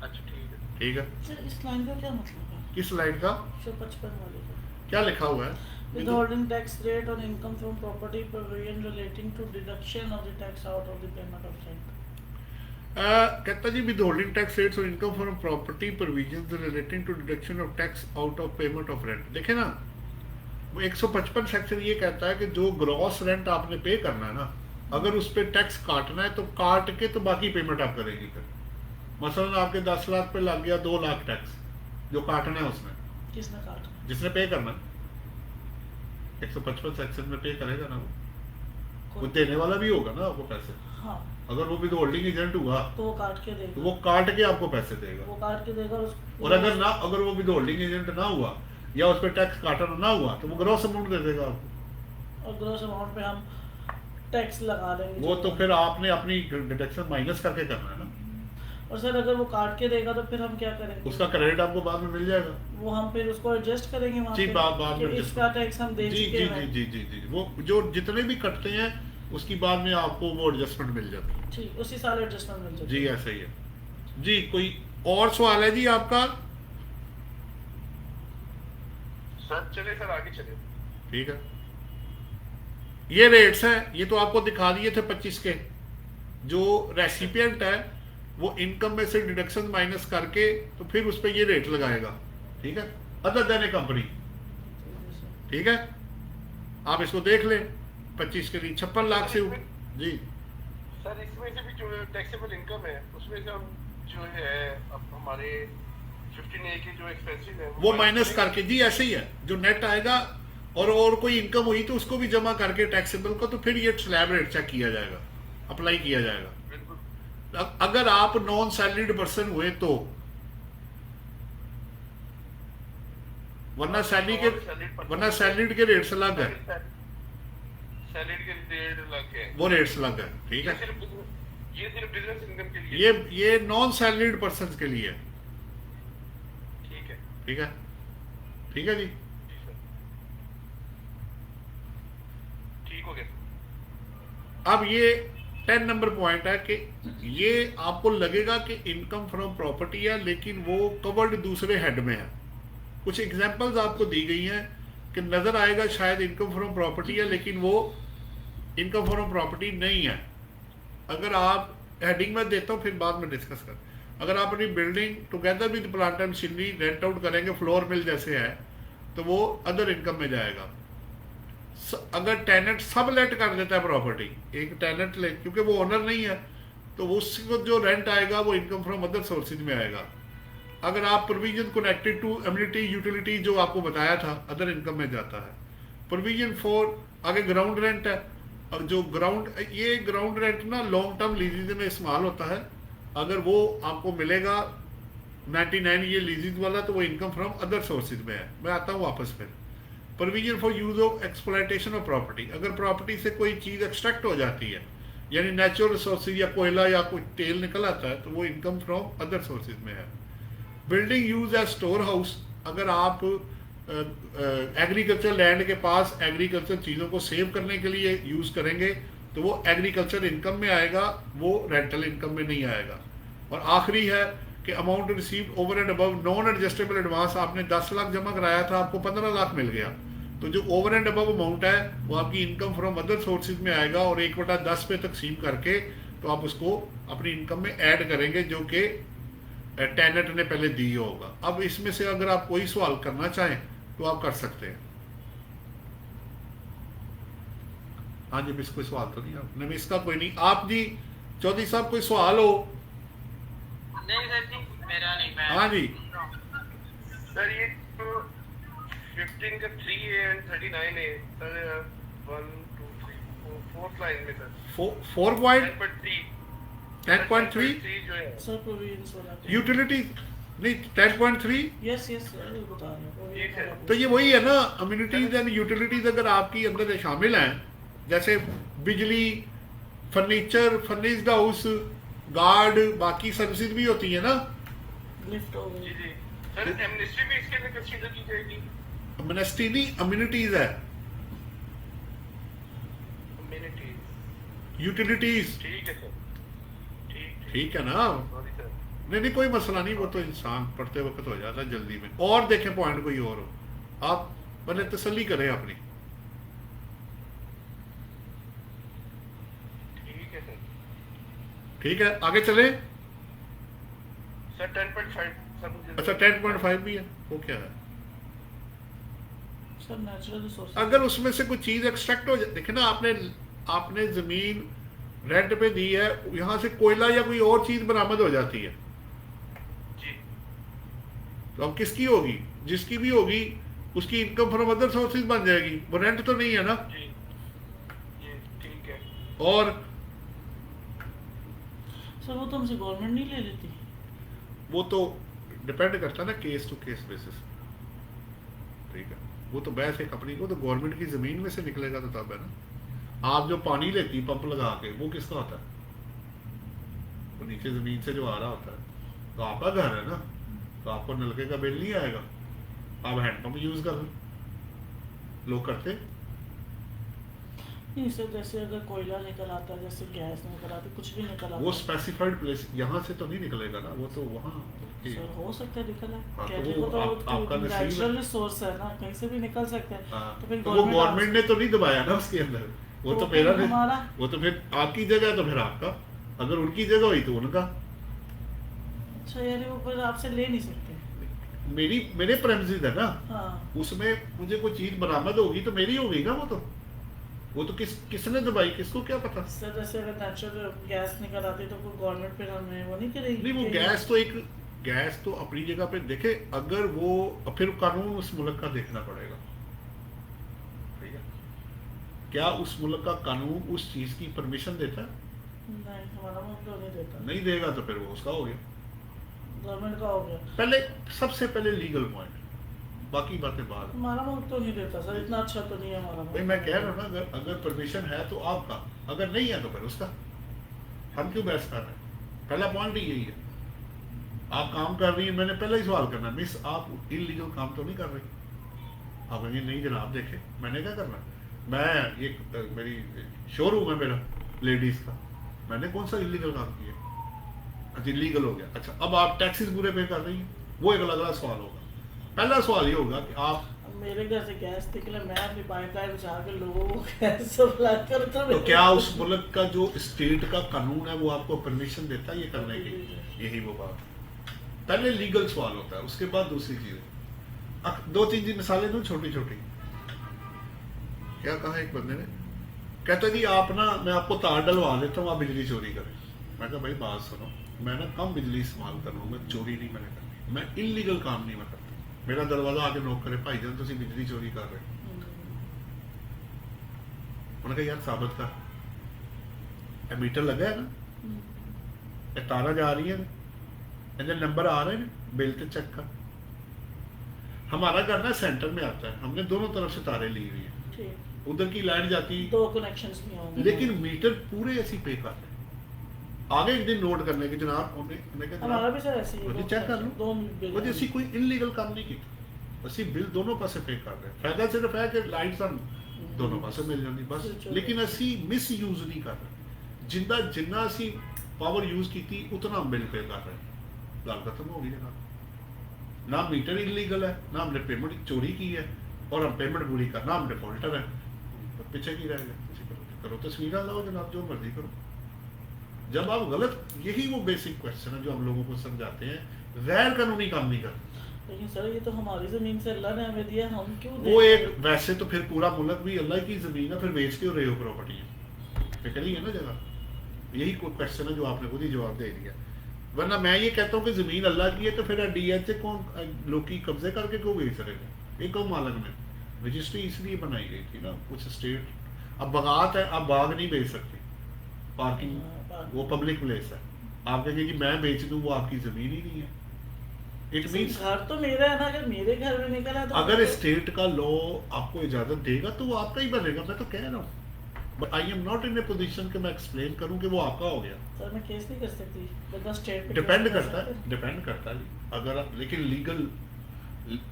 अच्छा ठीक है। ठीक है। सर इस लाइन का क्या मतलब है? किस स्लाइड का 155 वाले का? क्या लिखा हुआ है? Withholding tax rate on income from property provision relating to deduction of the tax out of the payment of rent. कहता जी विदहोल्डिंग टैक्स रेट्स और income from property provisions relating to deduction of tax out of payment of rent. देखे ना, वो 155 section ये कहता है कि जो ग्रॉस रेंट आपने पे करना है ना, अगर उस पर टैक्स काटना है तो काट के तो बाकी पेमेंट आप करेंगे। फिर मसलन आपके 10 लाख पे लग गया 2 लाख टैक्स, जो काटना है उसमें, किसने काटा? जिसने पे करना है 155 सेक्शन में पे करेगा ना वो देने वाला भी होगा ना आपको पैसे। हाँ, अगर वो विदहोल्डिंग एजेंट हुआ तो वो काट के तो देगा। वो काट के आपको पैसे देगा। वो काट के देगा और अगर ना, अगर वो विदहोल्डिंग एजेंट ना हुआ या उस पर टैक्स काटना ना हुआ तो वो ग्रॉस अमाउंट दे देगा आपको। और ग्रॉस अमाउंट पे हम टैक्स लगा देंगे। वो तो फिर आपने अपनी डिडक्शन माइनस करके करना है ना। और सर अगर वो काट के देगा तो फिर हम क्या करेंगे? उसका क्रेडिट आपको बाद में मिल जाएगा। वो हम फिर उसको एडजस्ट करेंगे वहाँ जी, पे बाद कि में इसका टैक्स हम दे जी चुके जी हैं। जी जी जी वो जो जितने भी कटते हैं उसकी बाद में आपको वो एडजस्टमेंट मिल जाती है। ठीक, उसी साल एडजस्टमेंट मिल जाएगी। जी ऐसा ही है जी। कोई और सवाल है जी आपका? सर चले सर, आगे चले। ठीक है, ये रेट्स हैं, ये तो आपको दिखा दिए थे 25 के। जो रेसिपिएंट है वो इनकम में से डिडक्शन माइनस करके तो फिर उस पर ये रेट लगाएगा, ठीक है, अदर देन ए कंपनी। ठीक है, आप इसको देख लें। 25 के लिए 56 लाख से जी। सर इसमें से भी जो टैक्सेबल इनकम है उसमें से हम जो है अब हमारे 15A के जो एक्सपेंसेस है वो माइनस करके, जी ऐसे ही है, जो नेट आएगा और कोई इनकम हुई तो उसको भी जमा करके टैक्सेबल को, तो फिर ये स्लैब रेट चेक किया जाएगा, अप्लाई किया जाएगा। बिल्कुल। अगर आप नॉन सैलरीड पर्सन हुए तो, वरना सैलरी के, वरना सैलरीड के रेट से अलग है। सैलरी के रेट अलग है। वो रेट्स अलग है, ठीक ये है। सिर्फ बिजनेस इनकम के लिए। ये नॉन सैलरीड पर्सन के लिए है, ठीक है। ठीक है, ठीक है जी। जी सर, ठीक हो गया। अब ये 10 नंबर पॉइंट है कि ये आपको लगेगा कि इनकम फ्रॉम प्रॉपर्टी है, लेकिन वो कवर्ड दूसरे हेड में है। कुछ एग्जांपल्स आपको दी गई हैं कि नजर आएगा शायद इनकम फ्रॉम प्रॉपर्टी है, लेकिन वो इनकम फ्रॉम प्रॉपर्टी नहीं है। अगर आप हेडिंग में देता हूँ, फिर बाद में डिस्कस कर। अगर आप अपनी building together with plant and machinery rent out करेंगे, फ्लोर मिल जैसे है, तो वो अदर इनकम में जाएगा। अगर टेनेंट सब लेट कर देता है प्रॉपर्टी, एक टेनेंट ले, क्योंकि वो ओनर नहीं है, तो उसको जो रेंट आएगा वो इनकम फ्रॉम अदर सोर्सेज में आएगा। अगर आप provision connected to amenity utility जो आपको बताया था, अदर इनकम में जाता है। प्रोविजन फॉर आगे ग्राउंड रेंट है, और जो ये ग्राउंड रेंट ना लॉन्ग टर्म लीजेज में इस्तेमाल होता है। अगर वो आपको मिलेगा 99 ये लीजेज वाला, तो वो इनकम फ्रॉम अदर सोर्सेज में है। मैं आता हूँ वापस फिर। Provision for use of exploitation of property, अगर प्रॉपर्टी से कोई चीज़ एक्सट्रैक्ट हो जाती है, यानी नेचुरल रिसोर्सेज या कोयला या कोई तेल निकल आता है, तो वो इनकम फ्रॉम अदर सोर्सेज में है। Building use as store house, अगर आप एग्रीकल्चर लैंड के पास एग्रीकल्चर चीज़ों को सेव करने के लिए यूज़ करेंगे, तो वो एग्रीकल्चर इनकम में आएगा, वो रेंटल इनकम में नहीं आएगा। और आखिरी है कि amount received over and above non adjustable advance, आपने 10 लाख जमा कराया था, आपको 15 लाख मिल गया, तो जो ओवर एंड अबव अमाउंट है वो आपकी इनकम फ्रॉम अदर सोर्सेज में आएगा, और 1/10 पे तकसीम करके तो आप उसको अपनी इनकम में ऐड करेंगे, जो कि टेनेंट ने पहले दी होगा। अब इसमें से अगर आप कोई सवाल करना चाहें तो आप कर सकते हैं। हाँ जी, कोई सवाल तो नहीं आपने, इसका कोई नहीं। आप जी चौधरी साहब कोई सवाल हो? नहीं सर जी, मेरा नहीं। मैं हाँ जी सर ये तो 15 का 3A and 39A sir, 1 2 3 4 fourth line में सर 4.10.3 10.3 जो है सर प्रोविजंस वाला यूटिलिटी नहीं 10.3, यस यस सर ये बता रहे ठीक है। हैं। तो ये वही है ना, अम्यूनिटीज एंड यूटिलिटीज अगर आपकी अंदर शामिल हैं, जैसे बिजली, फर्नीचर, फर्निश्ड हाउस, गार्ड, बाकी सर्विसेज भी होती है ना। लिफ्ट हो जी गई। जी सर, एमनेस्टी भी इसके अंदर कंसीडर की जाएगी। अम्यूनिटी नहीं, अम्यूनिटीज है, कम्युनिटी यूटिलिटीज, ठीक है सर, ठीक ठीक है ना। Sorry sir. नहीं कोई मसला नहीं, वो तो इंसान पढ़ते वक्त हो जाता है जल्दी में। और देखें पॉइंट कोई और हो, आप पहले तसल्ली करें अपनी। ठीक है सर। ठीक है, आगे चले। सर 10.5 सर मुझे अच्छा 10.5 भी है, वो क्या है? Sir natural resource. अगर उसमें से कोई चीज एक्सट्रैक्ट हो जाए, देखे ना, आपने जमीन रेंट पे दी है, यहां से कोयला या कोई और चीज बरामद हो जाती है, जी तो अब किसकी होगी? जिसकी भी होगी उसकी इनकम फ्रॉम अदर सोर्सेज बन जाएगी, वो रेंट तो नहीं है ना। जी ये ठीक है। और सर वो तो हमसे गवर्नमेंट नहीं ले लेती। वो तो डिपेंड करता है ना, केस टू केस बेसिस, ठीक है। वो तो बहस एक अपनी, वो तो गवर्नमेंट की जमीन में से निकलेगा, तो तब है ना। आप जो पानी लेती पंप लगा के, वो किसका होता है? वो नीचे जमीन से जो आ रहा होता है, तो आपका घर है ना, तो आपको नलके का बिल नहीं आएगा, आप हैंडपंप यूज कर लो, लोग करते। नहीं सर, जैसे अगर कोयला निकल आता है, जैसे गैस निकल आती, कुछ भी निकल आता वो स्पेसिफाइड प्लेस, यहाँ से तो नहीं निकलेगा ना, वो तो वहाँ सर हो सकता है निकल हाँ, आए। तो कैसे वो को आपका तो नसीब है। नेचुरल रिसोर्स है ना, कहीं से भी निकल सकता है। हाँ, तो फिर तो वो गवर्नमेंट ने तो नहीं दबाया ना उसके अंदर, वो तो मेरा नहीं, हमारा। वो तो फिर आपकी जगह, तो फिर आपका, अगर उनकी जगह हुई तो उनका। अच्छा यार, वो फिर आपसे ले नहीं सकते। मेरे प्रेमिसेस है ना, हाँ उसमें मुझे कोई चीज बरामद होगी तो मेरी होगी ना, वो तो किसने दबाई, किसको क्या पता। सर जैसे अगर नेचुरल गैस निकल आती तो कोई गवर्नमेंट फिर हमें वो नहीं करेगी। नहीं, वो गैस तो अपनी जगह पे देखे, अगर वो फिर कानून उस मुल्क का देखना पड़ेगा, ठीक है। क्या उस मुल्क का कानून उस चीज की परमिशन देता है? नहीं, हमारा मुल्क तो नहीं देता। नहीं देगा तो फिर वो उसका हो गया। गवर्नमेंट का हो गया। पहले सबसे पहले लीगल पॉइंट, बाकी बातें बाद। हमारा मुल्क तो नहीं देता सर, इतना अच्छा तो नहीं है हमारा भाई मुल्क। मैं कह रहा हूँ ना, अगर अगर परमिशन है तो आपका, अगर नहीं है तो फिर उसका। हम क्यों बहस कर रहे हैं? पहला पॉइंट ही यही है। आप काम कर रही हैं, मैंने पहले ही सवाल करना, मिस आप इलीगल काम तो नहीं कर रही? आप कहेंगे नहीं जनाब, देखे मैंने क्या करना, मैं ये मेरी शोरूम है मेरा लेडीज का, मैंने कौन सा इलीगल काम किया? अच्छा इलीगल हो गया, अच्छा अब आप टैक्सेस पूरे पे कर रही हैं, वो एक अलग सवाल होगा। पहला सवाल ये होगा कि आप अब मेरे घर से गैस निकले, मैं अपनी पाइपलाइन बिछा के लोगों को गैस सप्लाई करता तो क्या उस मुल्क का जो स्टेट का कानून है वो आपको परमिशन देता है ये करने की? यही वो बात है। पहले लीगल सवाल होता है, उसके बाद दूसरी चीज। दो तीन जी मिसालें दूं छोटी छोटी। क्या कहा एक बंदे ने, कहता जी आप ना, मैं आपको तार डलवा देता हूँ, आप बिजली चोरी करें। मैं कहा भाई बात सुनो, मैं ना कम बिजली इस्तेमाल कर लूँगा, चोरी नहीं मैंने करनी, मैं इलीगल काम नहीं मैं करता। मेरा दरवाजा आके नॉक करे, भाई जान तुम बिजली चोरी कर रहे हो। उन्होंने कहा यार साबित कर, मीटर लगा है ना, ये तारा जा रही है, इनके नंबर आ रहे हैं, बिल तो चेक कर। हमारा घर ना सेंटर में आता है, हमने दोनों तरफ से तारे ली हुई है, उधर की लाइट जाती, दो कनेक्शंस नहीं होंगे, लेकिन मीटर पूरे ऐसी पे कर रहे हैं। आगे एक दिन नोट करने के जनाब, हमारा भी सर ऐसे ही है, चेक कर लो, दो बिल वो जैसी कोई इलीगल काम नहीं किया, ਅਸੀਂ ਬਿੱਲ ਦੋਨੋਂ ਪਾਸੇ ਪੇ ਕਰ ਰਹੇ। ਫਾਇਦਾ ਸਿਰਫ ਹੈ ਕਿ ਲਾਈਟ ਸਾਨੂੰ ਦੋਨੋਂ ਪਾਸੇ ਮਿਲ ਜਾਂਦੀ ਬਸ, ਲੇਕਿਨ ਅਸੀਂ ਮਿਸਯੂਜ਼ ਨਹੀਂ ਕਰ ਰਹੇ। ਜਿੰਨਾ ਅਸੀਂ ਪਾਵਰ ਯੂਜ਼ ਕੀਤੀ ਉਤਨਾ ਬਿੱਲ ਪੇ ਕਰ ਰਹੇ। ਗੱਲ ਖਤਮ ਹੋ ਗਈ जनाब। ना मीटर इलीगल है, ना हमने पेमेंट चोरी की है, और हम पेमेंट पूरी करना हम डिफॉल्टर है, पीछे की रह गए। करो तस्वीर लाओ जनाब, जो मर्जी करो। जब आप गलत, यही वो बेसिक क्वेश्चन है जो हम लोगों को समझाते हैं, गैर कानूनी काम नहीं करते। लेकिन सर ये तो हमारी जमीन से अल्लाह ने हमें दिया, हम क्यों वो एक वैसे तो फिर पूरा मुल्क भी अल्लाह की जमीन है, फिर बेच के रहे हो प्रॉपर्टी है, फिर है ना जगह। यही कोई क्वेश्चन है जो आपने खुद ही जवाब दे दिया। वरना मैं ये कहता हूँ कि जमीन अल्लाह की है, तो फिर DH कौन लोग की कब्जे करके क्यों बेच रहे थे? एक मालक में रजिस्ट्री इसलिए बनाई गई थी ना, कुछ स्टेट। अब बगात है, आप बाग नहीं बेच सकते, पार्किंग वो पब्लिक प्लेस है। आप कहेंगे कि मैं बेच दूं, वो आपकी जमीन ही नहीं है। इट मीन्स घर तो मेरा है ना, अगर मेरे घर में निकला तो अगर स्टेट का लॉ आपको इजाजत देगा तो वो आपका ही बनेगा। मैं तो कह रहा हूँ, but I am not in A position कि मैं एक्सप्लेन करूं कि वो आपका हो गया। सर मैं केस नहीं कर सकती, बंदा स्टेट पे डिपेंड केस कर करता है, सकता डिपेंड करता है। अगर आप, लेकिन लीगल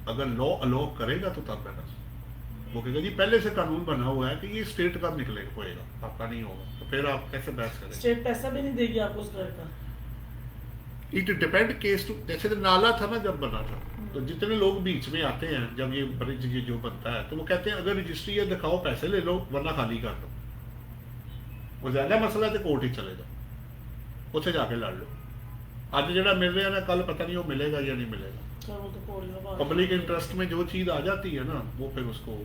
अगर लॉ अलाउ करेगा तो तब है। वो कहेगा जी पहले से कानून बना हुआ है कि ये स्टेट का निकलेगा, होएगा, आपका नहीं होगा, तो फिर आप कैसे बहस करेंगे? स्टेट पैसा भी नहीं देगी आपको उस घर का। इट डिपेंड केस टू, जैसे तो नाला था ना जब बना था, तो जितने लोग बीच में आते हैं जब ये ब्रिज ये जो बनता है, तो वो कहते हैं अगर रजिस्ट्री है दिखाओ, पैसे ले लो, वरना खाली कर दो। वो ज्यादा मसला है तो कोर्ट ही चले जाओ, उसे जाके लड़ लो। आज जरा मिल रहा है ना, कल पता नहीं वो मिलेगा या नहीं मिलेगा। सर वो तो कोर्ट में बात पब्लिक इंटरेस्ट में जो चीज आ जाती है ना, वो फिर उसको।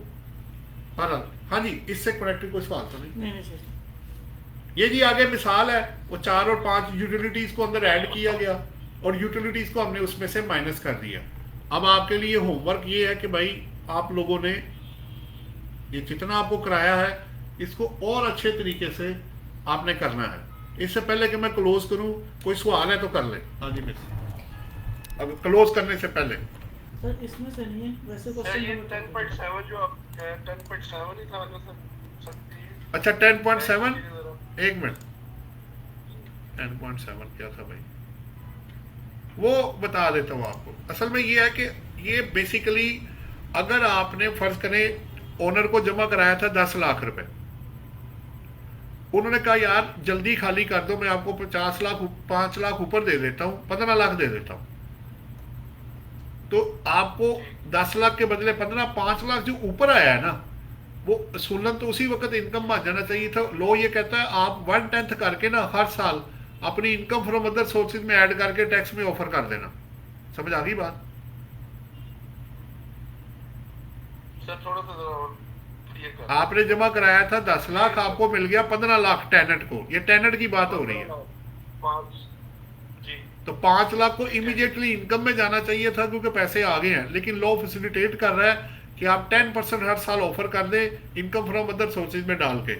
हाँ जी, इससे कनेक्टेड कोई सवाल तो नहीं? नहीं सर। ये जी आगे मिसाल है, वो 4 और 5 यूटिलिटीज को अंदर ऐड किया गया, और यूटिलिटीज को हमने उसमें से माइनस कर दिया। अब आपके लिए होमवर्क ये है कि भाई आप लोगों ने ये जितना आपको कराया है, इसको और अच्छे तरीके से आपने करना है। इससे पहले कि मैं क्लोज करूं, कोई सवाल है तो कर ले। हाँ जी मिस, अब क्लोज करने से पहले सर इसमें से नहीं है वैसे सर क्वेश्चन। ये 10.7 जो आप 10.7 ही था ना सर। अच्छा 10.7, एक मिनट, 10.7 क्या था भाई, वो बता देता हूँ आपको। असल में ये है कि ये बेसिकली अगर आपने फर्ज करें ओनर को जमा कराया था 10 लाख रुपए, उन्होंने कहा यार जल्दी खाली कर दो, मैं आपको 50 लाख 5 लाख ऊपर दे देता हूँ, 15 लाख दे देता हूँ, तो आपको 10 लाख के बदले 15, 5 लाख जो ऊपर आया है ना, वो सुलन तो उसी वक्त इनकम बन जाना चाहिए था। लॉ ये कहता है आप 1/10 करके ना हर साल अपनी इनकम फ्रॉम अदर सोर्सेज में ऐड करके टैक्स में ऑफर कर देना। समझ आ गई बात? सर थोड़ा सा और क्लियर कर। आपने जमा कराया था 10 लाख, आपको मिल गया 15 लाख टेनेंट को, ये टेनेंट की बात हो रही है। 5 जी, तो 5 लाख को इमीडिएटली इनकम में जाना चाहिए था क्योंकि पैसे आ गए हैं, लेकिन लॉ फैसिलिटेट कर रहा है कि आप 10% हर साल ऑफर कर दे इनकम फ्रॉम अदर सोर्सेज में डाल के।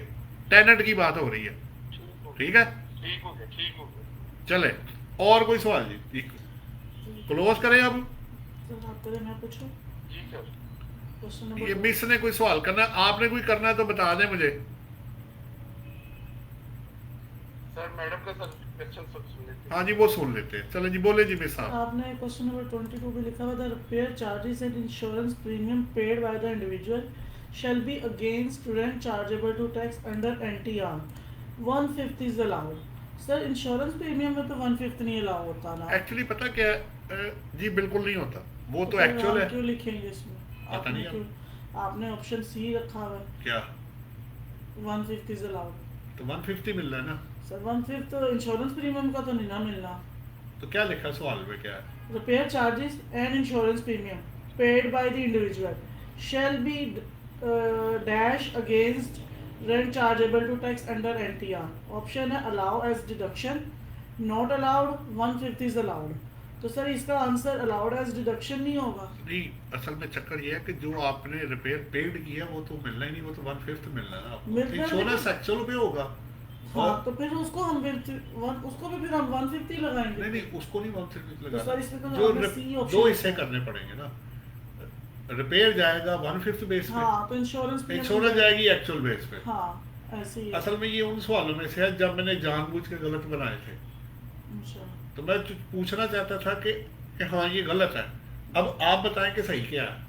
टेनेंट की बात हो रही है, ठीक है? ठीक हो गया, ठीक हो गया। चले, और कोई सवाल जी? क्लोज करें अब? सर आप करें, मैं पूछूं? जी सर। क्वेश्चन ये नंबर मिस ने कोई सवाल करना है, आपने कोई करना है तो बता दें मुझे। सर मैडम का सर क्वेश्चन सब सुन लेते हैं। हाँ जी वो सुन लेते हैं, चलो जी बोले जी मिस साहब। आपने क्वेश्चन नंबर 22 भी लिखा हुआ था, repair charges and insurance premium paid by the individual shall be against rent chargeable to tax under NTR 1/5 is allowed. Sir insurance premium में तो 1/5 नहीं अलाउ होता ना। एक्चुअली पता क्या है, जी बिल्कुल नहीं होता, वो तो फिर एक्चुअल आप है। क्यों लिखेंगे इसमें? पता आपने नहीं क्यों, आपने ऑप्शन सी रखा हुआ है क्या 1/5 इज अलाउड। तो 150 मिल रहा है ना, सर 1/5 तो इंश्योरेंस प्रीमियम का तो नहीं ना मिलना। तो क्या लिखा सवाल में क्या है? Repair charges and insurance premium paid by the individual shall be dash against rent chargeable to tax under NTR. Option है allow as deduction, not allowed, 1/5 is allowed. तो सर इसका आंसर allowed as deduction नहीं होगा। नहीं, असल में चक्कर ये है कि जो आपने रिपेयर पेड किया वो तो मिलना ही नहीं, वो तो 1/5 मिलना है ना आपको। मिलना इंश्योरेंस लेकिन- एक्चुअल पे होगा। हाँ और तो फिर उसको हम उसको भी फिर हम 150 लगाएंगे। नहीं नहीं उसको नहीं 150 तो सर इसमें तो लगाना, जो आपने C option दो लिखा हिस्से है। करने पड़ेंगे ना। रिपेयर जाएगा 1/5 बेस पे, हाँ तो इंश्योरेंस इंश्योरेंस जाएगी एक्चुअल बेस पे। हाँ ऐसे ही है। असल में ये उन सवालों में से है जब मैंने जानबूझ के गलत बनाए थे, अच्छा। तो मैं पूछना चाहता था कि हाँ ये गलत है, अब आप बताएं कि सही क्या है।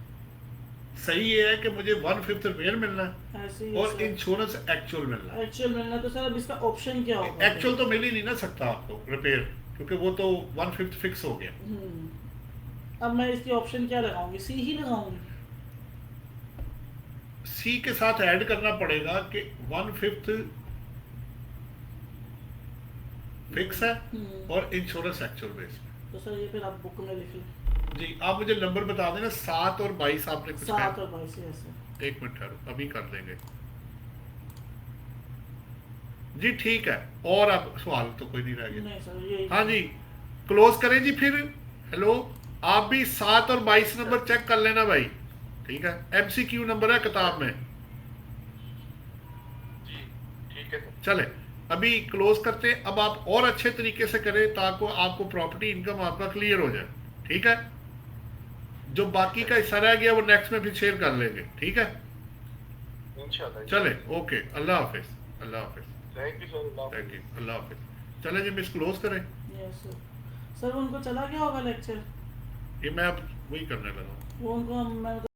सही ये है कि मुझे 1/5 रिपेयर मिलना है ऐसे ही और इंश्योरेंस एक्चुअल मिलना है। एक्चुअल मिलना। तो सर अब इसका ऑप्शन क्या होगा? एक्चुअल तो मिल ही नहीं ना सकता आपको रिपेयर, क्योंकि वो तो 1/5 फिक्स हो गया। अब मैं इसकी ऑप्शन क्या लगाऊंगी? सी ही लगाऊंगी। सी के साथ ऐड करना पड़ेगा कि 1/5 फिक्स है और इंश्योरेंस एक्चुअल बेस पे। तो सर ये फिर आप बुक में लिख लें। जी आप मुझे नंबर बता देना, 7 और 22 आपने कुछ 7 कहा? और 22 ऐसे। एक मिनट ठहरो, अभी कर देंगे जी, ठीक है। और अब सवाल तो कोई नहीं रह गया। नहीं सर ये हाँ जी क्लोज करें जी फिर। हेलो, आप भी 7 और 22 नंबर चेक कर लेना भाई, ठीक है? MCQ नंबर है किताब में। जी ठीक है सर। चले अभी क्लोज करते हैं। अब आप और अच्छे तरीके से करें ताकि आपको प्रॉपर्टी इनकम आपका क्लियर हो जाए, ठीक है? जो बाकी का हिस्सा रह गया वो नेक्स्ट में फिर शेयर कर लेंगे, ठीक है? इंशाल्लाह। चले ओके, अल्लाह हाफिज। अल्लाह हाफिज, thank you sir. Thank you, अल्लाह हाफिज। चले जी मिस क्लोज करें। Yes sir. सर उनको चला गया होगा लेक्चर? ये मैं अब वही करने लगा हूँ। वो उनको मैं